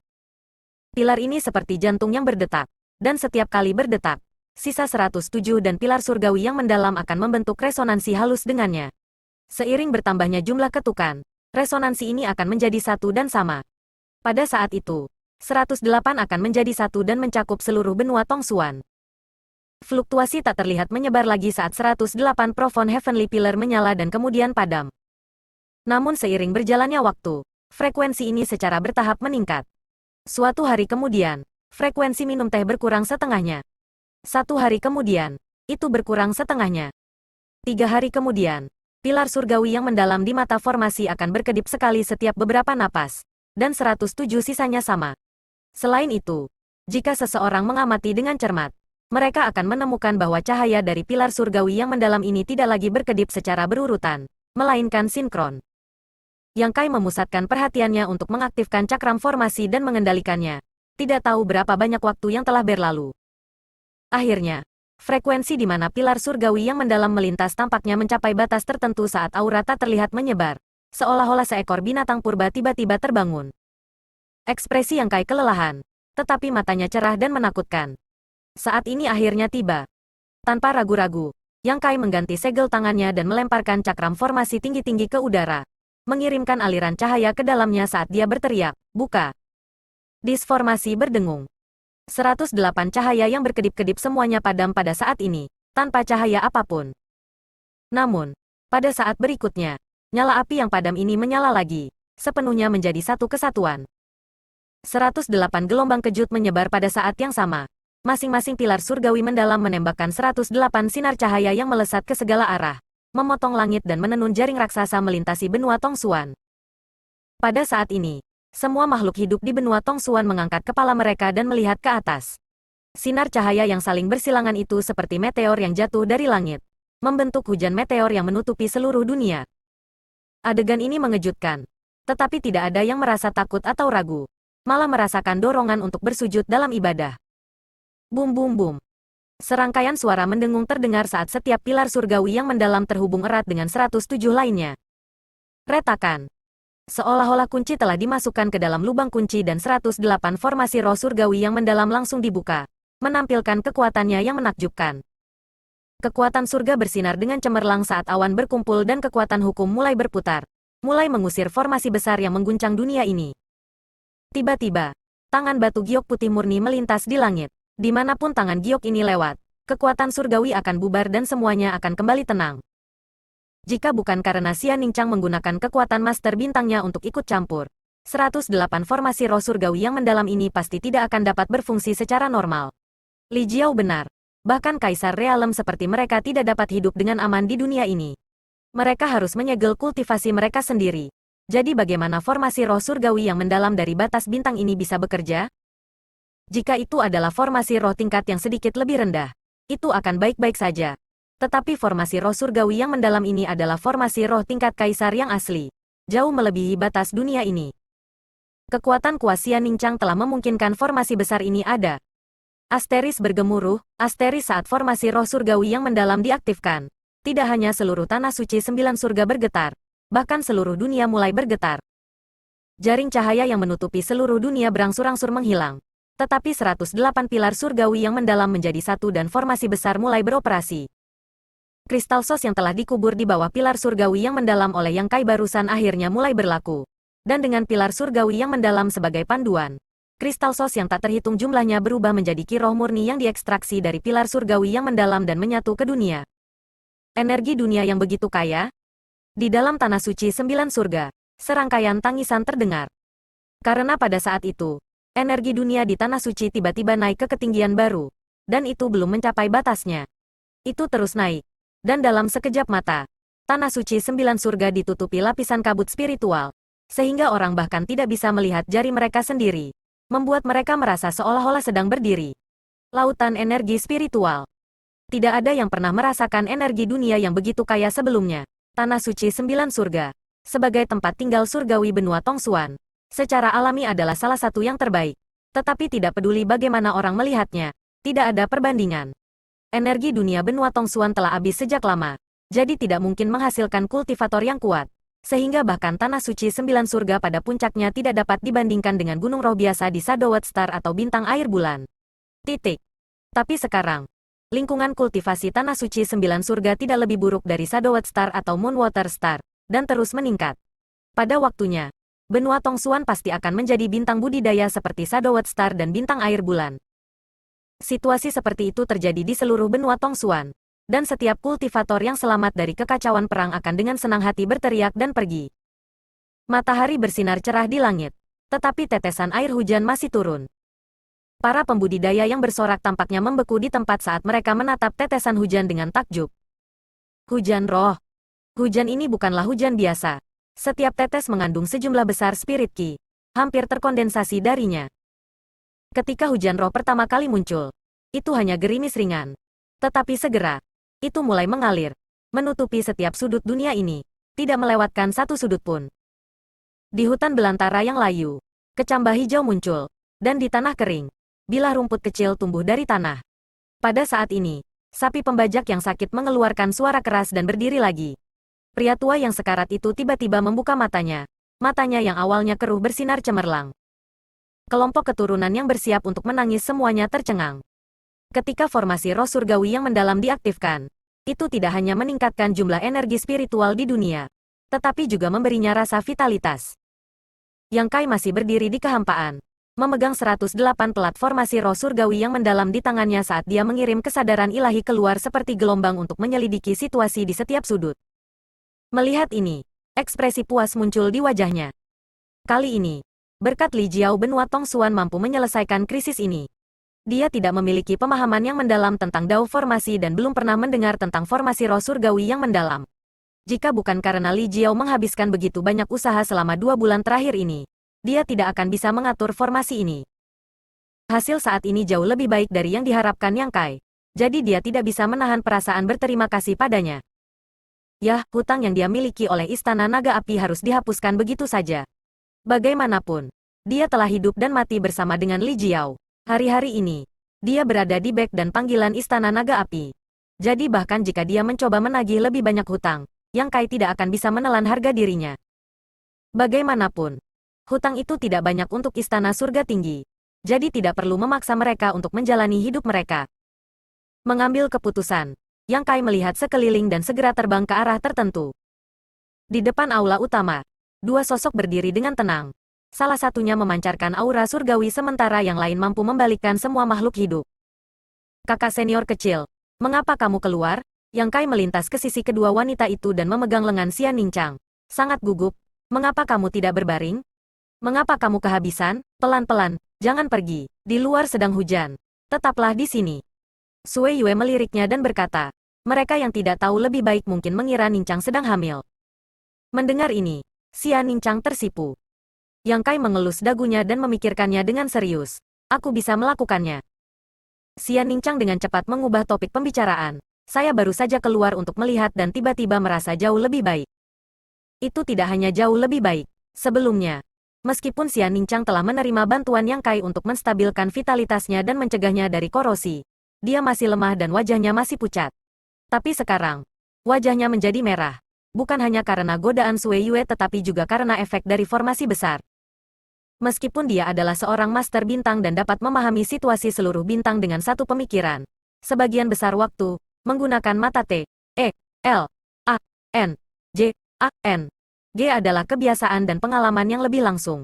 Pilar ini seperti jantung yang berdetak, dan setiap kali berdetak, sisa 107 dan pilar surgawi yang mendalam akan membentuk resonansi halus dengannya. Seiring bertambahnya jumlah ketukan, resonansi ini akan menjadi satu dan sama. Pada saat itu, 108 akan menjadi satu dan mencakup seluruh benua Tongsuan. Fluktuasi tak terlihat menyebar lagi saat 108 Profound Heavenly Pillar menyala dan kemudian padam. Namun seiring berjalannya waktu, frekuensi ini secara bertahap meningkat. Suatu hari kemudian, frekuensi minum teh berkurang setengahnya. 1 hari kemudian, itu berkurang setengahnya. 3 hari kemudian, pilar surgawi yang mendalam di mata formasi akan berkedip sekali setiap beberapa napas, dan 107 sisanya sama. Selain itu, jika seseorang mengamati dengan cermat, mereka akan menemukan bahwa cahaya dari pilar surgawi yang mendalam ini tidak lagi berkedip secara berurutan, melainkan sinkron. Yang Kai memusatkan perhatiannya untuk mengaktifkan cakram formasi dan mengendalikannya. Tidak tahu berapa banyak waktu yang telah berlalu. Akhirnya, frekuensi di mana pilar surgawi yang mendalam melintas tampaknya mencapai batas tertentu saat aura tak terlihat menyebar, seolah-olah seekor binatang purba tiba-tiba terbangun. Ekspresi Yang Kai kelelahan, tetapi matanya cerah dan menakutkan. Saat ini akhirnya tiba. Tanpa ragu-ragu, Yang Kai mengganti segel tangannya dan melemparkan cakram formasi tinggi-tinggi ke udara, mengirimkan aliran cahaya ke dalamnya saat dia berteriak, "Buka!" Disformasi berdengung. 108 cahaya yang berkedip-kedip semuanya padam pada saat ini, tanpa cahaya apapun. Namun, pada saat berikutnya, nyala api yang padam ini menyala lagi, sepenuhnya menjadi satu kesatuan. 108 gelombang kejut menyebar pada saat yang sama. Masing-masing pilar surgawi mendalam menembakkan 108 sinar cahaya yang melesat ke segala arah, memotong langit dan menenun jaring raksasa melintasi benua Tongsuan. Pada saat ini, semua makhluk hidup di benua Tongsuan mengangkat kepala mereka dan melihat ke atas. Sinar cahaya yang saling bersilangan itu seperti meteor yang jatuh dari langit, membentuk hujan meteor yang menutupi seluruh dunia. Adegan ini mengejutkan. Tetapi tidak ada yang merasa takut atau ragu. Malah merasakan dorongan untuk bersujud dalam ibadah. Bum bum bum. Serangkaian suara mendengung terdengar saat setiap pilar surgawi yang mendalam terhubung erat dengan 107 lainnya. Retakan. Seolah-olah kunci telah dimasukkan ke dalam lubang kunci dan 108 formasi roh surgawi yang mendalam langsung dibuka, menampilkan kekuatannya yang menakjubkan. Kekuatan surga bersinar dengan cemerlang saat awan berkumpul dan kekuatan hukum mulai berputar, mulai mengusir formasi besar yang mengguncang dunia ini. Tiba-tiba, tangan batu giok putih murni melintas di langit. Dimanapun tangan giok ini lewat, kekuatan surgawi akan bubar dan semuanya akan kembali tenang. Jika bukan karena Xia Ningchang menggunakan kekuatan master bintangnya untuk ikut campur, 108 formasi roh surgawi yang mendalam ini pasti tidak akan dapat berfungsi secara normal. Li Jiao benar. Bahkan Kaisar Realem seperti mereka tidak dapat hidup dengan aman di dunia ini. Mereka harus menyegel kultivasi mereka sendiri. Jadi bagaimana formasi roh surgawi yang mendalam dari batas bintang ini bisa bekerja? Jika itu adalah formasi roh tingkat yang sedikit lebih rendah, itu akan baik-baik saja. Tetapi formasi roh surgawi yang mendalam ini adalah formasi roh tingkat kaisar yang asli, jauh melebihi batas dunia ini. Kekuatan kuas Xia Ningchang telah memungkinkan formasi besar ini ada. Asteris bergemuruh, asteris saat formasi roh surgawi yang mendalam diaktifkan. Tidak hanya seluruh tanah suci 9 surga bergetar, bahkan seluruh dunia mulai bergetar. Jaring cahaya yang menutupi seluruh dunia berangsur-angsur menghilang. Tetapi 108 pilar surgawi yang mendalam menjadi satu dan formasi besar mulai beroperasi. Kristal sos yang telah dikubur di bawah pilar surgawi yang mendalam oleh Yang Kai barusan akhirnya mulai berlaku. Dan dengan pilar surgawi yang mendalam sebagai panduan, kristal sos yang tak terhitung jumlahnya berubah menjadi ki roh murni yang diekstraksi dari pilar surgawi yang mendalam dan menyatu ke dunia. Energi dunia yang begitu kaya. Di dalam tanah suci 9 surga, serangkaian tangisan terdengar. Karena pada saat itu, energi dunia di tanah suci tiba-tiba naik ke ketinggian baru, dan itu belum mencapai batasnya. Itu terus naik, dan dalam sekejap mata, tanah suci 9 surga ditutupi lapisan kabut spiritual, sehingga orang bahkan tidak bisa melihat jari mereka sendiri, membuat mereka merasa seolah-olah sedang berdiri. Lautan energi spiritual. Tidak ada yang pernah merasakan energi dunia yang begitu kaya sebelumnya. Tanah suci 9 surga, sebagai tempat tinggal surgawi benua Tongsuan, secara alami adalah salah satu yang terbaik. Tetapi tidak peduli bagaimana orang melihatnya, tidak ada perbandingan. Energi dunia benua Tongsuan telah habis sejak lama, jadi tidak mungkin menghasilkan kultivator yang kuat. Sehingga bahkan tanah suci 9 surga pada puncaknya tidak dapat dibandingkan dengan gunung roh biasa di Shadowed Star atau bintang air bulan. Titik. Tapi sekarang, lingkungan kultivasi tanah suci 9 surga tidak lebih buruk dari Shadowed Star atau Moonwater Star, dan terus meningkat. Pada waktunya, benua Tongsuan pasti akan menjadi bintang budidaya seperti Shadowed Star dan bintang air bulan. Situasi seperti itu terjadi di seluruh benua Tongsuan, dan setiap kultivator yang selamat dari kekacauan perang akan dengan senang hati berteriak dan pergi. Matahari bersinar cerah di langit, tetapi tetesan air hujan masih turun. Para pembudidaya yang bersorak tampaknya membeku di tempat saat mereka menatap tetesan hujan dengan takjub. Hujan roh. Hujan ini bukanlah hujan biasa. Setiap tetes mengandung sejumlah besar spirit ki, hampir terkondensasi darinya. Ketika hujan roh pertama kali muncul, itu hanya gerimis ringan. Tetapi segera, itu mulai mengalir, menutupi setiap sudut dunia ini, tidak melewatkan satu sudut pun. Di hutan belantara yang layu, kecambah hijau muncul, dan di tanah kering, bilah rumput kecil tumbuh dari tanah. Pada saat ini, sapi pembajak yang sakit mengeluarkan suara keras dan berdiri lagi. Pria tua yang sekarat itu tiba-tiba membuka matanya. Matanya yang awalnya keruh bersinar cemerlang. Kelompok keturunan yang bersiap untuk menangis semuanya tercengang. Ketika formasi roh surgawi yang mendalam diaktifkan, itu tidak hanya meningkatkan jumlah energi spiritual di dunia, tetapi juga memberinya rasa vitalitas. Yang Kai masih berdiri di kehampaan, memegang 108 pelat formasi roh surgawi yang mendalam di tangannya saat dia mengirim kesadaran ilahi keluar seperti gelombang untuk menyelidiki situasi di setiap sudut. Melihat ini, ekspresi puas muncul di wajahnya. Kali ini, berkat Li Jiao benua Tongsuan mampu menyelesaikan krisis ini. Dia tidak memiliki pemahaman yang mendalam tentang dao formasi dan belum pernah mendengar tentang formasi roh surgawi yang mendalam. Jika bukan karena Li Jiao menghabiskan begitu banyak usaha selama 2 bulan terakhir ini, dia tidak akan bisa mengatur formasi ini. Hasil saat ini jauh lebih baik dari yang diharapkan Yang Kai, jadi dia tidak bisa menahan perasaan berterima kasih padanya. Yah, hutang yang dia miliki oleh Istana Naga Api harus dihapuskan begitu saja. Bagaimanapun, dia telah hidup dan mati bersama dengan Li Jiao. Hari-hari ini, dia berada di bek dan panggilan Istana Naga Api. Jadi bahkan jika dia mencoba menagih lebih banyak hutang, Yang Kai tidak akan bisa menelan harga dirinya. Bagaimanapun, hutang itu tidak banyak untuk Istana Surga Tinggi. Jadi tidak perlu memaksa mereka untuk menjalani hidup mereka. Mengambil keputusan, Yang Kai melihat sekeliling dan segera terbang ke arah tertentu. Di depan aula utama, dua sosok berdiri dengan tenang. Salah satunya memancarkan aura surgawi sementara yang lain mampu membalikkan semua makhluk hidup. Kakak senior kecil, mengapa kamu keluar? Yang Kai melintas ke sisi kedua wanita itu dan memegang lengan Xian Ningchang. Sangat gugup. Mengapa kamu tidak berbaring? Mengapa kamu kehabisan? Pelan-pelan, jangan pergi. Di luar sedang hujan. Tetaplah di sini. Sui Yue meliriknya dan berkata, mereka yang tidak tahu lebih baik mungkin mengira Ningchang sedang hamil. Mendengar ini, Xian Ningchang tersipu. Yang Kai mengelus dagunya dan memikirkannya dengan serius. Aku bisa melakukannya. Xian Ningchang dengan cepat mengubah topik pembicaraan. Saya baru saja keluar untuk melihat dan tiba-tiba merasa jauh lebih baik. Itu tidak hanya jauh lebih baik. Sebelumnya, meskipun Xian Ningchang telah menerima bantuan Yang Kai untuk menstabilkan vitalitasnya dan mencegahnya dari korosi, dia masih lemah dan wajahnya masih pucat. Tapi sekarang, wajahnya menjadi merah. Bukan hanya karena godaan Sui Yue tetapi juga karena efek dari formasi besar. Meskipun dia adalah seorang master bintang dan dapat memahami situasi seluruh bintang dengan satu pemikiran, sebagian besar waktu, menggunakan mata T, E, L, A, N, J, A, N, G adalah kebiasaan dan pengalaman yang lebih langsung.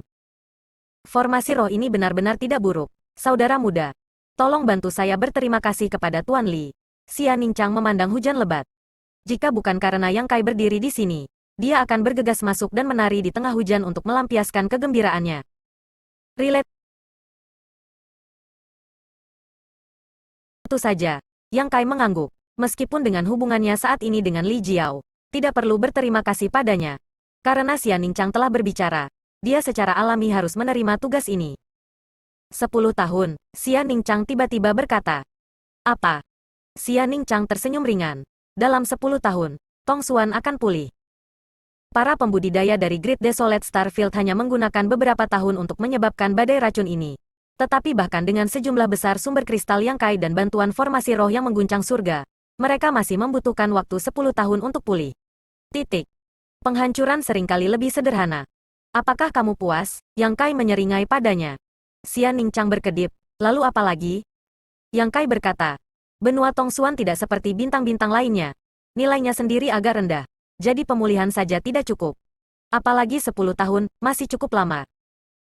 Formasi roh ini benar-benar tidak buruk. Saudara muda, tolong bantu saya berterima kasih kepada Tuan Li. Xian Ningchang memandang hujan lebat. Jika bukan karena Yang Kai berdiri di sini, dia akan bergegas masuk dan menari di tengah hujan untuk melampiaskan kegembiraannya. Relate. Tentu saja, Yang Kai mengangguk. Meskipun dengan hubungannya saat ini dengan Li Jiao, tidak perlu berterima kasih padanya. Karena Xian Ningchang telah berbicara, dia secara alami harus menerima tugas ini. 10 tahun, Xian Ningchang tiba-tiba berkata. Apa? Xian Ningchang tersenyum ringan. Dalam 10 tahun, Tong Xuan akan pulih. Para pembudidaya dari Great Desolate Starfield hanya menggunakan beberapa tahun untuk menyebabkan badai racun ini. Tetapi bahkan dengan sejumlah besar sumber kristal Yang Kai dan bantuan formasi roh yang mengguncang surga, mereka masih membutuhkan waktu 10 tahun untuk pulih. Titik. Penghancuran seringkali lebih sederhana. Apakah kamu puas? Yang Kai menyeringai padanya. Xian Ningchang berkedip. Lalu apa lagi? Yang Kai berkata. Benua Tong Xuan tidak seperti bintang-bintang lainnya. Nilainya sendiri agak rendah. Jadi pemulihan saja tidak cukup. Apalagi 10 tahun, masih cukup lama.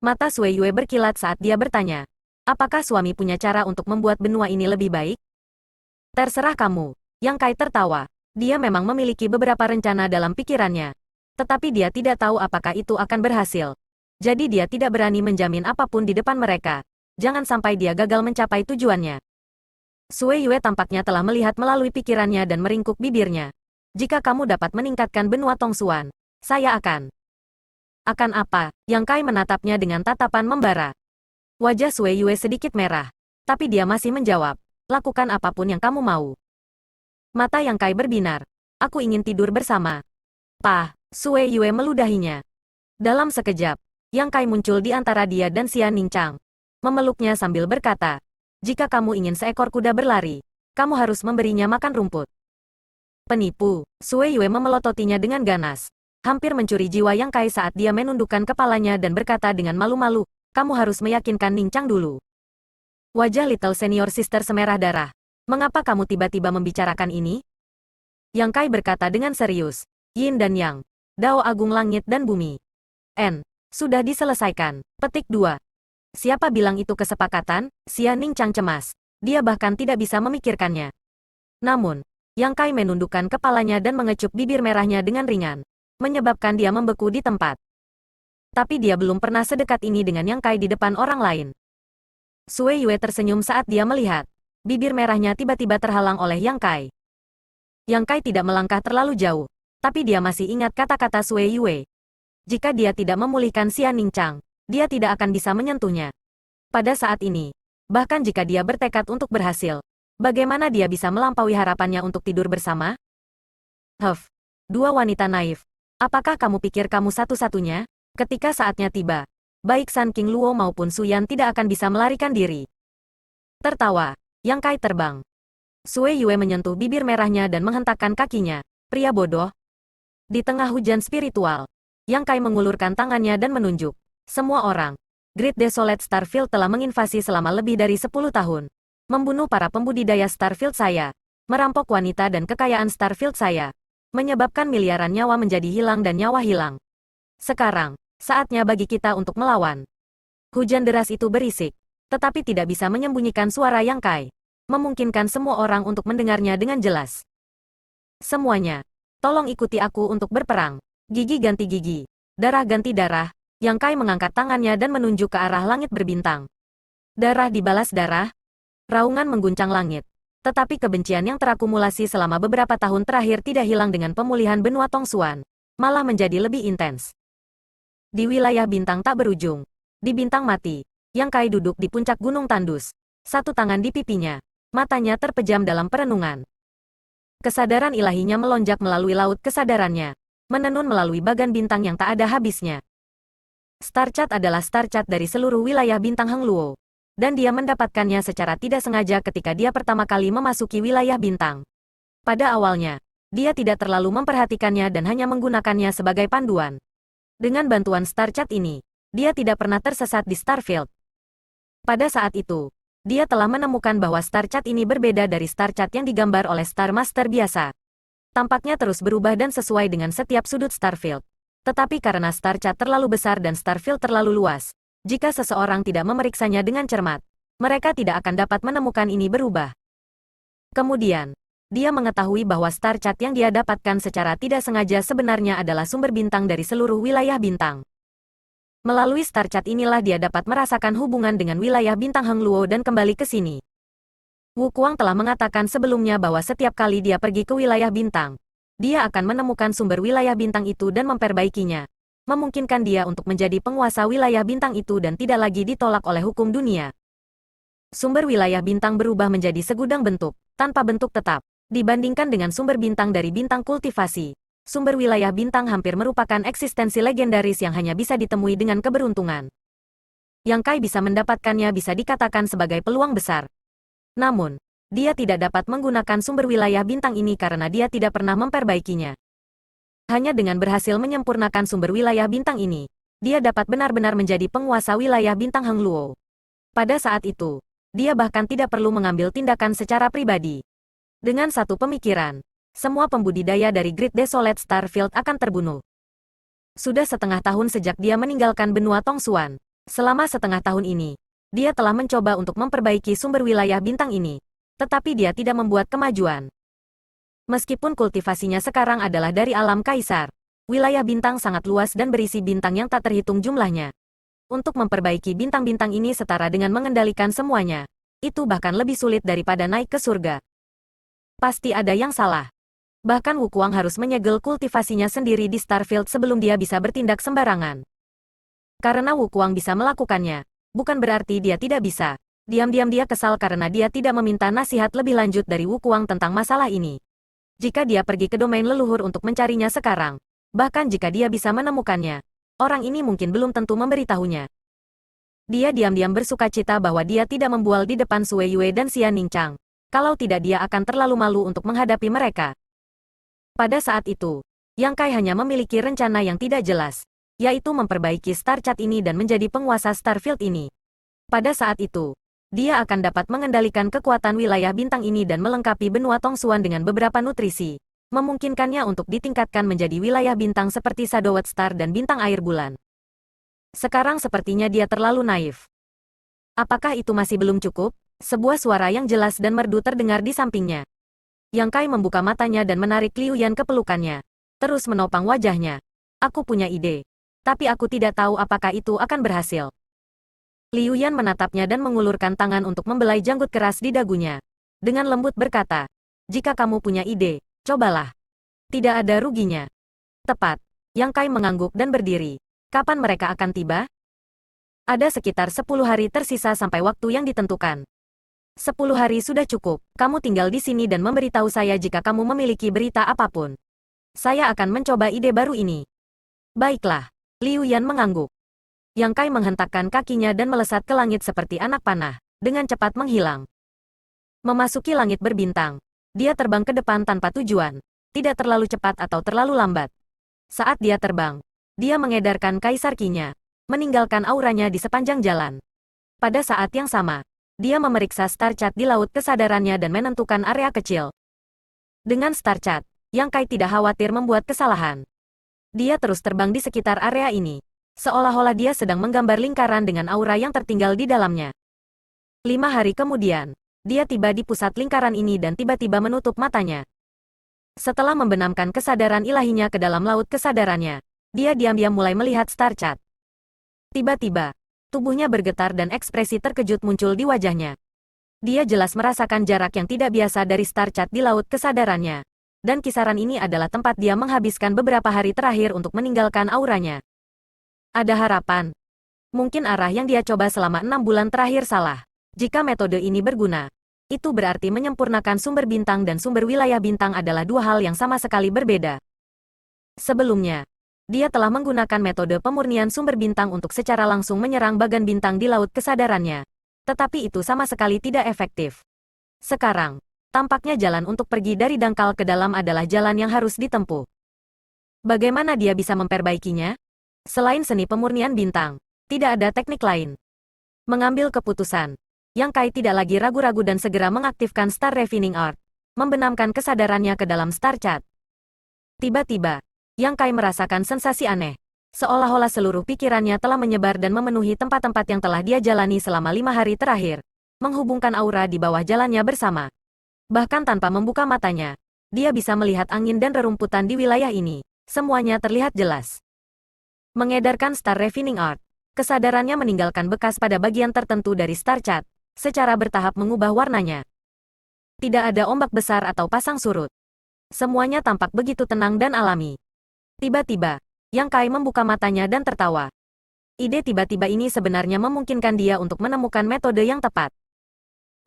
Mata Sui Yue berkilat saat dia bertanya. Apakah suami punya cara untuk membuat benua ini lebih baik? Terserah kamu. Yang Kai tertawa. Dia memang memiliki beberapa rencana dalam pikirannya. Tetapi dia tidak tahu apakah itu akan berhasil. Jadi dia tidak berani menjamin apapun di depan mereka. Jangan sampai dia gagal mencapai tujuannya. Sui Yue tampaknya telah melihat melalui pikirannya dan meringkuk bibirnya. Jika kamu dapat meningkatkan benua Tong Xuan, saya akan. Akan apa? Yang Kai menatapnya dengan tatapan membara. Wajah Sui Yue sedikit merah. Tapi dia masih menjawab. Lakukan apapun yang kamu mau. Mata Yang Kai berbinar. Aku ingin tidur bersama. Pah, Sui Yue meludahinya. Dalam sekejap, Yang Kai muncul di antara dia dan Xian Ningchang. Memeluknya sambil berkata, jika kamu ingin seekor kuda berlari, kamu harus memberinya makan rumput. Penipu, Sui Yue memelototinya dengan ganas. Hampir mencuri jiwa Yang Kai saat dia menundukkan kepalanya dan berkata dengan malu-malu, kamu harus meyakinkan Ningchang dulu. Wajah Little Senior Sister semerah darah. Mengapa kamu tiba-tiba membicarakan ini? Yang Kai berkata dengan serius. Yin dan Yang. Dao Agung Langit dan Bumi. N. Sudah diselesaikan. Petik 2. Siapa bilang itu kesepakatan? Xian Ningchang cemas. Dia bahkan tidak bisa memikirkannya. Namun, Yang Kai menundukkan kepalanya dan mengecup bibir merahnya dengan ringan. Menyebabkan dia membeku di tempat. Tapi dia belum pernah sedekat ini dengan Yang Kai di depan orang lain. Sui Yue tersenyum saat dia melihat. Bibir merahnya tiba-tiba terhalang oleh Yang Kai. Yang Kai tidak melangkah terlalu jauh. Tapi dia masih ingat kata-kata Sui Yue. Jika dia tidak memulihkan Xian Ningchang, dia tidak akan bisa menyentuhnya. Pada saat ini, bahkan jika dia bertekad untuk berhasil, bagaimana dia bisa melampaui harapannya untuk tidur bersama? Huff. Dua wanita naif. Apakah kamu pikir kamu satu-satunya? Ketika saatnya tiba, baik Sun King Luo maupun Su Yan tidak akan bisa melarikan diri. Tertawa, Yang Kai terbang. Sui Yue menyentuh bibir merahnya dan menghentakkan kakinya. Pria bodoh. Di tengah hujan spiritual, Yang Kai mengulurkan tangannya dan menunjuk. Semua orang. Great Desolate Starfield telah menginvasi selama lebih dari 10 tahun. Membunuh para pembudidaya Starfield saya. Merampok wanita dan kekayaan Starfield saya. Menyebabkan miliaran nyawa menjadi hilang dan nyawa hilang. Sekarang, saatnya bagi kita untuk melawan. Hujan deras itu berisik, tetapi tidak bisa menyembunyikan suara Yang Kai. Memungkinkan semua orang untuk mendengarnya dengan jelas. Semuanya, tolong ikuti aku untuk berperang. Gigi ganti gigi. Darah ganti darah. Yang Kai mengangkat tangannya dan menunjuk ke arah langit berbintang. Darah dibalas darah. Raungan mengguncang langit. Tetapi kebencian yang terakumulasi selama beberapa tahun terakhir tidak hilang dengan pemulihan benua Tongsuan. Malah menjadi lebih intens. Di wilayah bintang tak berujung. Di bintang mati, Yang Kai duduk di puncak gunung tandus. Satu tangan di pipinya. Matanya terpejam dalam perenungan. Kesadaran ilahinya melonjak melalui laut kesadarannya. Menenun melalui bagan bintang yang tak ada habisnya. Starchat adalah Starchat dari seluruh wilayah bintang Hengluo. Dan dia mendapatkannya secara tidak sengaja ketika dia pertama kali memasuki wilayah bintang. Pada awalnya, dia tidak terlalu memperhatikannya dan hanya menggunakannya sebagai panduan. Dengan bantuan Starchat ini, dia tidak pernah tersesat di Starfield. Pada saat itu, dia telah menemukan bahwa Starchat ini berbeda dari Starchat yang digambar oleh Star Master biasa. Tampaknya terus berubah dan sesuai dengan setiap sudut Starfield. Tetapi karena Starchat terlalu besar dan Starfield terlalu luas, jika seseorang tidak memeriksanya dengan cermat, mereka tidak akan dapat menemukan ini berubah. Kemudian, dia mengetahui bahwa Starchat yang dia dapatkan secara tidak sengaja sebenarnya adalah sumber bintang dari seluruh wilayah bintang. Melalui Starchat inilah dia dapat merasakan hubungan dengan wilayah bintang Hengluo dan kembali ke sini. Wu Kuang telah mengatakan sebelumnya bahwa setiap kali dia pergi ke wilayah bintang, dia akan menemukan sumber wilayah bintang itu dan memperbaikinya, memungkinkan dia untuk menjadi penguasa wilayah bintang itu dan tidak lagi ditolak oleh hukum dunia. Sumber wilayah bintang berubah menjadi segudang bentuk, tanpa bentuk tetap. Dibandingkan dengan sumber bintang dari bintang kultivasi, sumber wilayah bintang hampir merupakan eksistensi legendaris yang hanya bisa ditemui dengan keberuntungan. Yang Kai bisa mendapatkannya bisa dikatakan sebagai peluang besar. Namun, dia tidak dapat menggunakan sumber wilayah bintang ini karena dia tidak pernah memperbaikinya. Hanya dengan berhasil menyempurnakan sumber wilayah bintang ini, dia dapat benar-benar menjadi penguasa wilayah bintang Hengluo. Pada saat itu, dia bahkan tidak perlu mengambil tindakan secara pribadi. Dengan satu pemikiran, semua pembudidaya dari Great Desolate Starfield akan terbunuh. Sudah setengah tahun sejak dia meninggalkan benua Tongsuan. Selama setengah tahun ini, dia telah mencoba untuk memperbaiki sumber wilayah bintang ini. Tetapi dia tidak membuat kemajuan. Meskipun kultivasinya sekarang adalah dari alam kaisar, wilayah bintang sangat luas dan berisi bintang yang tak terhitung jumlahnya. Untuk memperbaiki bintang-bintang ini setara dengan mengendalikan semuanya, itu bahkan lebih sulit daripada naik ke surga. Pasti ada yang salah. Bahkan Wu Kuang harus menyegel kultivasinya sendiri di Starfield sebelum dia bisa bertindak sembarangan. Karena Wu Kuang bisa melakukannya, bukan berarti dia tidak bisa. Diam-diam dia kesal karena dia tidak meminta nasihat lebih lanjut dari Wu Kuang tentang masalah ini. Jika dia pergi ke domain leluhur untuk mencarinya sekarang, bahkan jika dia bisa menemukannya, orang ini mungkin belum tentu memberitahunya. Dia diam-diam bersukacita bahwa dia tidak membual di depan Sui Yue dan Xian Ningchang. Kalau tidak dia akan terlalu malu untuk menghadapi mereka. Pada saat itu, Yang Kai hanya memiliki rencana yang tidak jelas, yaitu memperbaiki Starchat ini dan menjadi penguasa Starfield ini. Pada saat itu, dia akan dapat mengendalikan kekuatan wilayah bintang ini dan melengkapi benua Tongsuan dengan beberapa nutrisi, memungkinkannya untuk ditingkatkan menjadi wilayah bintang seperti Shadowed Star dan bintang air bulan. Sekarang sepertinya dia terlalu naif. Apakah itu masih belum cukup? Sebuah suara yang jelas dan merdu terdengar di sampingnya. Yang Kai membuka matanya dan menarik Liu Yan ke pelukannya. Terus menopang wajahnya. Aku punya ide. Tapi aku tidak tahu apakah itu akan berhasil. Liu Yan menatapnya dan mengulurkan tangan untuk membelai janggut keras di dagunya. Dengan lembut berkata, jika kamu punya ide, cobalah. Tidak ada ruginya. Tepat. Yang Kai mengangguk dan berdiri. Kapan mereka akan tiba? Ada sekitar 10 hari tersisa sampai waktu yang ditentukan. 10 hari sudah cukup. Kamu tinggal di sini dan memberitahu saya jika kamu memiliki berita apapun. Saya akan mencoba ide baru ini. Baiklah. Liu Yan mengangguk. Yang Kai menghentakkan kakinya dan melesat ke langit seperti anak panah, dengan cepat menghilang. Memasuki langit berbintang, dia terbang ke depan tanpa tujuan, tidak terlalu cepat atau terlalu lambat. Saat dia terbang, dia mengedarkan kaisar Qi-nya, meninggalkan auranya di sepanjang jalan. Pada saat yang sama, dia memeriksa star chart di laut kesadarannya dan menentukan area kecil. Dengan star chart, Yang Kai tidak khawatir membuat kesalahan. Dia terus terbang di sekitar area ini, seolah-olah dia sedang menggambar lingkaran dengan aura yang tertinggal di dalamnya. 5 hari kemudian, dia tiba di pusat lingkaran ini dan tiba-tiba menutup matanya. Setelah membenamkan kesadaran ilahinya ke dalam laut kesadarannya, dia diam-diam mulai melihat star chart. Tiba-tiba, tubuhnya bergetar dan ekspresi terkejut muncul di wajahnya. Dia jelas merasakan jarak yang tidak biasa dari star chart di laut kesadarannya. Dan kisaran ini adalah tempat dia menghabiskan beberapa hari terakhir untuk meninggalkan auranya. Ada harapan. Mungkin arah yang dia coba selama 6 bulan terakhir salah. Jika metode ini berguna, itu berarti menyempurnakan sumber bintang dan sumber wilayah bintang adalah dua hal yang sama sekali berbeda. Sebelumnya, dia telah menggunakan metode pemurnian sumber bintang untuk secara langsung menyerang bagan bintang di laut kesadarannya. Tetapi itu sama sekali tidak efektif. Sekarang, tampaknya jalan untuk pergi dari dangkal ke dalam adalah jalan yang harus ditempuh. Bagaimana dia bisa memperbaikinya? Selain seni pemurnian bintang, tidak ada teknik lain. Mengambil keputusan, Yang Kai tidak lagi ragu-ragu dan segera mengaktifkan Star Refining Art, membenamkan kesadarannya ke dalam Star Chart. Tiba-tiba, Yang Kai merasakan sensasi aneh, seolah-olah seluruh pikirannya telah menyebar dan memenuhi tempat-tempat yang telah dia jalani selama 5 hari terakhir, menghubungkan aura di bawah jalannya bersama. Bahkan tanpa membuka matanya, dia bisa melihat angin dan rerumputan di wilayah ini, semuanya terlihat jelas. Mengedarkan Star Refining Art, kesadarannya meninggalkan bekas pada bagian tertentu dari Star Chart, secara bertahap mengubah warnanya. Tidak ada ombak besar atau pasang surut. Semuanya tampak begitu tenang dan alami. Tiba-tiba, Yang Kai membuka matanya dan tertawa. Ide tiba-tiba ini sebenarnya memungkinkan dia untuk menemukan metode yang tepat.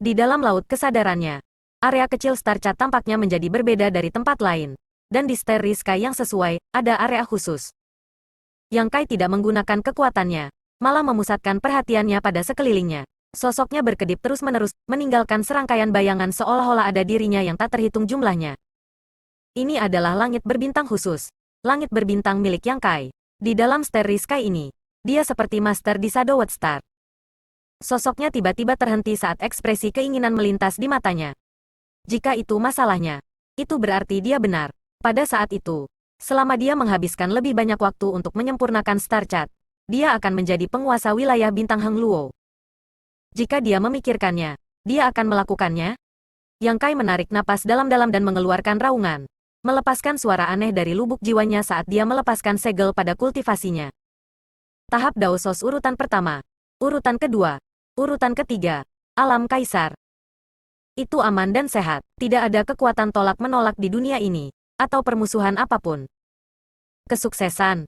Di dalam laut kesadarannya, area kecil Star Chart tampaknya menjadi berbeda dari tempat lain. Dan di Starry Sky yang sesuai, ada area khusus. Yang Kai tidak menggunakan kekuatannya, malah memusatkan perhatiannya pada sekelilingnya. Sosoknya berkedip terus-menerus, meninggalkan serangkaian bayangan seolah-olah ada dirinya yang tak terhitung jumlahnya. Ini adalah langit berbintang khusus, langit berbintang milik Yang Kai. Di dalam Starry Sky ini, dia seperti master di Shadowed Star. Sosoknya tiba-tiba terhenti saat ekspresi keinginan melintas di matanya. Jika itu masalahnya, itu berarti dia benar. Pada saat itu, selama dia menghabiskan lebih banyak waktu untuk menyempurnakan Star Chart, dia akan menjadi penguasa wilayah bintang Heng Luo. Jika dia memikirkannya, dia akan melakukannya. Yang Kai menarik napas dalam-dalam dan mengeluarkan raungan, melepaskan suara aneh dari lubuk jiwanya saat dia melepaskan segel pada kultivasinya. Tahap Daosos urutan pertama, urutan kedua, urutan ketiga, alam kaisar. Itu aman dan sehat, tidak ada kekuatan tolak-menolak di dunia ini, atau permusuhan apapun. Kesuksesan.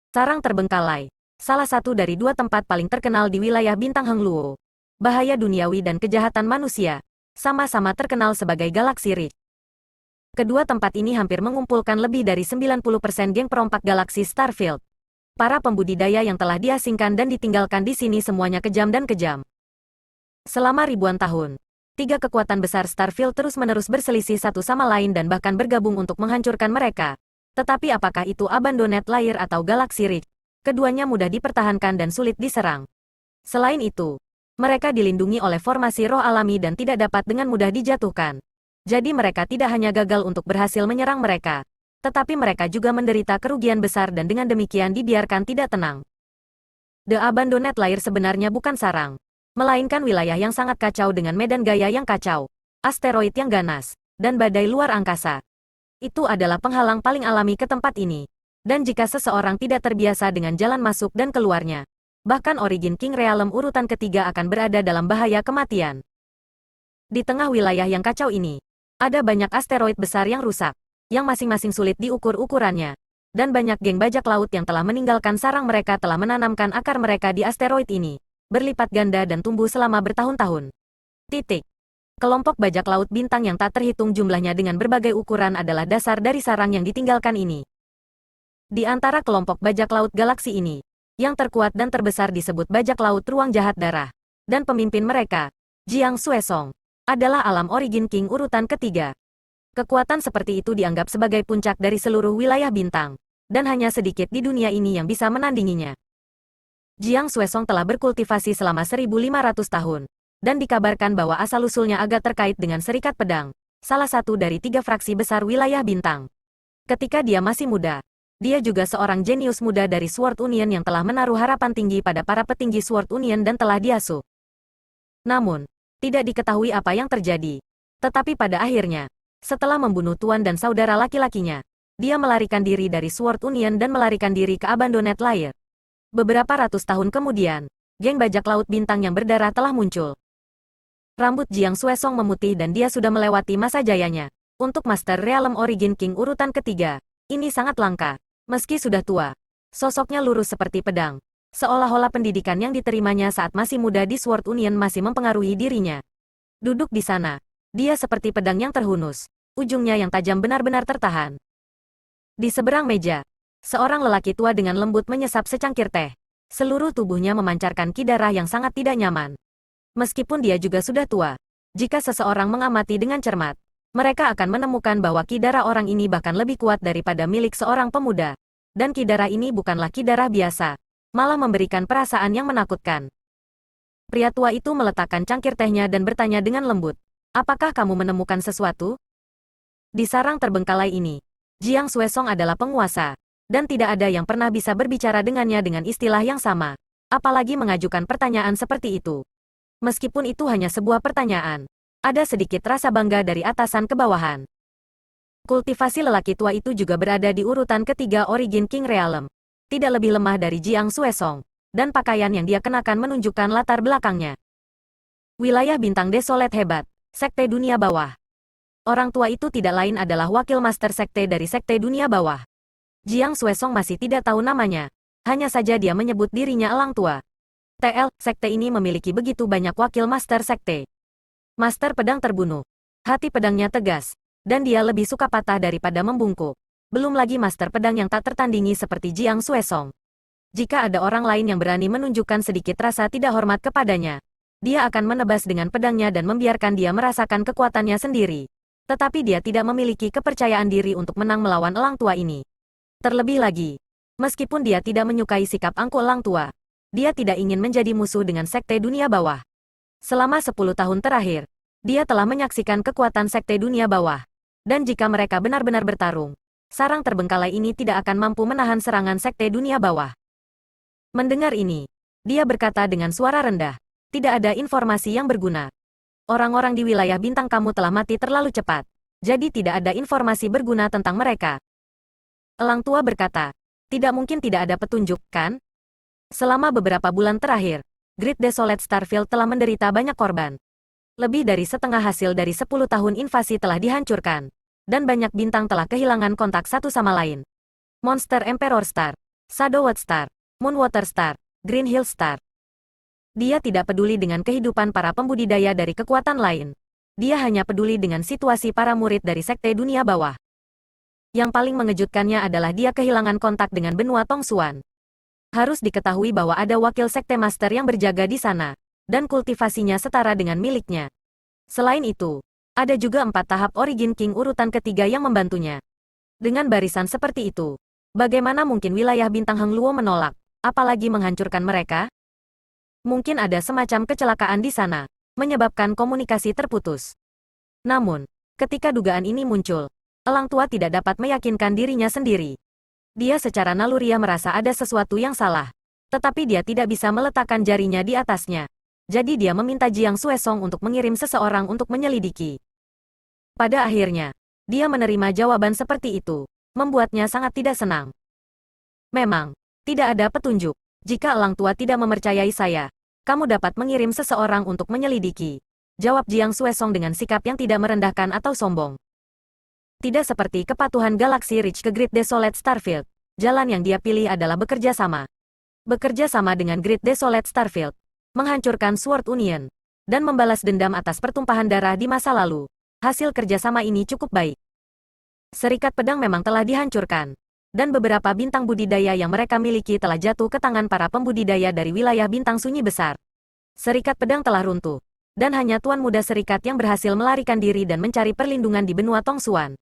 Sarang terbengkalai, salah satu dari dua tempat paling terkenal di wilayah bintang Heng Luo. Bahaya duniawi dan kejahatan manusia, sama-sama terkenal sebagai galaksi Ridge. Kedua tempat ini hampir mengumpulkan lebih dari 90% geng perompak galaksi Starfield. Para pembudidaya yang telah diasingkan dan ditinggalkan di sini semuanya kejam dan kejam. Selama ribuan tahun, tiga kekuatan besar Starfield terus-menerus berselisih satu sama lain dan bahkan bergabung untuk menghancurkan mereka. Tetapi apakah itu Abandoned Lair atau Galaxy Ridge? Keduanya mudah dipertahankan dan sulit diserang. Selain itu, mereka dilindungi oleh formasi roh alami dan tidak dapat dengan mudah dijatuhkan. Jadi mereka tidak hanya gagal untuk berhasil menyerang mereka, tetapi mereka juga menderita kerugian besar dan dengan demikian dibiarkan tidak tenang. The Abandoned Lair sebenarnya bukan sarang, melainkan wilayah yang sangat kacau dengan medan gaya yang kacau, asteroid yang ganas, dan badai luar angkasa. Itu adalah penghalang paling alami ke tempat ini. Dan jika seseorang tidak terbiasa dengan jalan masuk dan keluarnya, bahkan Origin King Realm urutan ketiga akan berada dalam bahaya kematian. Di tengah wilayah yang kacau ini, ada banyak asteroid besar yang rusak, yang masing-masing sulit diukur ukurannya. Dan banyak geng bajak laut yang telah meninggalkan sarang mereka telah menanamkan akar mereka di asteroid ini, berlipat ganda dan tumbuh selama bertahun-tahun. Titik. Kelompok bajak laut bintang yang tak terhitung jumlahnya dengan berbagai ukuran adalah dasar dari sarang yang ditinggalkan ini. Di antara kelompok bajak laut galaksi ini, yang terkuat dan terbesar disebut bajak laut ruang jahat darah. Dan pemimpin mereka, Jiang Xuesong, adalah alam origin king urutan ketiga. Kekuatan seperti itu dianggap sebagai puncak dari seluruh wilayah bintang, dan hanya sedikit di dunia ini yang bisa menandinginya. Jiang Xuesong telah berkultivasi selama 1.500 tahun, dan dikabarkan bahwa asal-usulnya agak terkait dengan Serikat Pedang, salah satu dari 3 fraksi besar wilayah bintang. Ketika dia masih muda, dia juga seorang jenius muda dari Sword Union yang telah menaruh harapan tinggi pada para petinggi Sword Union dan telah diasuh. Namun, tidak diketahui apa yang terjadi. Tetapi pada akhirnya, setelah membunuh tuan dan saudara laki-lakinya, dia melarikan diri dari Sword Union dan melarikan diri ke Abandoned Lair. Beberapa ratus tahun kemudian, geng bajak laut bintang yang berdarah telah muncul. Rambut Jiang Xuesong memutih dan dia sudah melewati masa jayanya. Untuk Master Realm Origin King urutan ketiga, ini sangat langka. Meski sudah tua, sosoknya lurus seperti pedang. Seolah-olah pendidikan yang diterimanya saat masih muda di Sword Union masih mempengaruhi dirinya. Duduk di sana, dia seperti pedang yang terhunus. Ujungnya yang tajam benar-benar tertahan. Di seberang meja, seorang lelaki tua dengan lembut menyesap secangkir teh. Seluruh tubuhnya memancarkan ki darah yang sangat tidak nyaman. Meskipun dia juga sudah tua, jika seseorang mengamati dengan cermat, mereka akan menemukan bahwa ki darah orang ini bahkan lebih kuat daripada milik seorang pemuda. Dan ki darah ini bukanlah ki darah biasa, malah memberikan perasaan yang menakutkan. Pria tua itu meletakkan cangkir tehnya dan bertanya dengan lembut, "Apakah kamu menemukan sesuatu?" Di sarang terbengkalai ini, Jiang Xuesong adalah penguasa, dan tidak ada yang pernah bisa berbicara dengannya dengan istilah yang sama, apalagi mengajukan pertanyaan seperti itu. Meskipun itu hanya sebuah pertanyaan, ada sedikit rasa bangga dari atasan ke bawahan. Kultivasi lelaki tua itu juga berada di urutan ketiga Origin King Realm. Tidak lebih lemah dari Jiang Xuesong, dan pakaian yang dia kenakan menunjukkan latar belakangnya. Wilayah bintang desolate hebat, Sekte Dunia Bawah. Orang tua itu tidak lain adalah wakil master sekte dari Sekte Dunia Bawah. Jiang Xuesong masih tidak tahu namanya, hanya saja dia menyebut dirinya Elang Tua. Sekte ini memiliki begitu banyak wakil master sekte. Master pedang terbunuh. Hati pedangnya tegas, dan dia lebih suka patah daripada membungkuk. Belum lagi master pedang yang tak tertandingi seperti Jiang Xuesong. Jika ada orang lain yang berani menunjukkan sedikit rasa tidak hormat kepadanya, dia akan menebas dengan pedangnya dan membiarkan dia merasakan kekuatannya sendiri. Tetapi dia tidak memiliki kepercayaan diri untuk menang melawan Elang Tua ini. Terlebih lagi, meskipun dia tidak menyukai sikap angkuh Elang Tua, dia tidak ingin menjadi musuh dengan Sekte Dunia Bawah. Selama 10 tahun terakhir, dia telah menyaksikan kekuatan Sekte Dunia Bawah. Dan jika mereka benar-benar bertarung, sarang terbengkalai ini tidak akan mampu menahan serangan Sekte Dunia Bawah. Mendengar ini, dia berkata dengan suara rendah, "Tidak ada informasi yang berguna. Orang-orang di wilayah bintang kamu telah mati terlalu cepat, jadi tidak ada informasi berguna tentang mereka." Elang Tua berkata, "Tidak mungkin tidak ada petunjuk, kan? Selama beberapa bulan terakhir, Great Desolate Starfield telah menderita banyak korban. Lebih dari setengah hasil dari 10 tahun invasi telah dihancurkan, dan banyak bintang telah kehilangan kontak satu sama lain. Monster Emperor Star, Shadowwood Star, Moonwater Star, Green Hill Star." Dia tidak peduli dengan kehidupan para pembudidaya dari kekuatan lain. Dia hanya peduli dengan situasi para murid dari Sekte Dunia Bawah. Yang paling mengejutkannya adalah dia kehilangan kontak dengan benua Tongsuan. Harus diketahui bahwa ada wakil Sekte Master yang berjaga di sana, dan kultivasinya setara dengan miliknya. Selain itu, ada juga 4 tahap Origin King urutan ketiga yang membantunya. Dengan barisan seperti itu, bagaimana mungkin wilayah bintang Heng Luo menolak, apalagi menghancurkan mereka? Mungkin ada semacam kecelakaan di sana, menyebabkan komunikasi terputus. Namun, ketika dugaan ini muncul, Elang Tua tidak dapat meyakinkan dirinya sendiri. Dia secara naluriah merasa ada sesuatu yang salah, tetapi dia tidak bisa meletakkan jarinya di atasnya. Jadi dia meminta Jiang Xuesong untuk mengirim seseorang untuk menyelidiki. Pada akhirnya, dia menerima jawaban seperti itu, membuatnya sangat tidak senang. "Memang, tidak ada petunjuk. Jika Elang Tua tidak mempercayai saya, kamu dapat mengirim seseorang untuk menyelidiki," jawab Jiang Xuesong dengan sikap yang tidak merendahkan atau sombong. Tidak seperti kepatuhan Galaxy Ridge ke Great Desolate Starfield, jalan yang dia pilih adalah bekerja sama. Bekerja sama dengan Great Desolate Starfield, menghancurkan Sword Union, dan membalas dendam atas pertumpahan darah di masa lalu. Hasil kerjasama ini cukup baik. Serikat Pedang memang telah dihancurkan, dan beberapa bintang budidaya yang mereka miliki telah jatuh ke tangan para pembudidaya dari wilayah bintang sunyi besar. Serikat Pedang telah runtuh, dan hanya Tuan Muda Serikat yang berhasil melarikan diri dan mencari perlindungan di benua Tongsuan.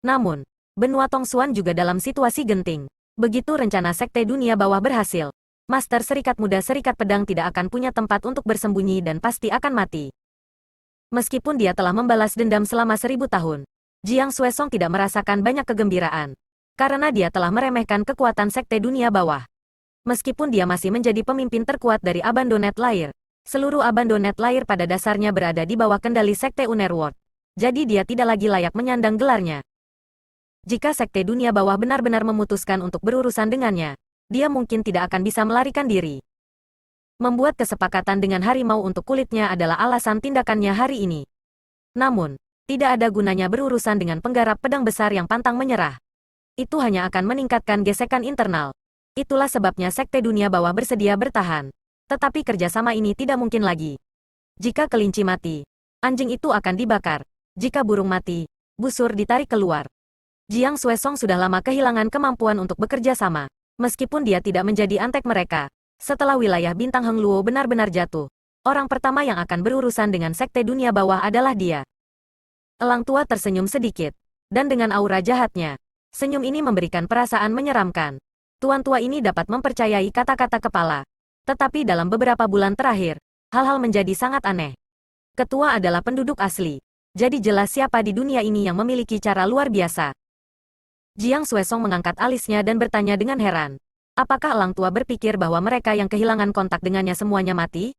Namun, benua Tongsuan juga dalam situasi genting. Begitu rencana Sekte Dunia Bawah berhasil, Master Serikat Muda Serikat Pedang tidak akan punya tempat untuk bersembunyi dan pasti akan mati. Meskipun dia telah membalas dendam selama 1000 tahun, Jiang Xuesong tidak merasakan banyak kegembiraan, karena dia telah meremehkan kekuatan Sekte Dunia Bawah. Meskipun dia masih menjadi pemimpin terkuat dari Abandoned Lair, seluruh Abandoned Lair pada dasarnya berada di bawah kendali Sekte Unerworld. Jadi dia tidak lagi layak menyandang gelarnya. Jika Sekte Dunia Bawah benar-benar memutuskan untuk berurusan dengannya, dia mungkin tidak akan bisa melarikan diri. Membuat kesepakatan dengan harimau untuk kulitnya adalah alasan tindakannya hari ini. Namun, tidak ada gunanya berurusan dengan penggarap pedang besar yang pantang menyerah. Itu hanya akan meningkatkan gesekan internal. Itulah sebabnya Sekte Dunia Bawah bersedia bertahan. Tetapi kerjasama ini tidak mungkin lagi. Jika kelinci mati, anjing itu akan dibakar. Jika burung mati, busur ditarik keluar. Jiang Xuesong sudah lama kehilangan kemampuan untuk bekerja sama. Meskipun dia tidak menjadi antek mereka, setelah wilayah bintang Heng Luo benar-benar jatuh, orang pertama yang akan berurusan dengan Sekte Dunia Bawah adalah dia. Elang tua tersenyum sedikit, dan dengan aura jahatnya, senyum ini memberikan perasaan menyeramkan. Tuan tua ini dapat mempercayai kata-kata kepala. Tetapi dalam beberapa bulan terakhir, hal-hal menjadi sangat aneh. Ketua adalah penduduk asli. Jadi jelas siapa di dunia ini yang memiliki cara luar biasa. Jiang Xuesong mengangkat alisnya dan bertanya dengan heran. Apakah elang tua berpikir bahwa mereka yang kehilangan kontak dengannya semuanya mati?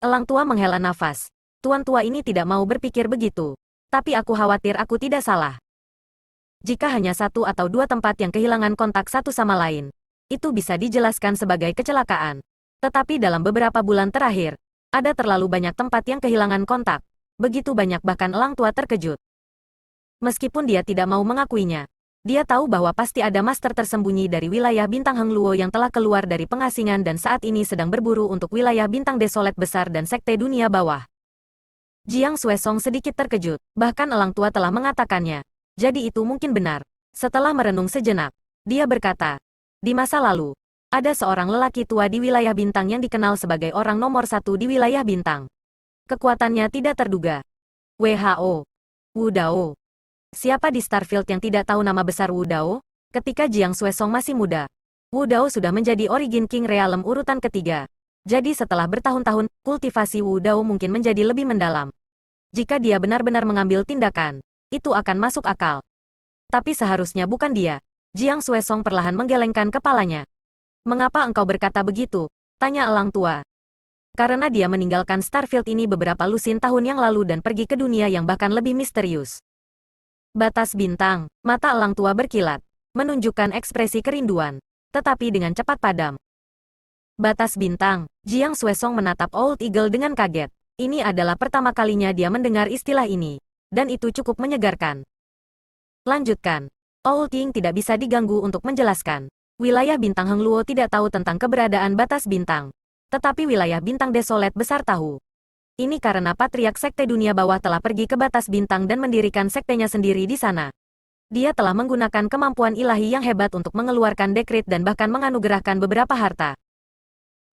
Elang tua menghela nafas. Tuan tua ini tidak mau berpikir begitu. Tapi aku khawatir aku tidak salah. Jika hanya satu atau dua tempat yang kehilangan kontak satu sama lain, itu bisa dijelaskan sebagai kecelakaan. Tetapi dalam beberapa bulan terakhir, ada terlalu banyak tempat yang kehilangan kontak. Begitu banyak bahkan elang tua terkejut. Meskipun dia tidak mau mengakuinya, dia tahu bahwa pasti ada master tersembunyi dari wilayah bintang Heng Luo yang telah keluar dari pengasingan dan saat ini sedang berburu untuk wilayah bintang desolet besar dan Sekte Dunia Bawah. Jiang Xuesong sedikit terkejut, bahkan elang tua telah mengatakannya. Jadi itu mungkin benar. Setelah merenung sejenak, dia berkata, di masa lalu, ada seorang lelaki tua di wilayah bintang yang dikenal sebagai orang nomor 1 di wilayah bintang. Kekuatannya tidak terduga. WHO. Wu Dao. Siapa di Starfield yang tidak tahu nama besar Wu Dao? Ketika Jiang Xuesong masih muda, Wu Dao sudah menjadi Origin King Realm urutan ketiga. Jadi setelah bertahun-tahun, kultivasi Wu Dao mungkin menjadi lebih mendalam. Jika dia benar-benar mengambil tindakan, itu akan masuk akal. Tapi seharusnya bukan dia. Jiang Xuesong perlahan menggelengkan kepalanya. Mengapa engkau berkata begitu? Tanya elang tua. Karena dia meninggalkan Starfield ini beberapa lusin tahun yang lalu dan pergi ke dunia yang bahkan lebih misterius. Batas bintang, mata elang tua berkilat, menunjukkan ekspresi kerinduan, tetapi dengan cepat padam. Batas bintang, Jiang Xuesong menatap Old Eagle dengan kaget. Ini adalah pertama kalinya dia mendengar istilah ini. Dan itu cukup menyegarkan. Lanjutkan. Old King tidak bisa diganggu untuk menjelaskan. Wilayah bintang Heng Luo tidak tahu tentang keberadaan batas bintang. Tetapi wilayah bintang desolet besar tahu. Ini karena Patriark Sekte Dunia Bawah telah pergi ke batas bintang dan mendirikan sektenya sendiri di sana. Dia telah menggunakan kemampuan ilahi yang hebat untuk mengeluarkan dekret dan bahkan menganugerahkan beberapa harta.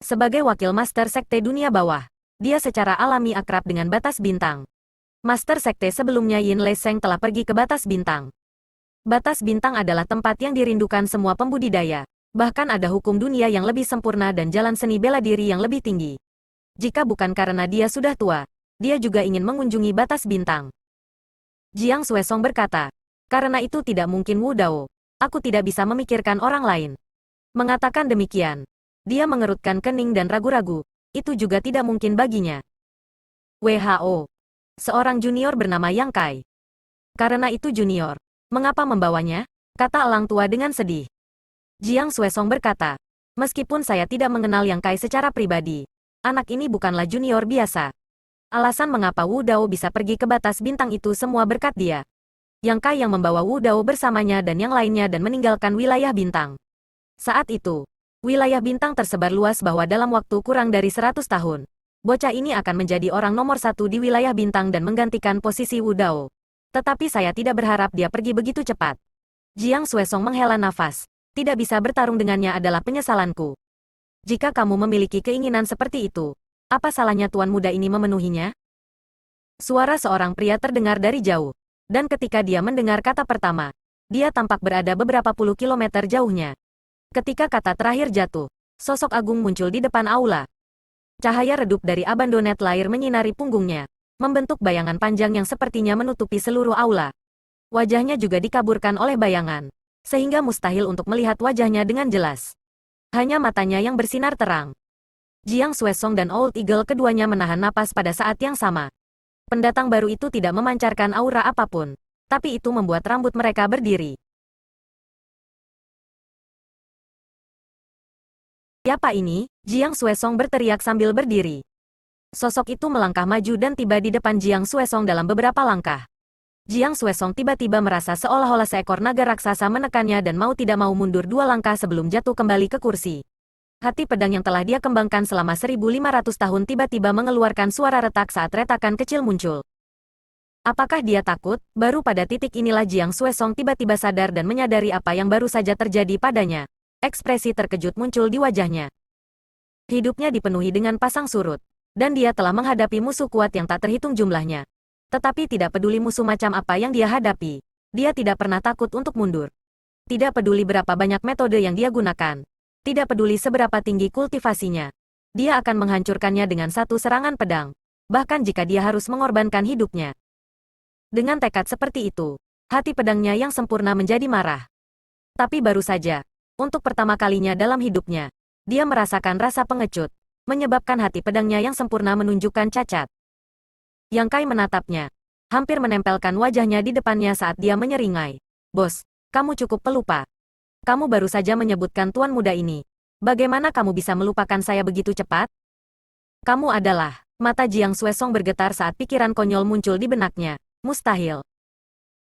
Sebagai wakil Master Sekte Dunia Bawah, dia secara alami akrab dengan batas bintang. Master Sekte sebelumnya Yin Le Seng telah pergi ke batas bintang. Batas bintang adalah tempat yang dirindukan semua pembudidaya. Bahkan ada hukum dunia yang lebih sempurna dan jalan seni bela diri yang lebih tinggi. Jika bukan karena dia sudah tua, dia juga ingin mengunjungi batas bintang. Jiang Xuesong berkata, karena itu tidak mungkin Wu Dao. Aku tidak bisa memikirkan orang lain. Mengatakan demikian, dia mengerutkan kening dan ragu-ragu. Itu juga tidak mungkin baginya. WHO. Seorang junior bernama Yang Kai. Karena itu junior, mengapa membawanya? Kata elang tua dengan sedih. Jiang Xuesong berkata, meskipun saya tidak mengenal Yang Kai secara pribadi, anak ini bukanlah junior biasa. Alasan mengapa Wu Dao bisa pergi ke batas bintang itu semua berkat dia. Yang Kai yang membawa Wu Dao bersamanya dan yang lainnya dan meninggalkan wilayah bintang. Saat itu, wilayah bintang tersebar luas bahwa dalam waktu kurang dari 100 tahun, bocah ini akan menjadi orang nomor satu di wilayah bintang dan menggantikan posisi Wu Dao. Tetapi saya tidak berharap dia pergi begitu cepat. Jiang Xuesong menghela nafas. Tidak bisa bertarung dengannya adalah penyesalanku. Jika kamu memiliki keinginan seperti itu, apa salahnya tuan muda ini memenuhinya? Suara seorang pria terdengar dari jauh. Dan ketika dia mendengar kata pertama, dia tampak berada beberapa puluh kilometer jauhnya. Ketika kata terakhir jatuh, sosok agung muncul di depan aula. Cahaya redup dari Abandoned Lair menyinari punggungnya, membentuk bayangan panjang yang sepertinya menutupi seluruh aula. Wajahnya juga dikaburkan oleh bayangan, sehingga mustahil untuk melihat wajahnya dengan jelas. Hanya matanya yang bersinar terang. Jiang Xuesong dan Old Eagle keduanya menahan napas pada saat yang sama. Pendatang baru itu tidak memancarkan aura apapun, tapi itu membuat rambut mereka berdiri. Siapa ini? Jiang Xuesong berteriak sambil berdiri. Sosok itu melangkah maju dan tiba di depan Jiang Xuesong dalam beberapa langkah. Jiang Xuesong tiba-tiba merasa seolah-olah seekor naga raksasa menekannya dan mau tidak mau mundur 2 langkah sebelum jatuh kembali ke kursi. Hati pedang yang telah dia kembangkan selama 1500 tahun tiba-tiba mengeluarkan suara retak saat retakan kecil muncul. Apakah dia takut? Baru pada titik inilah Jiang Xuesong tiba-tiba sadar dan menyadari apa yang baru saja terjadi padanya. Ekspresi terkejut muncul di wajahnya. Hidupnya dipenuhi dengan pasang surut, dan dia telah menghadapi musuh kuat yang tak terhitung jumlahnya. Tetapi tidak peduli musuh macam apa yang dia hadapi, dia tidak pernah takut untuk mundur. Tidak peduli berapa banyak metode yang dia gunakan, tidak peduli seberapa tinggi kultivasinya, dia akan menghancurkannya dengan satu serangan pedang, bahkan jika dia harus mengorbankan hidupnya. Dengan tekad seperti itu, hati pedangnya yang sempurna menjadi marah. Tapi baru saja, untuk pertama kalinya dalam hidupnya, dia merasakan rasa pengecut, menyebabkan hati pedangnya yang sempurna menunjukkan cacat. Yang Kai menatapnya, hampir menempelkan wajahnya di depannya saat dia menyeringai. Bos, kamu cukup pelupa. Kamu baru saja menyebutkan tuan muda ini. Bagaimana kamu bisa melupakan saya begitu cepat? Kamu adalah, mata Jiang Xuesong bergetar saat pikiran konyol muncul di benaknya. Mustahil.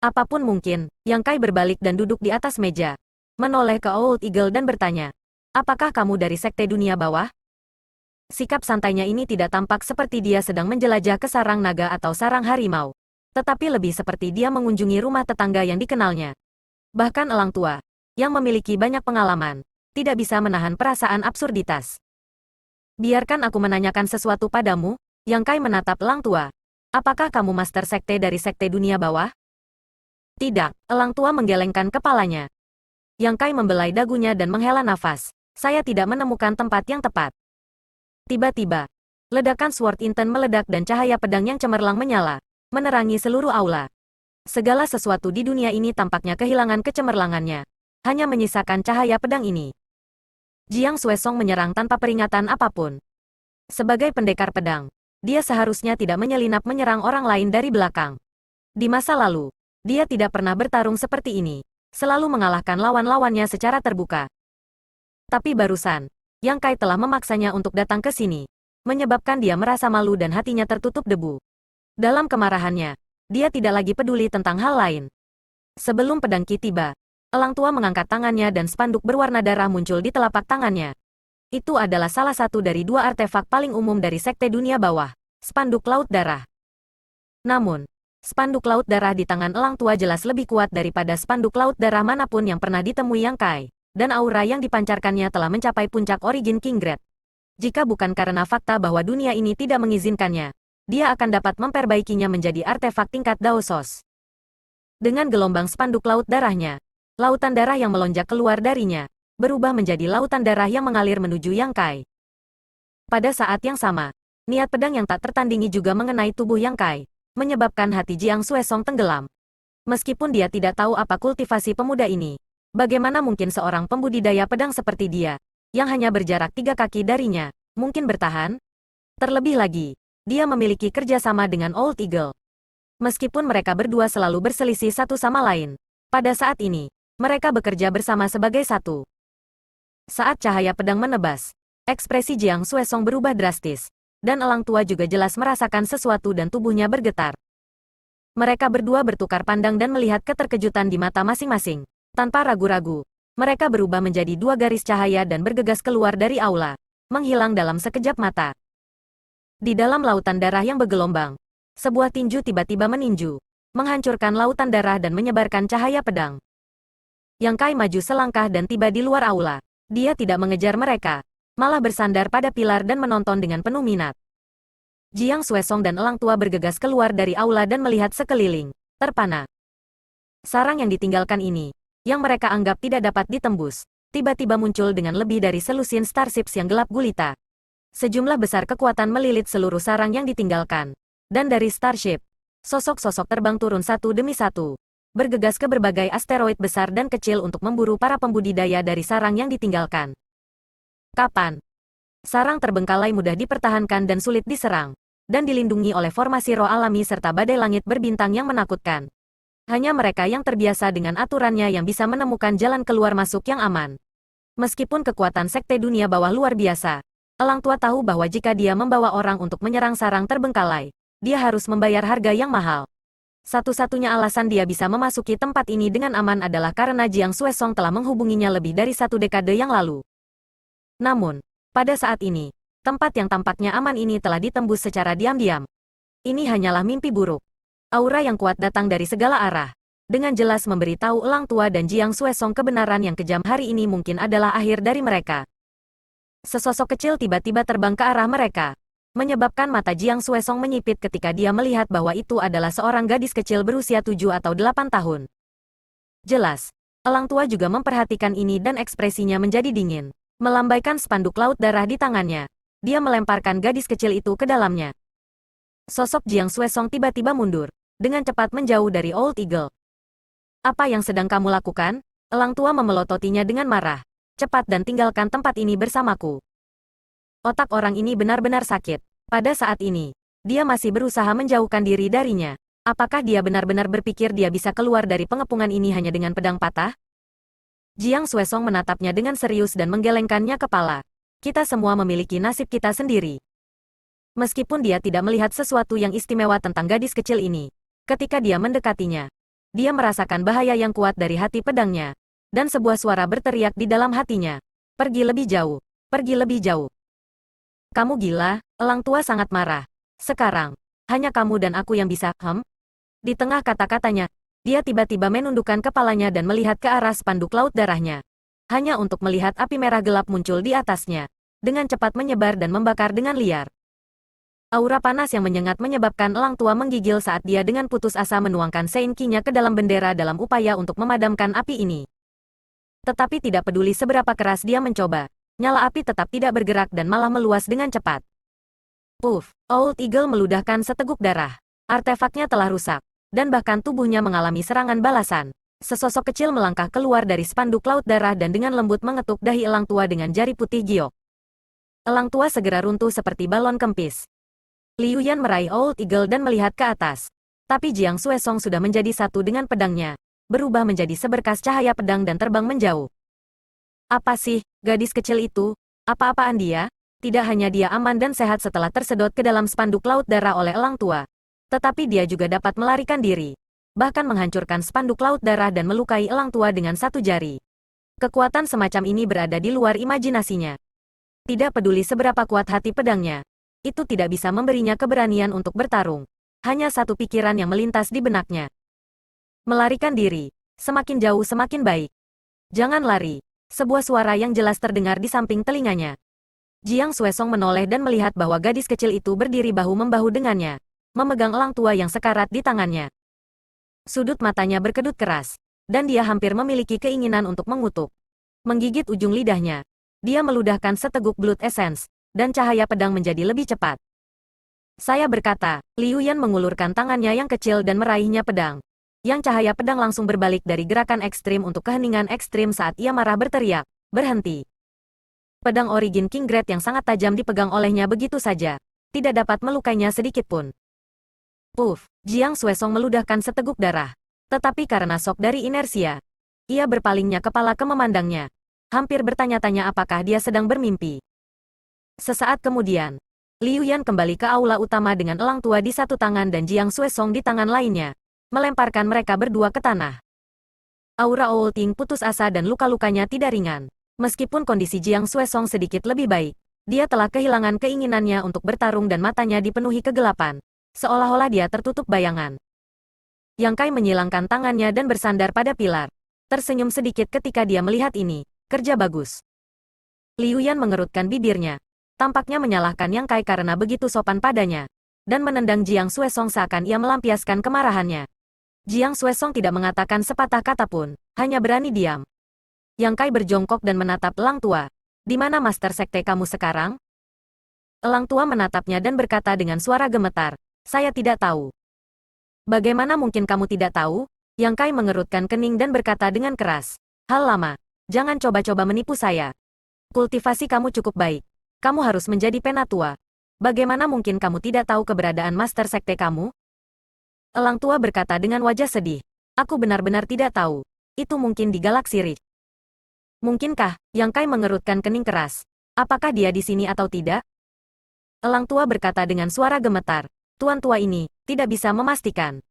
Apapun mungkin, Yang Kai berbalik dan duduk di atas meja. Menoleh ke Old Eagle dan bertanya, apakah kamu dari sekte dunia bawah? Sikap santainya ini tidak tampak seperti dia sedang menjelajah ke sarang naga atau sarang harimau, tetapi lebih seperti dia mengunjungi rumah tetangga yang dikenalnya. Bahkan elang tua, yang memiliki banyak pengalaman, tidak bisa menahan perasaan absurditas. Biarkan aku menanyakan sesuatu padamu, Yang Kai menatap elang tua. Apakah kamu master sekte dari sekte dunia bawah? Tidak, elang tua menggelengkan kepalanya. Yang Kai membelai dagunya dan menghela nafas. Saya tidak menemukan tempat yang tepat. Tiba-tiba, ledakan Sword Inten meledak dan cahaya pedang yang cemerlang menyala, menerangi seluruh aula. Segala sesuatu di dunia ini tampaknya kehilangan kecemerlangannya, hanya menyisakan cahaya pedang ini. Jiang Xuesong menyerang tanpa peringatan apapun. Sebagai pendekar pedang, dia seharusnya tidak menyelinap menyerang orang lain dari belakang. Di masa lalu, dia tidak pernah bertarung seperti ini, selalu mengalahkan lawan-lawannya secara terbuka. Tapi barusan, Yang Kai telah memaksanya untuk datang ke sini, menyebabkan dia merasa malu dan hatinya tertutup debu. Dalam kemarahannya, dia tidak lagi peduli tentang hal lain. Sebelum pedang Qi tiba, elang tua mengangkat tangannya dan spanduk berwarna darah muncul di telapak tangannya. Itu adalah salah satu dari 2 artefak paling umum dari sekte dunia bawah, spanduk laut darah. Namun, spanduk laut darah di tangan elang tua jelas lebih kuat daripada spanduk laut darah manapun yang pernah ditemui Yang Kai, dan aura yang dipancarkannya telah mencapai puncak origin King Grade. Jika bukan karena fakta bahwa dunia ini tidak mengizinkannya, dia akan dapat memperbaikinya menjadi artefak tingkat Daosos. Dengan gelombang spanduk laut darahnya, lautan darah yang melonjak keluar darinya, berubah menjadi lautan darah yang mengalir menuju Yang Kai. Pada saat yang sama, niat pedang yang tak tertandingi juga mengenai tubuh Yang Kai, menyebabkan hati Jiang Xuesong tenggelam. Meskipun dia tidak tahu apa kultivasi pemuda ini, bagaimana mungkin seorang pembudidaya pedang seperti dia, yang hanya berjarak 3 kaki darinya, mungkin bertahan? Terlebih lagi, dia memiliki kerjasama dengan Old Eagle. Meskipun mereka berdua selalu berselisih satu sama lain, pada saat ini, mereka bekerja bersama sebagai satu. Saat cahaya pedang menebas, ekspresi Jiang Xuesong berubah drastis, dan elang tua juga jelas merasakan sesuatu dan tubuhnya bergetar. Mereka berdua bertukar pandang dan melihat keterkejutan di mata masing-masing. Tanpa ragu-ragu, mereka berubah menjadi 2 garis cahaya dan bergegas keluar dari aula, menghilang dalam sekejap mata. Di dalam lautan darah yang bergelombang, sebuah tinju tiba-tiba meninju, menghancurkan lautan darah dan menyebarkan cahaya pedang. Yang Kai maju selangkah dan tiba di luar aula. Dia tidak mengejar mereka, malah bersandar pada pilar dan menonton dengan penuh minat. Jiang Xuesong dan Elang Tua bergegas keluar dari aula dan melihat sekeliling, terpana. Sarang yang ditinggalkan ini, yang mereka anggap tidak dapat ditembus, tiba-tiba muncul dengan lebih dari selusin starships yang gelap gulita. Sejumlah besar kekuatan melilit seluruh sarang yang ditinggalkan. Dan dari starship, sosok-sosok terbang turun satu demi satu, bergegas ke berbagai asteroid besar dan kecil untuk memburu para pembudidaya dari sarang yang ditinggalkan. Kapan? Sarang terbengkalai mudah dipertahankan dan sulit diserang, dan dilindungi oleh formasi roh alami serta badai langit berbintang yang menakutkan. Hanya mereka yang terbiasa dengan aturannya yang bisa menemukan jalan keluar masuk yang aman. Meskipun kekuatan sekte dunia bawah luar biasa, Elang Tua tahu bahwa jika dia membawa orang untuk menyerang sarang terbengkalai, dia harus membayar harga yang mahal. Satu-satunya alasan dia bisa memasuki tempat ini dengan aman adalah karena Jiang Xuesong telah menghubunginya lebih dari 1 dekade yang lalu. Namun, pada saat ini, tempat yang tampaknya aman ini telah ditembus secara diam-diam. Ini hanyalah mimpi buruk. Aura yang kuat datang dari segala arah, dengan jelas memberitahu Elang Tua dan Jiang Xuesong kebenaran yang kejam hari ini mungkin adalah akhir dari mereka. Sesosok kecil tiba-tiba terbang ke arah mereka, menyebabkan mata Jiang Xuesong menyipit ketika dia melihat bahwa itu adalah seorang gadis kecil berusia 7 atau 8 tahun. Jelas, Elang Tua juga memperhatikan ini dan ekspresinya menjadi dingin. Melambaikan spanduk laut darah di tangannya, dia melemparkan gadis kecil itu ke dalamnya. Sosok Jiang Xuesong tiba-tiba mundur, dengan cepat menjauh dari Old Eagle. Apa yang sedang kamu lakukan? Elang Tua memelototinya dengan marah. Cepat dan tinggalkan tempat ini bersamaku. Otak orang ini benar-benar sakit. Pada saat ini, dia masih berusaha menjauhkan diri darinya. Apakah dia benar-benar berpikir dia bisa keluar dari pengepungan ini hanya dengan pedang patah? Jiang Xuesong menatapnya dengan serius dan menggelengkannya kepala. Kita semua memiliki nasib kita sendiri. Meskipun dia tidak melihat sesuatu yang istimewa tentang gadis kecil ini, ketika dia mendekatinya, dia merasakan bahaya yang kuat dari hati pedangnya, dan sebuah suara berteriak di dalam hatinya. Pergi lebih jauh, pergi lebih jauh. Kamu gila, Elang Tua sangat marah. Sekarang, hanya kamu dan aku yang bisa, Di tengah kata-katanya, dia tiba-tiba menundukkan kepalanya dan melihat ke arah spanduk laut darahnya. Hanya untuk melihat api merah gelap muncul di atasnya, dengan cepat menyebar dan membakar dengan liar. Aura panas yang menyengat menyebabkan Elang Tua menggigil saat dia dengan putus asa menuangkan Sein Qi-nya ke dalam bendera dalam upaya untuk memadamkan api ini. Tetapi tidak peduli seberapa keras dia mencoba, nyala api tetap tidak bergerak dan malah meluas dengan cepat. Puff, Old Eagle meludahkan seteguk darah. Artefaknya telah rusak, dan bahkan tubuhnya mengalami serangan balasan. Sesosok kecil melangkah keluar dari spanduk laut darah dan dengan lembut mengetuk dahi Elang Tua dengan jari putih giok. Elang Tua segera runtuh seperti balon kempis. Liu Yan meraih Old Eagle dan melihat ke atas. Tapi Jiang Xuesong sudah menjadi satu dengan pedangnya, berubah menjadi seberkas cahaya pedang dan terbang menjauh. Apa sih, gadis kecil itu? Apa-apaan dia? Tidak hanya dia aman dan sehat setelah tersedot ke dalam spanduk laut darah oleh Elang Tua, tetapi dia juga dapat melarikan diri, bahkan menghancurkan spanduk laut darah dan melukai Elang Tua dengan satu jari. Kekuatan semacam ini berada di luar imajinasinya. Tidak peduli seberapa kuat hati pedangnya, itu tidak bisa memberinya keberanian untuk bertarung. Hanya satu pikiran yang melintas di benaknya. Melarikan diri, semakin jauh semakin baik. Jangan lari. Sebuah suara yang jelas terdengar di samping telinganya. Jiang Xuesong menoleh dan melihat bahwa gadis kecil itu berdiri bahu-membahu dengannya, memegang Elang Tua yang sekarat di tangannya. Sudut matanya berkedut keras, dan dia hampir memiliki keinginan untuk mengutuk. Menggigit ujung lidahnya, dia meludahkan seteguk blood essence, dan cahaya pedang menjadi lebih cepat. Saya berkata, Liu Yan mengulurkan tangannya yang kecil dan meraihnya pedang. Yang cahaya pedang langsung berbalik dari gerakan ekstrim untuk keheningan ekstrim saat ia marah berteriak, berhenti. Pedang origin King Great yang sangat tajam dipegang olehnya begitu saja, tidak dapat melukainya sedikit pun. Puff, Jiang Xuesong meludahkan seteguk darah. Tetapi karena shock dari inersia, ia berpalingnya kepala ke memandangnya, hampir bertanya-tanya apakah dia sedang bermimpi. Sesaat kemudian, Liu Yan kembali ke aula utama dengan Elang Tua di satu tangan dan Jiang Xuesong di tangan lainnya, melemparkan mereka berdua ke tanah. Aura Old Ting putus asa dan luka-lukanya tidak ringan. Meskipun kondisi Jiang Xuesong sedikit lebih baik, Dia telah kehilangan keinginannya untuk bertarung dan matanya dipenuhi kegelapan. Seolah-olah dia tertutup bayangan. Yang Kai menyilangkan tangannya dan bersandar pada pilar. Tersenyum sedikit ketika dia melihat ini. Kerja bagus. Liu Yan mengerutkan bibirnya. Tampaknya menyalahkan Yang Kai karena begitu sopan padanya. Dan menendang Jiang Xuesong seakan ia melampiaskan kemarahannya. Jiang Xuesong tidak mengatakan sepatah kata pun, hanya berani diam. Yang Kai berjongkok dan menatap Elang Tua. Di mana Master Sekte kamu sekarang? Elang Tua menatapnya dan berkata dengan suara gemetar, saya tidak tahu. Bagaimana mungkin kamu tidak tahu? Yang Kai mengerutkan kening dan berkata dengan keras. Hal lama, jangan coba-coba menipu saya. Kultivasi kamu cukup baik. Kamu harus menjadi penatua. Bagaimana mungkin kamu tidak tahu keberadaan Master Sekte kamu? Elang Tua berkata dengan wajah sedih. Aku benar-benar tidak tahu. Itu mungkin di Galaksi Ridge. Mungkinkah? Yang Kai mengerutkan kening keras. Apakah dia di sini atau tidak? Elang Tua berkata dengan suara gemetar. Tuan tua ini tidak bisa memastikan.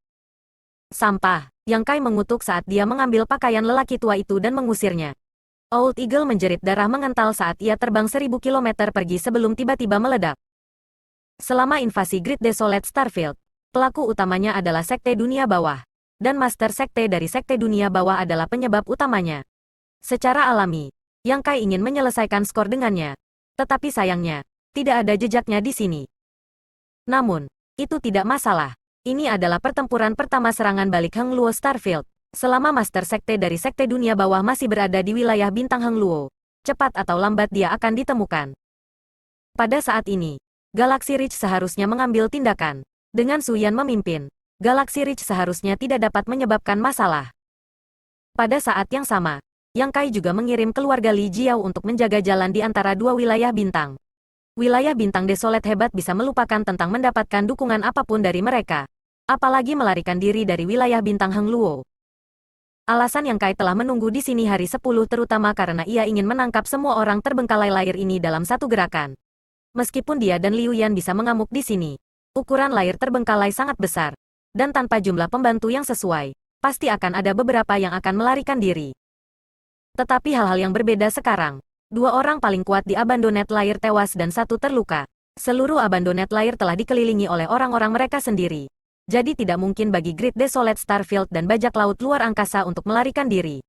Sampah. Yang Kai mengutuk saat dia mengambil pakaian lelaki tua itu dan mengusirnya. Old Eagle menjerit darah mengental saat ia terbang 1000 kilometer pergi sebelum tiba-tiba meledak. Selama invasi Great Desolate Starfield, pelaku utamanya adalah Sekte Dunia Bawah. Dan Master Sekte dari Sekte Dunia Bawah adalah penyebab utamanya. Secara alami, Yang Kai ingin menyelesaikan skor dengannya. Tetapi sayangnya, tidak ada jejaknya di sini. Namun, itu tidak masalah. Ini adalah pertempuran pertama serangan balik Heng Luo Starfield. Selama Master Sekte dari Sekte Dunia Bawah masih berada di wilayah bintang Heng Luo, cepat atau lambat dia akan ditemukan. Pada saat ini, Galaxy Ridge seharusnya mengambil tindakan. Dengan Su Yan memimpin, Galaxy Ridge seharusnya tidak dapat menyebabkan masalah. Pada saat yang sama, Yang Kai juga mengirim keluarga Li Jiao untuk menjaga jalan di antara dua wilayah bintang. Wilayah bintang Desolate hebat bisa melupakan tentang mendapatkan dukungan apapun dari mereka. Apalagi melarikan diri dari wilayah bintang Heng Luo. Alasan Yang Kai telah menunggu di sini hari 10 terutama karena ia ingin menangkap semua orang terbengkalai layar ini dalam satu gerakan. Meskipun dia dan Liu Yan bisa mengamuk di sini, ukuran layar terbengkalai sangat besar. Dan tanpa jumlah pembantu yang sesuai, pasti akan ada beberapa yang akan melarikan diri. Tetapi hal-hal yang berbeda sekarang. Dua orang paling kuat di Abandoned Lair tewas dan satu terluka. Seluruh Abandoned Lair telah dikelilingi oleh orang-orang mereka sendiri. Jadi tidak mungkin bagi Great Desolate Starfield dan bajak laut luar angkasa untuk melarikan diri.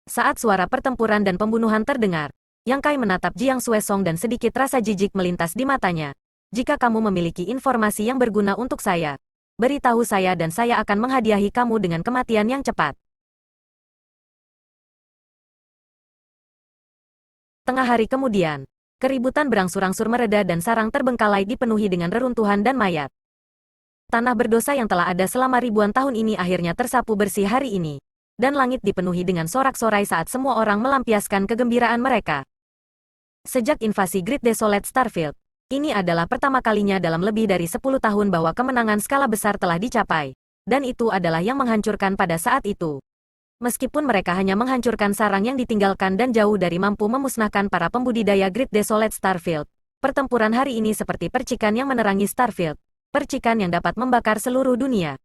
Saat suara pertempuran dan pembunuhan terdengar, Yang Kai menatap Jiang Xuesong dan sedikit rasa jijik melintas di matanya. Jika kamu memiliki informasi yang berguna untuk saya, beritahu saya dan saya akan menghadiahi kamu dengan kematian yang cepat. Tengah hari kemudian, keributan berangsur-angsur mereda dan sarang terbengkalai dipenuhi dengan reruntuhan dan mayat. Tanah berdosa yang telah ada selama ribuan tahun ini akhirnya tersapu bersih hari ini. Dan langit dipenuhi dengan sorak-sorai saat semua orang melampiaskan kegembiraan mereka. Sejak invasi Great Desolate Starfield, ini adalah pertama kalinya dalam lebih dari 10 tahun bahwa kemenangan skala besar telah dicapai. Dan itu adalah yang menghancurkan pada saat itu. Meskipun mereka hanya menghancurkan sarang yang ditinggalkan dan jauh dari mampu memusnahkan para pembudidaya Great Desolate Starfield, pertempuran hari ini seperti percikan yang menerangi Starfield, percikan yang dapat membakar seluruh dunia.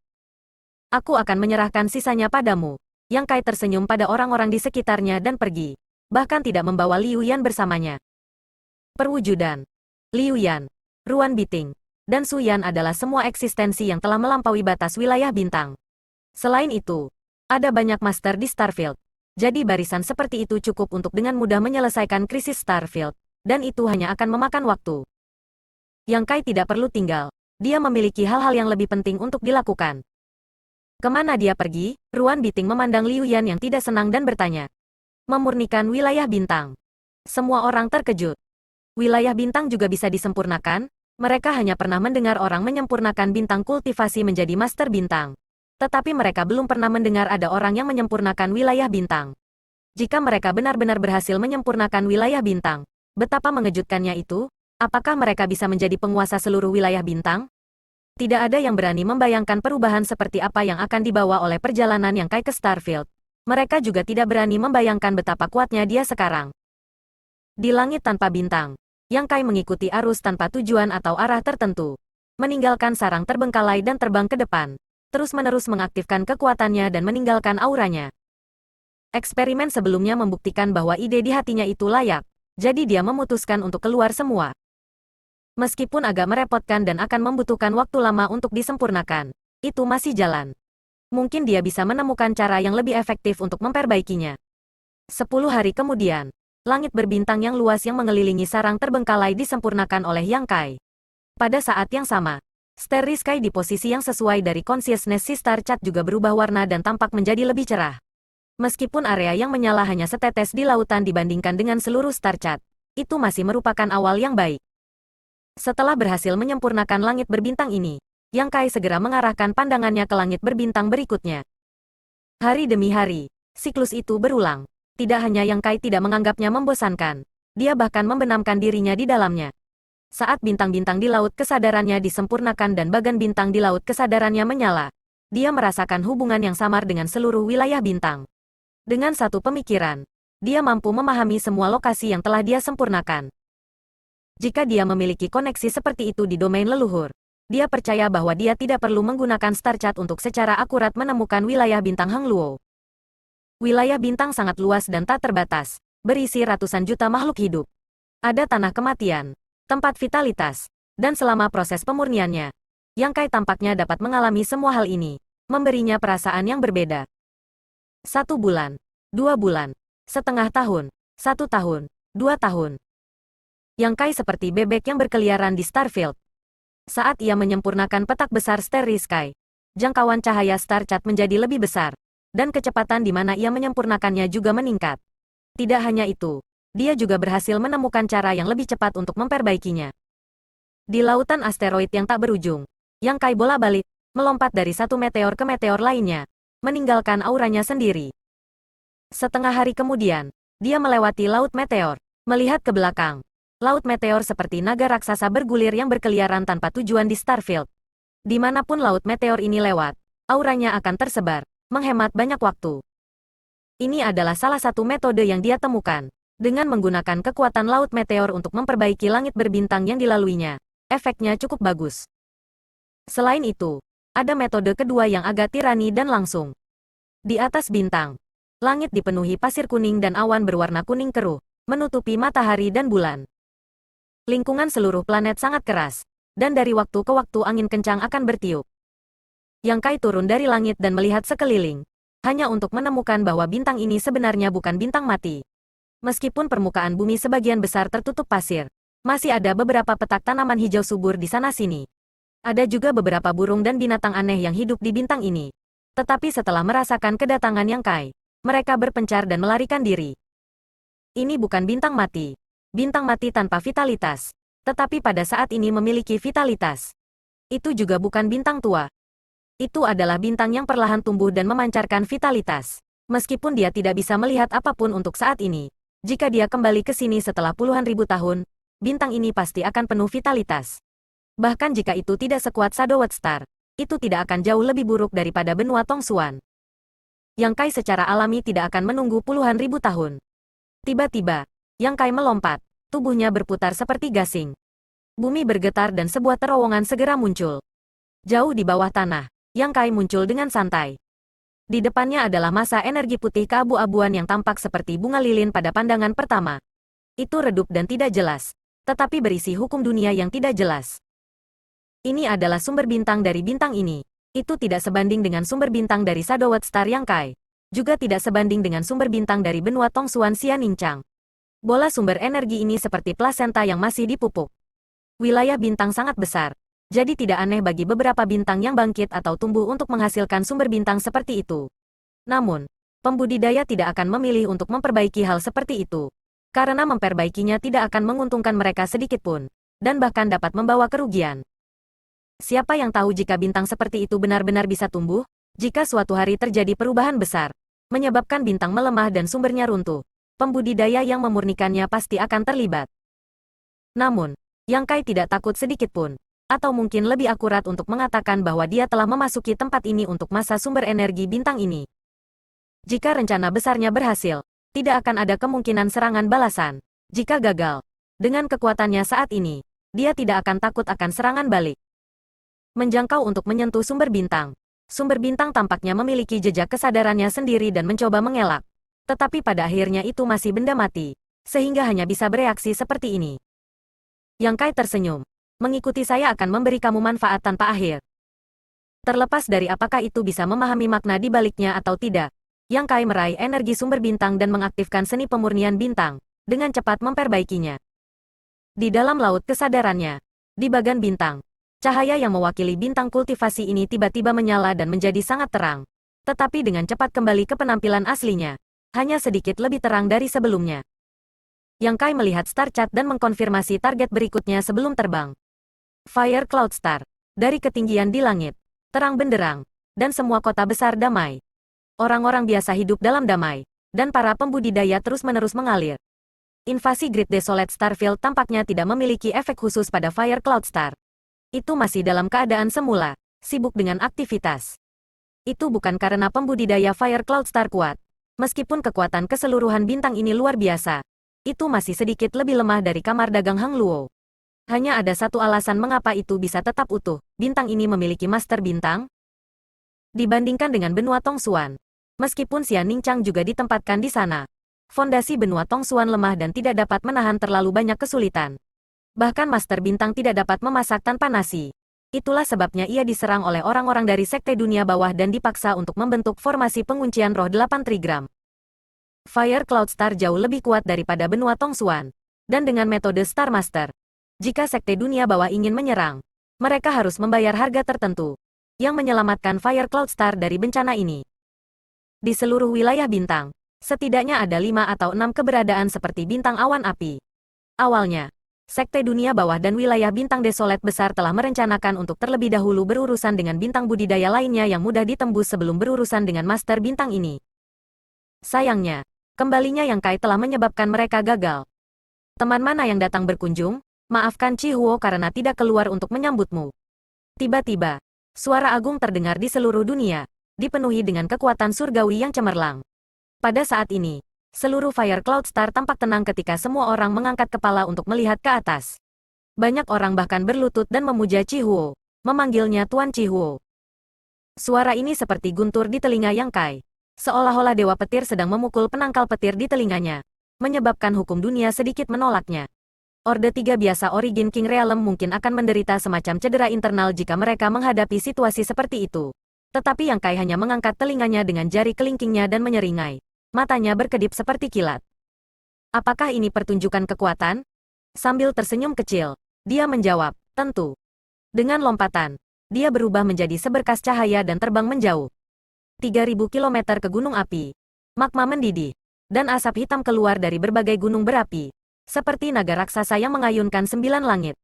Aku akan menyerahkan sisanya padamu. Yang Kai tersenyum pada orang-orang di sekitarnya dan pergi, bahkan tidak membawa Liu Yan bersamanya. Perwujudan Liu Yan, Ruan Biting, dan Su Yan adalah semua eksistensi yang telah melampaui batas wilayah bintang. Selain itu, ada banyak master di Starfield. Jadi barisan seperti itu cukup untuk dengan mudah menyelesaikan krisis Starfield. Dan itu hanya akan memakan waktu. Yang Kai tidak perlu tinggal. Dia memiliki hal-hal yang lebih penting untuk dilakukan. Kemana dia pergi? Ruan Biting memandang Liu Yan yang tidak senang dan bertanya. Memurnikan wilayah bintang. Semua orang terkejut. Wilayah bintang juga bisa disempurnakan? Mereka hanya pernah mendengar orang menyempurnakan bintang kultivasi menjadi master bintang. Tetapi mereka belum pernah mendengar ada orang yang menyempurnakan wilayah bintang. Jika mereka benar-benar berhasil menyempurnakan wilayah bintang, betapa mengejutkannya itu? Apakah mereka bisa menjadi penguasa seluruh wilayah bintang? Tidak ada yang berani membayangkan perubahan seperti apa yang akan dibawa oleh perjalanan Yang Kai ke Starfield. Mereka juga tidak berani membayangkan betapa kuatnya dia sekarang. Di langit tanpa bintang, Yang Kai mengikuti arus tanpa tujuan atau arah tertentu. Meninggalkan sarang terbengkalai dan terbang ke depan. Terus-menerus mengaktifkan kekuatannya dan meninggalkan auranya. Eksperimen sebelumnya membuktikan bahwa ide di hatinya itu layak. Jadi dia memutuskan untuk keluar semua. Meskipun agak merepotkan dan akan membutuhkan waktu lama untuk disempurnakan, itu masih jalan. Mungkin dia bisa menemukan cara yang lebih efektif untuk memperbaikinya. 10 hari kemudian, langit berbintang yang luas yang mengelilingi sarang terbengkalai disempurnakan oleh Yang Kai. Pada saat yang sama, Starry Sky di posisi yang sesuai dari consciousness si Star Cat juga berubah warna dan tampak menjadi lebih cerah. Meskipun area yang menyala hanya setetes di lautan dibandingkan dengan seluruh Star Cat, itu masih merupakan awal yang baik. Setelah berhasil menyempurnakan langit berbintang ini, Yang Kai segera mengarahkan pandangannya ke langit berbintang berikutnya. Hari demi hari, siklus itu berulang. Tidak hanya Yang Kai tidak menganggapnya membosankan, dia bahkan membenamkan dirinya di dalamnya. Saat bintang-bintang di laut kesadarannya disempurnakan dan bagan bintang di laut kesadarannya menyala, dia merasakan hubungan yang samar dengan seluruh wilayah bintang. Dengan satu pemikiran, dia mampu memahami semua lokasi yang telah dia sempurnakan. Jika dia memiliki koneksi seperti itu di domain leluhur, dia percaya bahwa dia tidak perlu menggunakan Star Chart untuk secara akurat menemukan wilayah bintang Heng Luo. Wilayah bintang sangat luas dan tak terbatas, berisi ratusan juta makhluk hidup. Ada tanah kematian, tempat vitalitas, dan selama proses pemurniannya, Yang Kai tampaknya dapat mengalami semua hal ini, memberinya perasaan yang berbeda. 1 bulan, 2 bulan, setengah tahun, 1 tahun, 2 tahun. Yang Kai seperti bebek yang berkeliaran di Starfield. Saat ia menyempurnakan petak besar Starry Sky, jangkauan cahaya Star Chart menjadi lebih besar, dan kecepatan di mana ia menyempurnakannya juga meningkat. Tidak hanya itu, dia juga berhasil menemukan cara yang lebih cepat untuk memperbaikinya. Di lautan asteroid yang tak berujung, Yang Kai bola-balik, melompat dari satu meteor ke meteor lainnya, meninggalkan auranya sendiri. Setengah hari kemudian, dia melewati laut meteor, melihat ke belakang. Laut meteor seperti naga raksasa bergulir yang berkeliaran tanpa tujuan di Starfield. Dimanapun laut meteor ini lewat, auranya akan tersebar, menghemat banyak waktu. Ini adalah salah satu metode yang dia temukan. Dengan menggunakan kekuatan laut meteor untuk memperbaiki langit berbintang yang dilaluinya, efeknya cukup bagus. Selain itu, ada metode kedua yang agak tirani dan langsung. Di atas bintang, langit dipenuhi pasir kuning dan awan berwarna kuning keruh, menutupi matahari dan bulan. Lingkungan seluruh planet sangat keras, dan dari waktu ke waktu angin kencang akan bertiup. Yang Kai turun dari langit dan melihat sekeliling, hanya untuk menemukan bahwa bintang ini sebenarnya bukan bintang mati. Meskipun permukaan bumi sebagian besar tertutup pasir, masih ada beberapa petak tanaman hijau subur di sana-sini. Ada juga beberapa burung dan binatang aneh yang hidup di bintang ini. Tetapi setelah merasakan kedatangan Yang Kai, mereka berpencar dan melarikan diri. Ini bukan bintang mati. Bintang mati tanpa vitalitas, tetapi pada saat ini memiliki vitalitas. Itu juga bukan bintang tua. Itu adalah bintang yang perlahan tumbuh dan memancarkan vitalitas. Meskipun dia tidak bisa melihat apapun untuk saat ini, jika dia kembali ke sini setelah puluhan ribu tahun, bintang ini pasti akan penuh vitalitas. Bahkan jika itu tidak sekuat Shadowed Star, itu tidak akan jauh lebih buruk daripada benua Tongsuan. Yang Kai secara alami tidak akan menunggu puluhan ribu tahun. Tiba-tiba, Yang Kai melompat, tubuhnya berputar seperti gasing. Bumi bergetar dan sebuah terowongan segera muncul. Jauh di bawah tanah, Yang Kai muncul dengan santai. Di depannya adalah masa energi putih keabu-abuan yang tampak seperti bunga lilin pada pandangan pertama. Itu redup dan tidak jelas, tetapi berisi hukum dunia yang tidak jelas. Ini adalah sumber bintang dari bintang ini. Itu tidak sebanding dengan sumber bintang dari Shadowed Star Yang Kai. Juga tidak sebanding dengan sumber bintang dari benua Tongsuan Xianinchang. Bola sumber energi ini seperti plasenta yang masih dipupuk. Wilayah bintang sangat besar, jadi tidak aneh bagi beberapa bintang yang bangkit atau tumbuh untuk menghasilkan sumber bintang seperti itu. Namun, pembudidaya tidak akan memilih untuk memperbaiki hal seperti itu, karena memperbaikinya tidak akan menguntungkan mereka sedikit pun, dan bahkan dapat membawa kerugian. Siapa yang tahu jika bintang seperti itu benar-benar bisa tumbuh? Jika suatu hari terjadi perubahan besar, menyebabkan bintang melemah dan sumbernya runtuh, pembudidaya yang memurnikannya pasti akan terlibat. Namun, Yang Kai tidak takut sedikit pun, atau mungkin lebih akurat untuk mengatakan bahwa dia telah memasuki tempat ini untuk masa sumber energi bintang ini. Jika rencana besarnya berhasil, tidak akan ada kemungkinan serangan balasan. Jika gagal, dengan kekuatannya saat ini, dia tidak akan takut akan serangan balik. Menjangkau untuk menyentuh sumber bintang. Sumber bintang tampaknya memiliki jejak kesadarannya sendiri dan mencoba mengelak. Tetapi pada akhirnya itu masih benda mati. sehingga hanya bisa bereaksi seperti ini. Yang Kai tersenyum. Mengikuti saya akan memberi kamu manfaat tanpa akhir. Terlepas dari apakah itu bisa memahami makna di baliknya atau tidak, Yang Kai meraih energi sumber bintang dan mengaktifkan seni pemurnian bintang, dengan cepat memperbaikinya. Di dalam laut kesadarannya, di bagan bintang, cahaya yang mewakili bintang kultivasi ini tiba-tiba menyala dan menjadi sangat terang. Tetapi dengan cepat kembali ke penampilan aslinya, hanya sedikit lebih terang dari sebelumnya. Yang Kai melihat star chart dan mengkonfirmasi target berikutnya sebelum terbang. Fire Cloud Star. Dari ketinggian di langit, terang benderang, dan semua kota besar damai. Orang-orang biasa hidup dalam damai, dan para pembudidaya terus-menerus mengalir. Invasi Great Desolate Starfield tampaknya tidak memiliki efek khusus pada Fire Cloud Star. Itu masih dalam keadaan semula, sibuk dengan aktivitas. Itu bukan karena pembudidaya Fire Cloud Star kuat. Meskipun kekuatan keseluruhan bintang ini luar biasa, itu masih sedikit lebih lemah dari kamar dagang Hang Luo. Hanya ada satu alasan mengapa itu bisa tetap utuh. Bintang ini memiliki master bintang. Dibandingkan dengan benua Tongsuan, meskipun Xian Ningchang juga ditempatkan di sana, fondasi benua Tongsuan lemah dan tidak dapat menahan terlalu banyak kesulitan. Bahkan master bintang tidak dapat memasak tanpa nasi. Itulah sebabnya ia diserang oleh orang-orang dari Sekte Dunia Bawah dan dipaksa untuk membentuk formasi penguncian roh 8 trigram. Fire Cloud Star jauh lebih kuat daripada benua Tongsuan, dan dengan metode Star Master, jika Sekte Dunia Bawah ingin menyerang, mereka harus membayar harga tertentu yang menyelamatkan Fire Cloud Star dari bencana ini. Di seluruh wilayah bintang, setidaknya ada 5 atau 6 keberadaan seperti bintang awan api. Awalnya, Sekte Dunia Bawah dan wilayah bintang desolate besar telah merencanakan untuk terlebih dahulu berurusan dengan bintang budidaya lainnya yang mudah ditembus sebelum berurusan dengan master bintang ini. Sayangnya, kembalinya Yang Kai telah menyebabkan mereka gagal. Teman mana yang datang berkunjung? Maafkan Chi Huo karena tidak keluar untuk menyambutmu. Tiba-tiba, suara agung terdengar di seluruh dunia, dipenuhi dengan kekuatan surgawi yang cemerlang. Pada saat ini, seluruh Fire Cloud Star tampak tenang ketika semua orang mengangkat kepala untuk melihat ke atas. Banyak orang bahkan berlutut dan memuja Chi Huo, memanggilnya Tuan Chi Huo. Suara ini seperti guntur di telinga Yang Kai, seolah-olah Dewa Petir sedang memukul penangkal petir di telinganya, menyebabkan hukum dunia sedikit menolaknya. Orde 3 biasa Origin King Realm mungkin akan menderita semacam cedera internal jika mereka menghadapi situasi seperti itu. Tetapi Yang Kai hanya mengangkat telinganya dengan jari kelingkingnya dan menyeringai. Matanya berkedip seperti kilat. Apakah ini pertunjukan kekuatan? Sambil tersenyum kecil, dia menjawab, tentu. Dengan lompatan, dia berubah menjadi seberkas cahaya dan terbang menjauh. 3.000 kilometer ke gunung api. Magma mendidih, dan asap hitam keluar dari berbagai gunung berapi. Seperti naga raksasa yang mengayunkan 9 langit.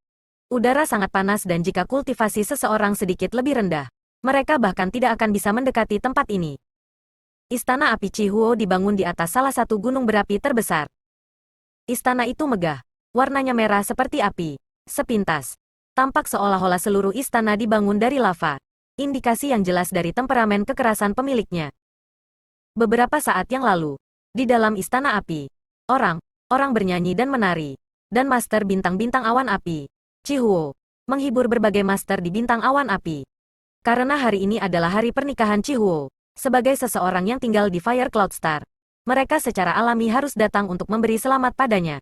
Udara sangat panas dan jika kultivasi seseorang sedikit lebih rendah, mereka bahkan tidak akan bisa mendekati tempat ini. Istana api Chi Huo dibangun di atas salah satu gunung berapi terbesar. Istana itu megah, warnanya merah seperti api. Sepintas, tampak seolah-olah seluruh istana dibangun dari lava. Indikasi yang jelas dari temperamen kekerasan pemiliknya. Beberapa saat yang lalu, di dalam istana api, orang bernyanyi dan menari, dan master bintang-bintang awan api, Chi Huo, menghibur berbagai master di bintang awan api. Karena hari ini adalah hari pernikahan Chi Huo, sebagai seseorang yang tinggal di Fire Cloud Star, mereka secara alami harus datang untuk memberi selamat padanya.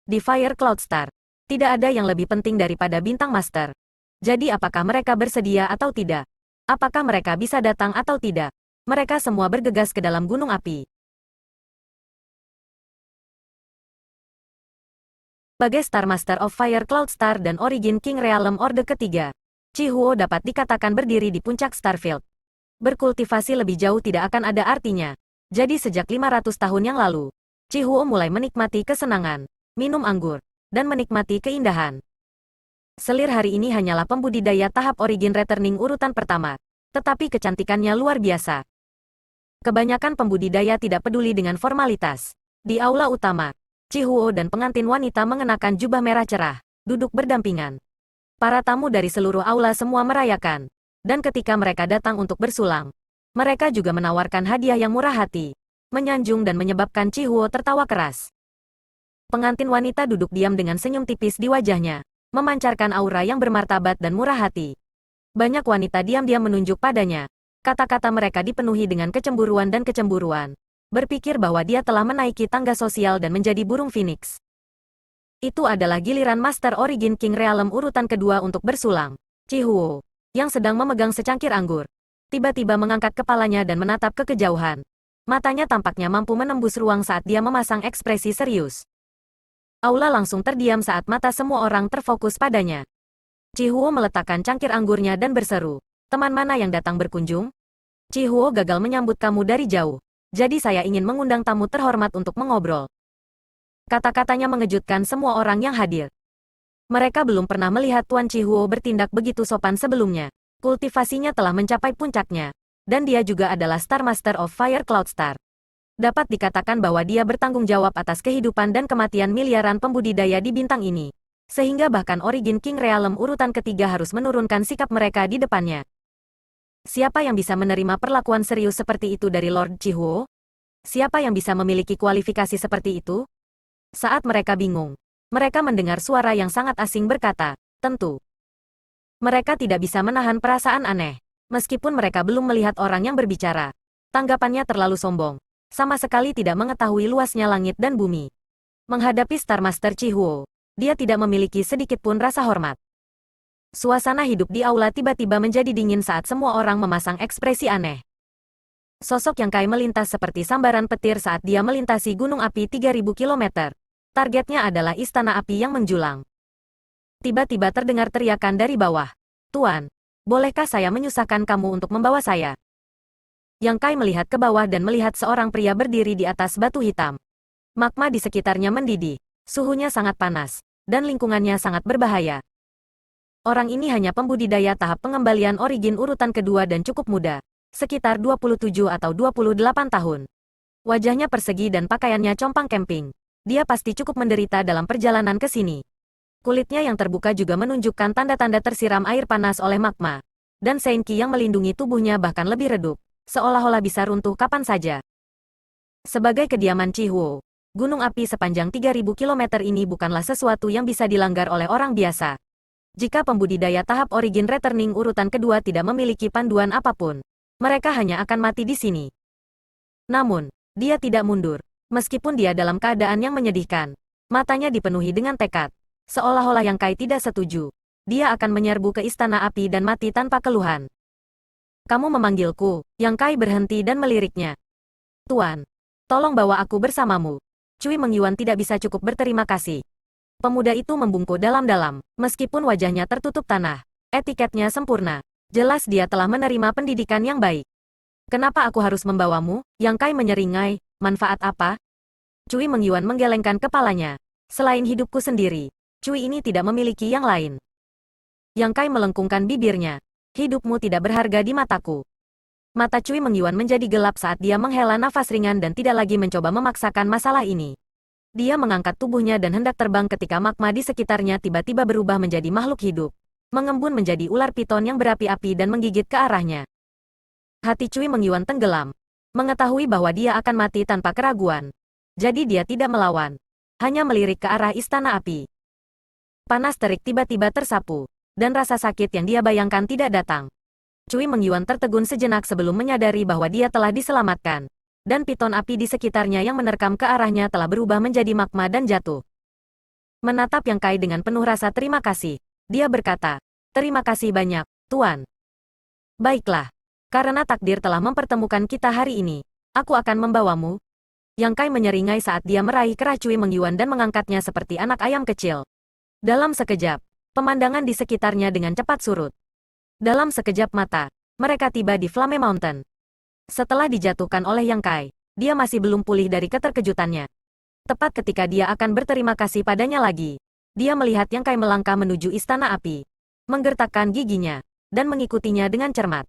Di Fire Cloud Star, tidak ada yang lebih penting daripada bintang master. Jadi apakah mereka bersedia atau tidak? Apakah mereka bisa datang atau tidak? Mereka semua bergegas ke dalam gunung api. Sebagai Star Master of Fire Cloud Star dan Origin King Realm Orde ketiga, Chi Huo dapat dikatakan berdiri di puncak Starfield. Berkultivasi lebih jauh tidak akan ada artinya. Jadi sejak 500 tahun yang lalu, Chi Huo mulai menikmati kesenangan, minum anggur, dan menikmati keindahan. Selir hari ini hanyalah pembudidaya tahap Origin Returning urutan pertama, tetapi kecantikannya luar biasa. Kebanyakan pembudidaya tidak peduli dengan formalitas. Di aula utama, Chi Huo dan pengantin wanita mengenakan jubah merah cerah, duduk berdampingan. Para tamu dari seluruh aula semua merayakan, dan ketika mereka datang untuk bersulang, mereka juga menawarkan hadiah yang murah hati, menyanjung dan menyebabkan Chi Huo tertawa keras. Pengantin wanita duduk diam dengan senyum tipis di wajahnya, memancarkan aura yang bermartabat dan murah hati. Banyak wanita diam-diam menunjuk padanya. Kata-kata mereka dipenuhi dengan kecemburuan dan kecemburuan. berpikir bahwa dia telah menaiki tangga sosial dan menjadi burung phoenix. Itu adalah giliran Master Origin King Realm urutan kedua untuk bersulang. Chihuo, yang sedang memegang secangkir anggur, tiba-tiba mengangkat kepalanya dan menatap ke kejauhan. Matanya tampaknya mampu menembus ruang saat dia memasang ekspresi serius. Aula langsung terdiam saat mata semua orang terfokus padanya. Chihuo meletakkan cangkir anggurnya dan berseru, "Teman mana yang datang berkunjung?" Chihuo gagal menyambut kamu dari jauh. Jadi saya ingin mengundang tamu terhormat untuk mengobrol. Kata-katanya mengejutkan semua orang yang hadir. Mereka belum pernah melihat Tuan Chihuo bertindak begitu sopan sebelumnya. Kultivasinya telah mencapai puncaknya. Dan dia juga adalah Star Master of Fire Cloud Star. Dapat dikatakan bahwa dia bertanggung jawab atas kehidupan dan kematian miliaran pembudidaya di bintang ini. Sehingga bahkan Origin King Realm urutan ketiga harus menurunkan sikap mereka di depannya. Siapa yang bisa menerima perlakuan serius seperti itu dari Lord Chihuo? Siapa yang bisa memiliki kualifikasi seperti itu? Saat mereka bingung, mereka mendengar suara yang sangat asing berkata, "Tentu." Mereka tidak bisa menahan perasaan aneh. Meskipun mereka belum melihat orang yang berbicara. Tanggapannya terlalu sombong. Sama sekali tidak mengetahui luasnya langit dan bumi. Menghadapi Star Master Chihuo, dia tidak memiliki sedikit pun rasa hormat. Suasana hidup di aula tiba-tiba menjadi dingin saat semua orang memasang ekspresi aneh. Sosok Yang Kai melintas seperti sambaran petir saat dia melintasi gunung api 3000 km. Targetnya adalah istana api yang menjulang. Tiba-tiba terdengar teriakan dari bawah. "Tuan, bolehkah saya menyusahkan kamu untuk membawa saya?" Yang Kai melihat ke bawah dan melihat seorang pria berdiri di atas batu hitam. Magma di sekitarnya mendidih. Suhunya sangat panas. Dan lingkungannya sangat berbahaya. Orang ini hanya pembudidaya tahap pengembalian origin urutan kedua dan cukup muda. Sekitar 27 atau 28 tahun. Wajahnya persegi dan pakaiannya compang camping. Dia pasti cukup menderita dalam perjalanan ke sini. Kulitnya yang terbuka juga menunjukkan tanda-tanda tersiram air panas oleh magma. Dan Seinki yang melindungi tubuhnya bahkan lebih redup, seolah-olah bisa runtuh kapan saja. Sebagai kediaman Chihuo, gunung api sepanjang 3000 km ini bukanlah sesuatu yang bisa dilanggar oleh orang biasa. Jika pembudidaya tahap origin returning urutan kedua tidak memiliki panduan apapun, mereka hanya akan mati di sini. Namun, dia tidak mundur. Meskipun dia dalam keadaan yang menyedihkan, matanya dipenuhi dengan tekad. Seolah-olah Yang Kai tidak setuju. Dia akan menyerbu ke istana api dan mati tanpa keluhan. "Kamu memanggilku?" Yang Kai berhenti dan meliriknya. "Tuan, tolong bawa aku bersamamu." Cui Mengyuan tidak bisa cukup berterima kasih. Pemuda itu membungkuk dalam-dalam, meskipun wajahnya tertutup tanah. Etiketnya sempurna. Jelas dia telah menerima pendidikan yang baik. "Kenapa aku harus membawamu?" Yang Kai menyeringai. "Manfaat apa?" Cui Mengyuan menggelengkan kepalanya. "Selain hidupku sendiri, Cui ini tidak memiliki yang lain." Yang Kai melengkungkan bibirnya. "Hidupmu tidak berharga di mataku." Mata Cui Mengyuan menjadi gelap saat dia menghela nafas ringan dan tidak lagi mencoba memaksakan masalah ini. Dia mengangkat tubuhnya dan hendak terbang ketika magma di sekitarnya tiba-tiba berubah menjadi makhluk hidup. Mengembun menjadi ular piton yang berapi-api dan menggigit ke arahnya. Hati Cui Mengyuan tenggelam. Mengetahui bahwa dia akan mati tanpa keraguan. Jadi dia tidak melawan. Hanya melirik ke arah istana api. Panas terik tiba-tiba tersapu, dan rasa sakit yang dia bayangkan tidak datang. Cui Mengyuan tertegun sejenak sebelum menyadari bahwa dia telah diselamatkan. Dan piton api di sekitarnya yang menerkam ke arahnya telah berubah menjadi magma dan jatuh. Menatap Yang Kai dengan penuh rasa terima kasih, dia berkata, "Terima kasih banyak, Tuan." "Baiklah. Karena takdir telah mempertemukan kita hari ini, aku akan membawamu." Yang Kai menyeringai saat dia meraih kerah Cui Mengyuan dan mengangkatnya seperti anak ayam kecil. Dalam sekejap, pemandangan di sekitarnya dengan cepat surut. Dalam sekejap mata, mereka tiba di Flame Mountain. Setelah dijatuhkan oleh Yang Kai, dia masih belum pulih dari keterkejutannya. Tepat ketika dia akan berterima kasih padanya lagi, dia melihat Yang Kai melangkah menuju istana api, menggertakkan giginya, dan mengikutinya dengan cermat.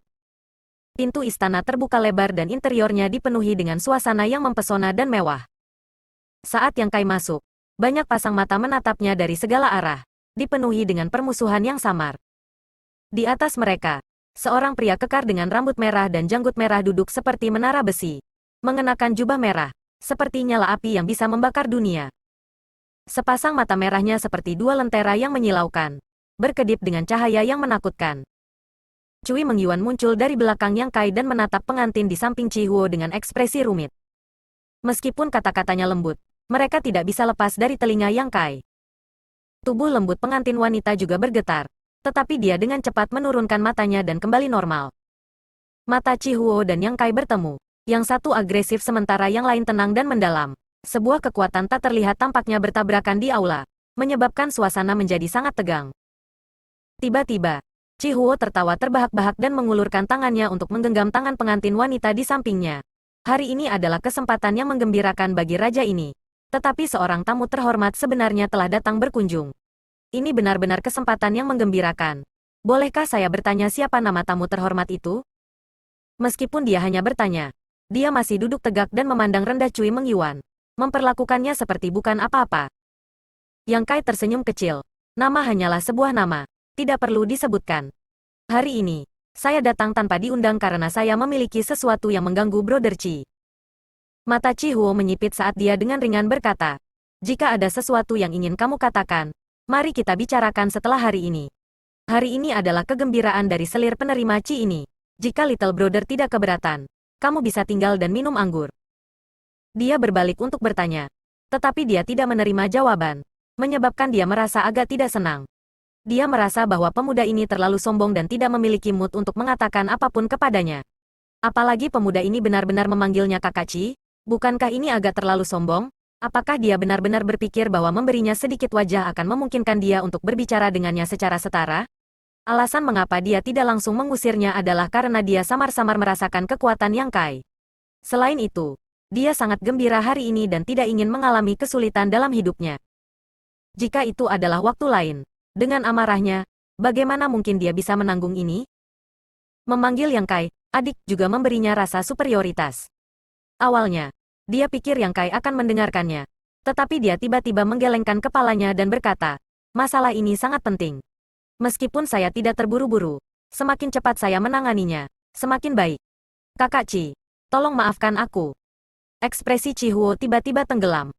Pintu istana terbuka lebar dan interiornya dipenuhi dengan suasana yang mempesona dan mewah. Saat Yang Kai masuk, banyak pasang mata menatapnya dari segala arah, dipenuhi dengan permusuhan yang samar. Di atas mereka, seorang pria kekar dengan rambut merah dan janggut merah duduk seperti menara besi, mengenakan jubah merah, seperti nyala api yang bisa membakar dunia. Sepasang mata merahnya seperti dua lentera yang menyilaukan, berkedip dengan cahaya yang menakutkan. Cui Mengyuan muncul dari belakang Yang Kai dan menatap pengantin di samping Chihuo dengan ekspresi rumit. Meskipun kata-katanya lembut, mereka tidak bisa lepas dari telinga Yang Kai. Tubuh lembut pengantin wanita juga bergetar, tetapi dia dengan cepat menurunkan matanya dan kembali normal. Mata Chihuo dan Yang Kai bertemu. Yang satu agresif sementara yang lain tenang dan mendalam. Sebuah kekuatan tak terlihat tampaknya bertabrakan di aula, menyebabkan suasana menjadi sangat tegang. Tiba-tiba, Chihuo tertawa terbahak-bahak dan mengulurkan tangannya untuk menggenggam tangan pengantin wanita di sampingnya. Hari ini adalah kesempatan yang menggembirakan bagi raja ini. Tetapi seorang tamu terhormat sebenarnya telah datang berkunjung. Ini benar-benar kesempatan yang menggembirakan. Bolehkah saya bertanya siapa nama tamu terhormat itu? Meskipun dia hanya bertanya, dia masih duduk tegak dan memandang rendah Cui Mengyuan, memperlakukannya seperti bukan apa-apa. Yang Kai tersenyum kecil. Nama hanyalah sebuah nama, tidak perlu disebutkan. Hari ini, saya datang tanpa diundang karena saya memiliki sesuatu yang mengganggu Brother Chi. Mata Chihuo menyipit saat dia dengan ringan berkata, jika ada sesuatu yang ingin kamu katakan, mari kita bicarakan setelah hari ini. Hari ini adalah kegembiraan dari selir penerima Chi ini. Jika Little Brother tidak keberatan, kamu bisa tinggal dan minum anggur. Dia berbalik untuk bertanya, tetapi dia tidak menerima jawaban, menyebabkan dia merasa agak tidak senang. Dia merasa bahwa pemuda ini terlalu sombong dan tidak memiliki mood untuk mengatakan apapun kepadanya. Apalagi pemuda ini benar-benar memanggilnya Kakak Chi. Bukankah ini agak terlalu sombong? Apakah dia benar-benar berpikir bahwa memberinya sedikit wajah akan memungkinkan dia untuk berbicara dengannya secara setara? Alasan mengapa dia tidak langsung mengusirnya adalah karena dia samar-samar merasakan kekuatan Yang Kai. Selain itu, dia sangat gembira hari ini dan tidak ingin mengalami kesulitan dalam hidupnya. Jika itu adalah waktu lain, dengan amarahnya, bagaimana mungkin dia bisa menanggung ini? Memanggil Yang Kai, adik juga memberinya rasa superioritas. Awalnya, dia pikir Yang Kai akan mendengarkannya. Tetapi dia tiba-tiba menggelengkan kepalanya dan berkata, masalah ini sangat penting. Meskipun saya tidak terburu-buru, semakin cepat saya menanganinya, semakin baik. Kakak Chi, tolong maafkan aku. Ekspresi Chihuo tiba-tiba tenggelam.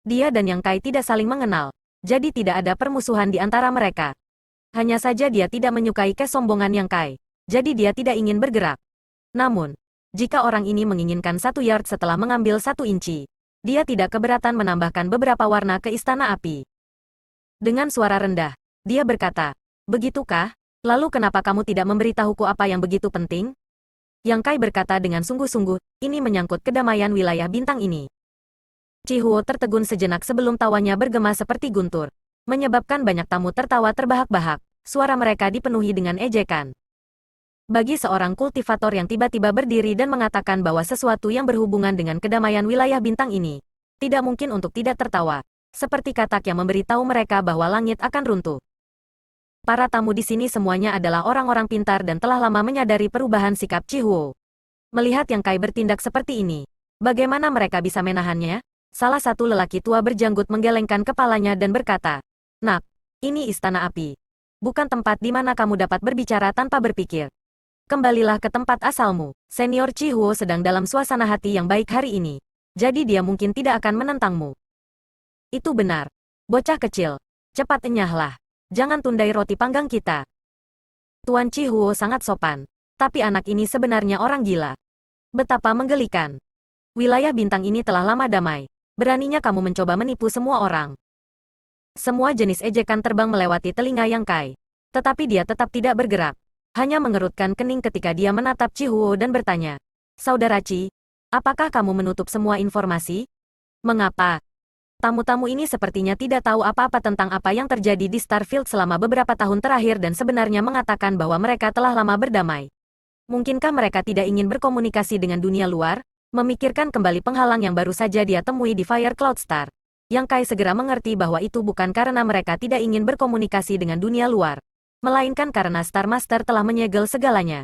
Dia dan Yang Kai tidak saling mengenal, jadi tidak ada permusuhan di antara mereka. Hanya saja dia tidak menyukai kesombongan Yang Kai, jadi dia tidak ingin bergerak. Namun, jika orang ini menginginkan 1 yard setelah mengambil 1 inci, dia tidak keberatan menambahkan beberapa warna ke Istana Api. Dengan suara rendah, dia berkata, begitukah? Lalu kenapa kamu tidak memberitahuku apa yang begitu penting? Yang Kai berkata dengan sungguh-sungguh, ini menyangkut kedamaian wilayah bintang ini. Chihuo tertegun sejenak sebelum tawanya bergema seperti guntur, menyebabkan banyak tamu tertawa terbahak-bahak, suara mereka dipenuhi dengan ejekan. Bagi seorang kultivator yang tiba-tiba berdiri dan mengatakan bahwa sesuatu yang berhubungan dengan kedamaian wilayah bintang ini, tidak mungkin untuk tidak tertawa, seperti katak yang memberitahu mereka bahwa langit akan runtuh. Para tamu di sini semuanya adalah orang-orang pintar dan telah lama menyadari perubahan sikap Chihuo. Melihat Yang Kai bertindak seperti ini, bagaimana mereka bisa menahannya? Salah satu lelaki tua berjanggut menggelengkan kepalanya dan berkata, nak, ini Istana Api. Bukan tempat di mana kamu dapat berbicara tanpa berpikir. Kembalilah ke tempat asalmu. Senior Chihuo sedang dalam suasana hati yang baik hari ini. Jadi dia mungkin tidak akan menentangmu. Itu benar. Bocah kecil. Cepat enyahlah. Jangan tundai roti panggang kita. Tuan Chihuo sangat sopan. Tapi anak ini sebenarnya orang gila. Betapa menggelikan. Wilayah bintang ini telah lama damai. Beraninya kamu mencoba menipu semua orang. Semua jenis ejekan terbang melewati telinga Yang Kai. Tetapi dia tetap tidak bergerak. Hanya mengerutkan kening ketika dia menatap Chihuo dan bertanya, Saudara Chi, apakah kamu menutup semua informasi? Mengapa? Tamu-tamu ini sepertinya tidak tahu apa-apa tentang apa yang terjadi di Starfield selama beberapa tahun terakhir dan sebenarnya mengatakan bahwa mereka telah lama berdamai. Mungkinkah mereka tidak ingin berkomunikasi dengan dunia luar? Memikirkan kembali penghalang yang baru saja dia temui di Fire Cloud Star. Yang Kai segera mengerti bahwa itu bukan karena mereka tidak ingin berkomunikasi dengan dunia luar, melainkan karena Star Master telah menyegel segalanya.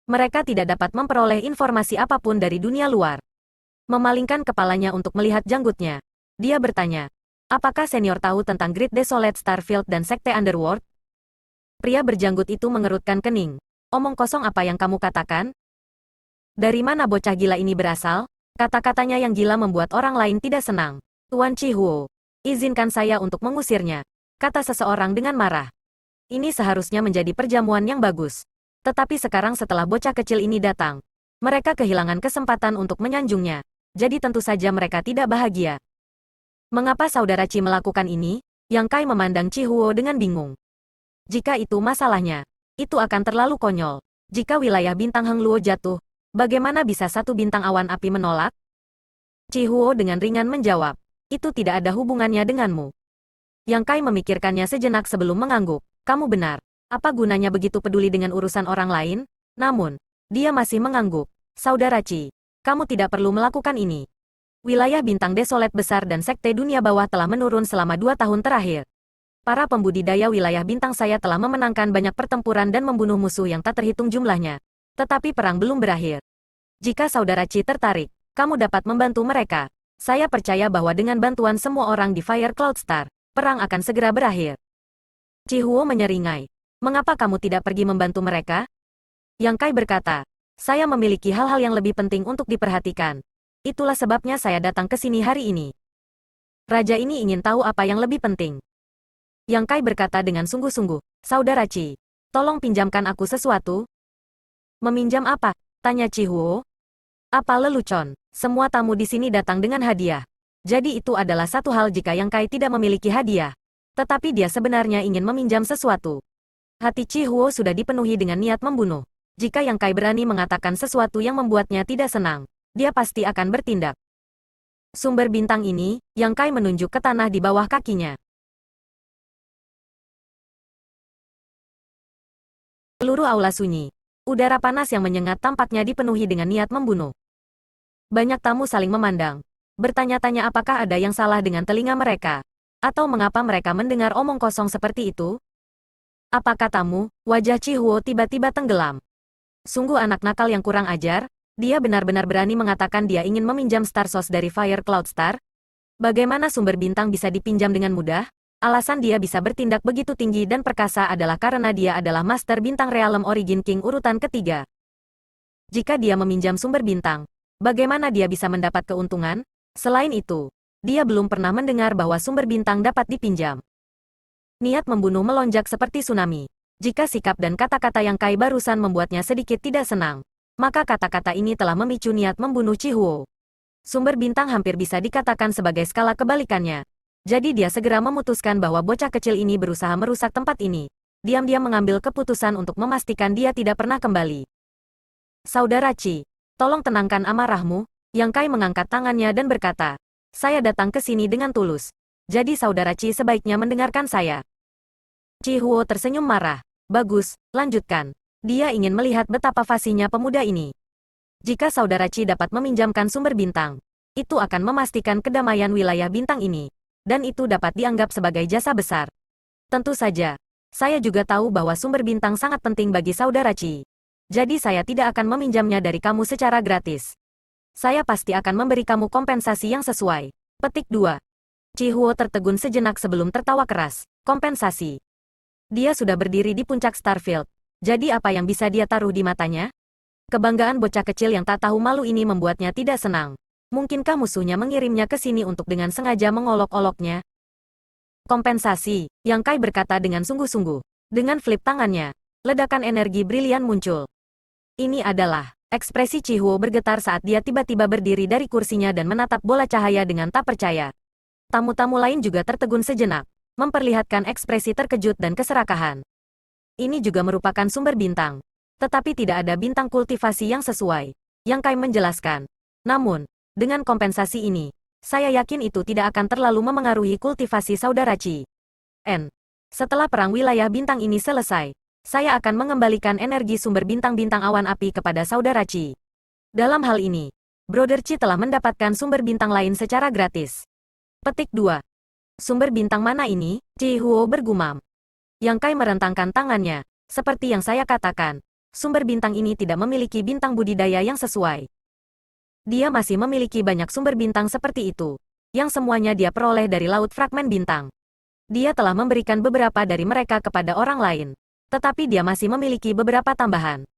Mereka tidak dapat memperoleh informasi apapun dari dunia luar. Memalingkan kepalanya untuk melihat janggutnya, dia bertanya, apakah senior tahu tentang Great Desolate Starfield dan Sekte Underworld? Pria berjanggut itu mengerutkan kening. Omong kosong apa yang kamu katakan? Dari mana bocah gila ini berasal? Kata-katanya yang gila membuat orang lain tidak senang. Tuan Chihuo, izinkan saya untuk mengusirnya, kata seseorang dengan marah. Ini seharusnya menjadi perjamuan yang bagus. Tetapi sekarang setelah bocah kecil ini datang, mereka kehilangan kesempatan untuk menyanjungnya. jadi tentu saja mereka tidak bahagia. Mengapa saudara Qi melakukan ini? Yang Kai memandang Qi Huo dengan bingung. Jika itu masalahnya, itu akan terlalu konyol. Jika wilayah bintang Heng Luo jatuh, bagaimana bisa satu bintang awan api menolak? Qi Huo dengan ringan menjawab, itu tidak ada hubungannya denganmu. Yang Kai memikirkannya sejenak sebelum mengangguk. Kamu benar. Apa gunanya begitu peduli dengan urusan orang lain? Namun, dia masih mengangguk. Saudara Qi, kamu tidak perlu melakukan ini. Wilayah bintang desolat besar dan sekte dunia bawah telah menurun selama 2 tahun terakhir. Para pembudidaya wilayah bintang saya telah memenangkan banyak pertempuran dan membunuh musuh yang tak terhitung jumlahnya. Tetapi perang belum berakhir. Jika saudara Qi tertarik, kamu dapat membantu mereka. Saya percaya bahwa dengan bantuan semua orang di Fire Cloud Star, perang akan segera berakhir. Qi Huo menyeringai. Mengapa kamu tidak pergi membantu mereka? Yang Kai berkata, saya memiliki hal-hal yang lebih penting untuk diperhatikan. Itulah sebabnya saya datang ke sini hari ini. Raja ini ingin tahu apa yang lebih penting. Yang Kai berkata dengan sungguh-sungguh, Saudara Qi, tolong pinjamkan aku sesuatu. Meminjam apa? Tanya Qi Huo. Apa lelucon? Semua tamu di sini datang dengan hadiah. Jadi itu adalah satu hal jika Yang Kai tidak memiliki hadiah. Tetapi dia sebenarnya ingin meminjam sesuatu. Hati Qi Huo sudah dipenuhi dengan niat membunuh. Jika Yang Kai berani mengatakan sesuatu yang membuatnya tidak senang, dia pasti akan bertindak. Sumber bintang ini, Yang Kai menunjuk ke tanah di bawah kakinya. Seluruh aula sunyi. Udara panas yang menyengat tampaknya dipenuhi dengan niat membunuh. Banyak tamu saling memandang. Bertanya-tanya apakah ada yang salah dengan telinga mereka. Atau mengapa mereka mendengar omong kosong seperti itu? Apa katamu? Wajah Qi Huo tiba-tiba tenggelam. Sungguh anak nakal yang kurang ajar. Dia benar-benar berani mengatakan dia ingin meminjam Star Source dari Fire Cloud Star? Bagaimana sumber bintang bisa dipinjam dengan mudah? Alasan dia bisa bertindak begitu tinggi dan perkasa adalah karena dia adalah Master Bintang Realm Origin King urutan ketiga. Jika dia meminjam sumber bintang, bagaimana dia bisa mendapat keuntungan? Selain itu, dia belum pernah mendengar bahwa sumber bintang dapat dipinjam. Niat membunuh melonjak seperti tsunami. Jika sikap dan kata-kata Yang Kai barusan membuatnya sedikit tidak senang, maka kata-kata ini telah memicu niat membunuh Qi Huo. Sumber bintang hampir bisa dikatakan sebagai skala kebalikannya. Jadi dia segera memutuskan bahwa bocah kecil ini berusaha merusak tempat ini. Diam-diam mengambil keputusan untuk memastikan dia tidak pernah kembali. Saudara Qi, tolong tenangkan amarahmu. Yang Kai mengangkat tangannya dan berkata, saya datang ke sini dengan tulus. Jadi saudara Qi sebaiknya mendengarkan saya. Qi Huo tersenyum marah. Bagus, lanjutkan. Dia ingin melihat betapa fasihnya pemuda ini. Jika saudara Qi dapat meminjamkan sumber bintang, itu akan memastikan kedamaian wilayah bintang ini. Dan itu dapat dianggap sebagai jasa besar. Tentu saja, saya juga tahu bahwa sumber bintang sangat penting bagi saudara Qi. Jadi saya tidak akan meminjamnya dari kamu secara gratis. Saya pasti akan memberi kamu kompensasi yang sesuai. Petik 2. Qi Huo tertegun sejenak sebelum tertawa keras. Kompensasi. Dia sudah berdiri di puncak Starfield. Jadi apa yang bisa dia taruh di matanya? Kebanggaan bocah kecil yang tak tahu malu ini membuatnya tidak senang. Mungkinkah musuhnya mengirimnya ke sini untuk dengan sengaja mengolok-oloknya? Kompensasi, Yang Kai berkata dengan sungguh-sungguh. Dengan flip tangannya, ledakan energi brilian muncul. Ini adalah, ekspresi Qi Huo bergetar saat dia tiba-tiba berdiri dari kursinya dan menatap bola cahaya dengan tak percaya. Tamu-tamu lain juga tertegun sejenak, memperlihatkan ekspresi terkejut dan keserakahan. Ini juga merupakan sumber bintang. Tetapi tidak ada bintang kultivasi yang sesuai. Yang Kai menjelaskan. Namun, dengan kompensasi ini, saya yakin itu tidak akan terlalu memengaruhi kultivasi saudara Qi. Setelah perang wilayah bintang ini selesai, saya akan mengembalikan energi sumber bintang-bintang awan api kepada saudara Qi. Dalam hal ini, Brother Qi telah mendapatkan sumber bintang lain secara gratis. Petik 2. Sumber bintang mana ini? Qi Huo bergumam. Yang Kai merentangkan tangannya. Seperti yang saya katakan, sumber bintang ini tidak memiliki bintang budidaya yang sesuai. Dia masih memiliki banyak sumber bintang seperti itu, yang semuanya dia peroleh dari laut fragmen bintang. Dia telah memberikan beberapa dari mereka kepada orang lain, tetapi dia masih memiliki beberapa tambahan.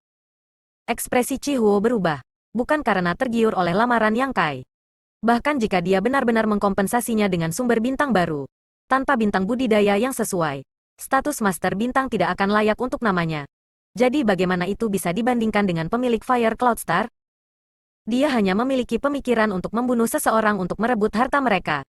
Ekspresi Qi Huo berubah, bukan karena tergiur oleh lamaran Yang Kai. Bahkan jika dia benar-benar mengkompensasinya dengan sumber bintang baru, tanpa bintang budidaya yang sesuai, status Master Bintang tidak akan layak untuk namanya. Jadi bagaimana itu bisa dibandingkan dengan pemilik Fire Cloud Star? Dia hanya memiliki pemikiran untuk membunuh seseorang untuk merebut harta mereka.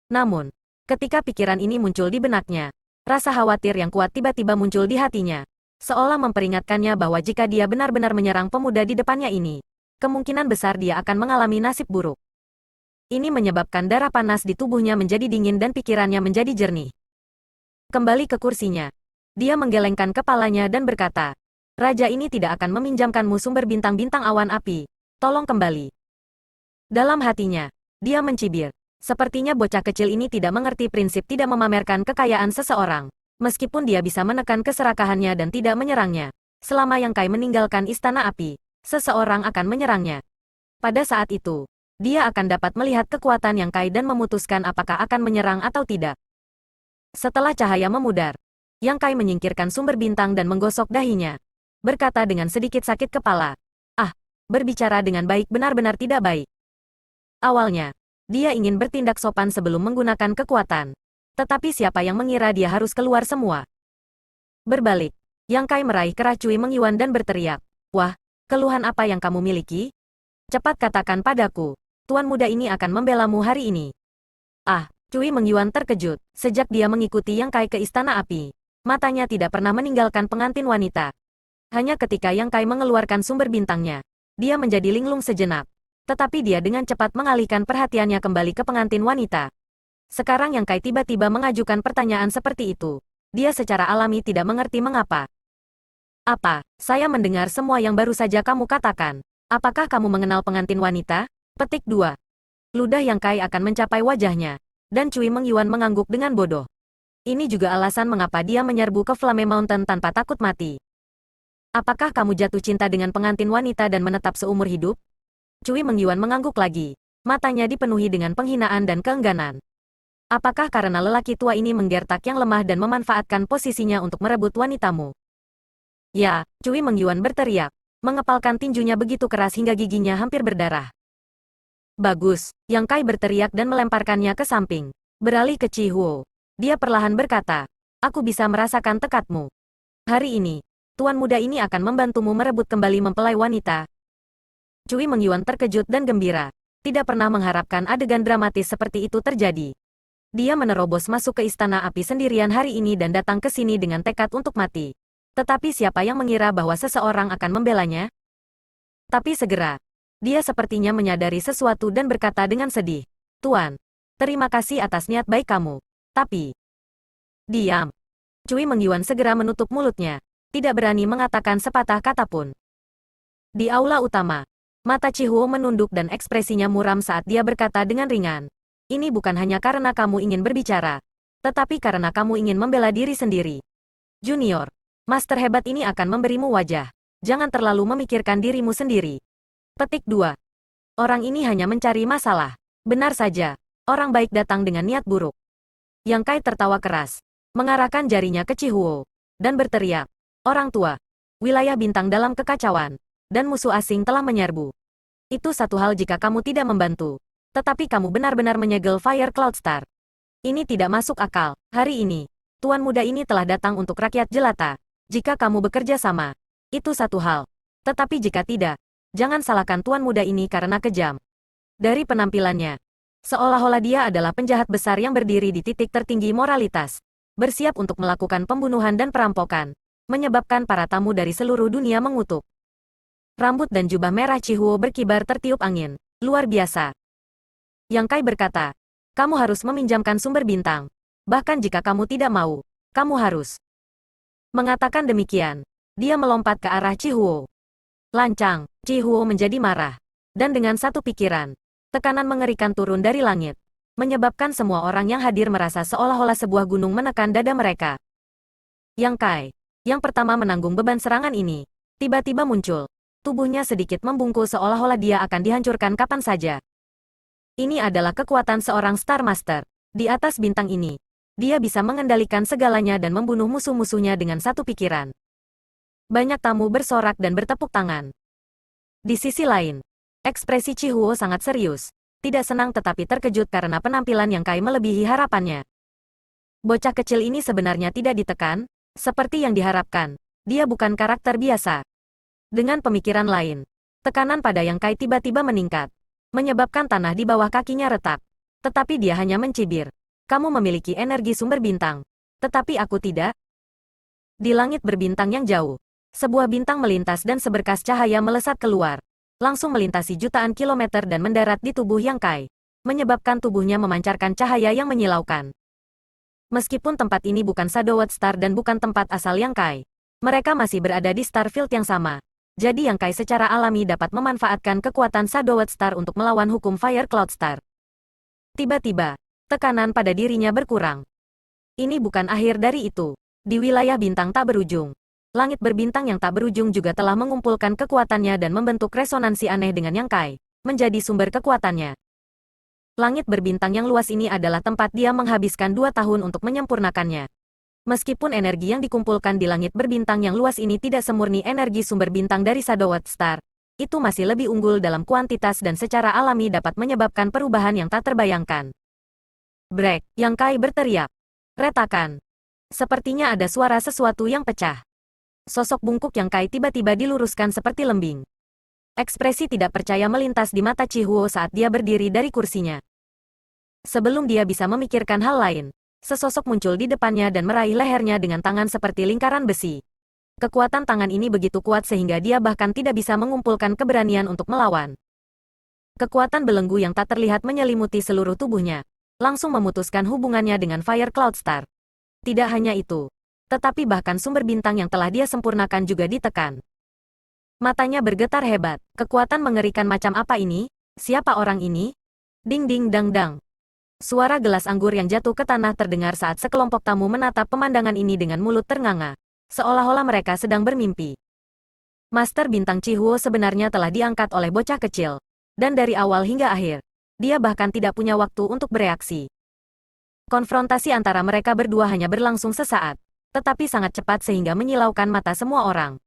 Namun, ketika pikiran ini muncul di benaknya, rasa khawatir yang kuat tiba-tiba muncul di hatinya. Seolah memperingatkannya bahwa jika dia benar-benar menyerang pemuda di depannya ini, kemungkinan besar dia akan mengalami nasib buruk. Ini menyebabkan darah panas di tubuhnya menjadi dingin dan pikirannya menjadi jernih. Kembali ke kursinya. Dia menggelengkan kepalanya dan berkata, "Raja ini tidak akan meminjamkanmu sumber bintang-bintang awan api. Tolong kembali." Dalam hatinya, dia mencibir. Sepertinya bocah kecil ini tidak mengerti prinsip tidak memamerkan kekayaan seseorang. Meskipun dia bisa menekan keserakahannya dan tidak menyerangnya. Selama Yang Kai meninggalkan istana api, seseorang akan menyerangnya. Pada saat itu, dia akan dapat melihat kekuatan Yang Kai dan memutuskan apakah akan menyerang atau tidak. Setelah cahaya memudar, Yang Kai menyingkirkan sumber bintang dan menggosok dahinya. Berkata dengan sedikit sakit kepala, "Ah, berbicara dengan baik benar-benar tidak baik." Awalnya, dia ingin bertindak sopan sebelum menggunakan kekuatan. Tetapi siapa yang mengira dia harus keluar semua? Berbalik, Yang Kai meraih kerah Cui Mengyuan dan berteriak, "Wah, keluhan apa yang kamu miliki? Cepat katakan padaku. Tuan muda ini akan membelamu hari ini." Ah, Cui Mengyuan terkejut. Sejak dia mengikuti Yang Kai ke istana api, matanya tidak pernah meninggalkan pengantin wanita. Hanya ketika Yang Kai mengeluarkan sumber bintangnya, dia menjadi linglung sejenak. Tetapi dia dengan cepat mengalihkan perhatiannya kembali ke pengantin wanita. Sekarang Yang Kai tiba-tiba mengajukan pertanyaan seperti itu. Dia secara alami tidak mengerti mengapa. "Apa? Saya mendengar semua yang baru saja kamu katakan. Apakah kamu mengenal pengantin wanita?" Petik 2. Ludah Yang Kai akan mencapai wajahnya. Dan Cui Mengyuan mengangguk dengan bodoh. Ini juga alasan mengapa dia menyerbu ke Flame Mountain tanpa takut mati. "Apakah kamu jatuh cinta dengan pengantin wanita dan menetap seumur hidup?" Cui Mengyuan mengangguk lagi. Matanya dipenuhi dengan penghinaan dan keengganan. "Apakah karena lelaki tua ini menggertak yang lemah dan memanfaatkan posisinya untuk merebut wanitamu?" "Ya," Cui Mengyuan berteriak, mengepalkan tinjunya begitu keras hingga giginya hampir berdarah. "Bagus," Yang Kai berteriak dan melemparkannya ke samping. Beralih ke Chi Huo. Dia perlahan berkata, "Aku bisa merasakan tekadmu. Hari ini, tuan muda ini akan membantumu merebut kembali mempelai wanita." Cui Mengyuan terkejut dan gembira. Tidak pernah mengharapkan adegan dramatis seperti itu terjadi. Dia menerobos masuk ke istana api sendirian hari ini dan datang ke sini dengan tekad untuk mati. Tetapi siapa yang mengira bahwa seseorang akan membelanya? Tapi segera, dia sepertinya menyadari sesuatu dan berkata dengan sedih, "Tuan, terima kasih atas niat baik kamu. Tapi..." "Diam." Cui Mengyuan segera menutup mulutnya, tidak berani mengatakan sepatah kata pun. Di aula utama, mata Chi Huo menunduk dan ekspresinya muram saat dia berkata dengan ringan, "Ini bukan hanya karena kamu ingin berbicara, tetapi karena kamu ingin membela diri sendiri. Junior, master hebat ini akan memberimu wajah. Jangan terlalu memikirkan dirimu sendiri." Petik 2. Orang ini hanya mencari masalah. Benar saja, orang baik datang dengan niat buruk. Yang Kai tertawa keras, mengarahkan jarinya ke Chi Huo, dan berteriak, "Orang tua, wilayah bintang dalam kekacauan, dan musuh asing telah menyerbu. Itu satu hal jika kamu tidak membantu. Tetapi kamu benar-benar menyegel Fire Cloud Star. Ini tidak masuk akal. Hari ini, tuan muda ini telah datang untuk rakyat jelata. Jika kamu bekerja sama, itu satu hal. Tetapi jika tidak, jangan salahkan tuan muda ini karena kejam." Dari penampilannya, seolah-olah dia adalah penjahat besar yang berdiri di titik tertinggi moralitas, bersiap untuk melakukan pembunuhan dan perampokan, menyebabkan para tamu dari seluruh dunia mengutuk. Rambut dan jubah merah Chi Huo berkibar tertiup angin. "Luar biasa." Yang Kai berkata, "Kamu harus meminjamkan sumber bintang. Bahkan jika kamu tidak mau, kamu harus." Mengatakan demikian, dia melompat ke arah Chi Huo. Lancang, Chi Huo menjadi marah. Dan dengan satu pikiran, tekanan mengerikan turun dari langit, menyebabkan semua orang yang hadir merasa seolah-olah sebuah gunung menekan dada mereka. Yang Kai, yang pertama menanggung beban serangan ini, tiba-tiba muncul. Tubuhnya sedikit membungkuk seolah-olah dia akan dihancurkan kapan saja. Ini adalah kekuatan seorang Star Master. Di atas bintang ini, dia bisa mengendalikan segalanya dan membunuh musuh-musuhnya dengan satu pikiran. Banyak tamu bersorak dan bertepuk tangan. Di sisi lain, ekspresi Chi Huo sangat serius, tidak senang tetapi terkejut karena penampilan Yang Kai melebihi harapannya. Bocah kecil ini sebenarnya tidak ditekan, seperti yang diharapkan. Dia bukan karakter biasa. Dengan pemikiran lain, Tekanan pada Yang Kai tiba-tiba meningkat, menyebabkan tanah di bawah kakinya retak. Tetapi dia hanya mencibir. Kamu memiliki energi sumber bintang. Tetapi aku tidak. Di langit berbintang yang jauh, sebuah bintang melintas dan seberkas cahaya melesat keluar. Langsung melintasi jutaan kilometer dan mendarat di tubuh Yang Kai, menyebabkan tubuhnya memancarkan cahaya yang menyilaukan. Meskipun tempat ini bukan Shadowed Star dan bukan tempat asal Yang Kai, mereka masih berada di Starfield yang sama. Jadi Yang Kai secara alami dapat memanfaatkan kekuatan Shadowed Star untuk melawan hukum Fire Cloud Star. Tiba-tiba, tekanan pada dirinya berkurang. Ini bukan akhir dari itu. Di wilayah bintang tak berujung, langit berbintang yang tak berujung juga telah mengumpulkan kekuatannya dan membentuk resonansi aneh dengan Yang Kai, menjadi sumber kekuatannya. Langit berbintang yang luas ini adalah tempat dia menghabiskan 2 tahun untuk menyempurnakannya. Meskipun energi yang dikumpulkan di langit berbintang yang luas ini tidak semurni energi sumber bintang dari Shadowed Star, itu masih lebih unggul dalam kuantitas dan secara alami dapat menyebabkan perubahan yang tak terbayangkan. Break, Yang Kai berteriak. Retakan. Sepertinya ada suara sesuatu yang pecah. Sosok bungkuk Yang Kai tiba-tiba diluruskan seperti lembing. Ekspresi tidak percaya melintas di mata Chihuo saat dia berdiri dari kursinya. Sebelum dia bisa memikirkan hal lain, sesosok muncul di depannya dan meraih lehernya dengan tangan seperti lingkaran besi. Kekuatan tangan ini begitu kuat sehingga dia bahkan tidak bisa mengumpulkan keberanian untuk melawan. Kekuatan belenggu yang tak terlihat menyelimuti seluruh tubuhnya, langsung memutuskan hubungannya dengan Fire Cloud Star. Tidak hanya itu, tetapi bahkan sumber bintang yang telah dia sempurnakan juga ditekan. Matanya bergetar hebat. Kekuatan mengerikan macam apa ini? Siapa orang ini? Ding ding dang dang. Suara gelas anggur yang jatuh ke tanah terdengar saat sekelompok tamu menatap pemandangan ini dengan mulut ternganga, seolah-olah mereka sedang bermimpi. Master Bintang Chihuo sebenarnya telah diangkat oleh bocah kecil, dan dari awal hingga akhir, dia bahkan tidak punya waktu untuk bereaksi. Konfrontasi antara mereka berdua hanya berlangsung sesaat, tetapi sangat cepat sehingga menyilaukan mata semua orang.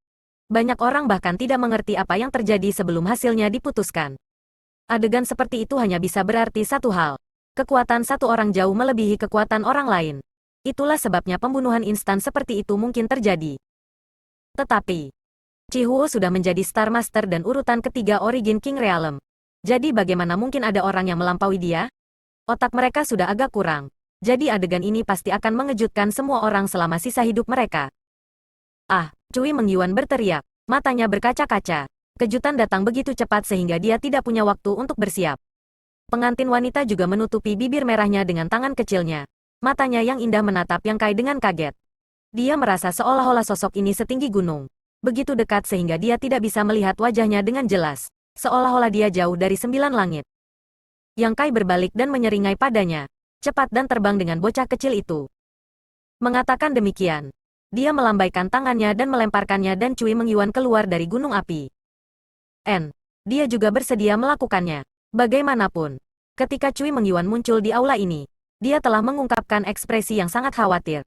Banyak orang bahkan tidak mengerti apa yang terjadi sebelum hasilnya diputuskan. Adegan seperti itu hanya bisa berarti satu hal. Kekuatan satu orang jauh melebihi kekuatan orang lain. Itulah sebabnya pembunuhan instan seperti itu mungkin terjadi. Tetapi, Chihuo sudah menjadi Star Master dan urutan ketiga Origin King Realm. Jadi bagaimana mungkin ada orang yang melampaui dia? Otak mereka sudah agak kurang. Jadi adegan ini pasti akan mengejutkan semua orang selama sisa hidup mereka. Ah, Cui Mengyuan berteriak. Matanya berkaca-kaca. Kejutan datang begitu cepat sehingga dia tidak punya waktu untuk bersiap. Pengantin wanita juga menutupi bibir merahnya dengan tangan kecilnya. Matanya yang indah menatap Yang Kai dengan kaget. Dia merasa seolah-olah sosok ini setinggi gunung. Begitu dekat sehingga dia tidak bisa melihat wajahnya dengan jelas. Seolah-olah dia jauh dari 9 langit. Yang Kai berbalik dan menyeringai padanya. Cepat dan terbang dengan bocah kecil itu. Mengatakan demikian, dia melambaikan tangannya dan melemparkannya dan Cui Mengyuan keluar dari gunung api. Dia juga bersedia melakukannya. Bagaimanapun, ketika Cui Mengyuan muncul di aula ini, dia telah mengungkapkan ekspresi yang sangat khawatir.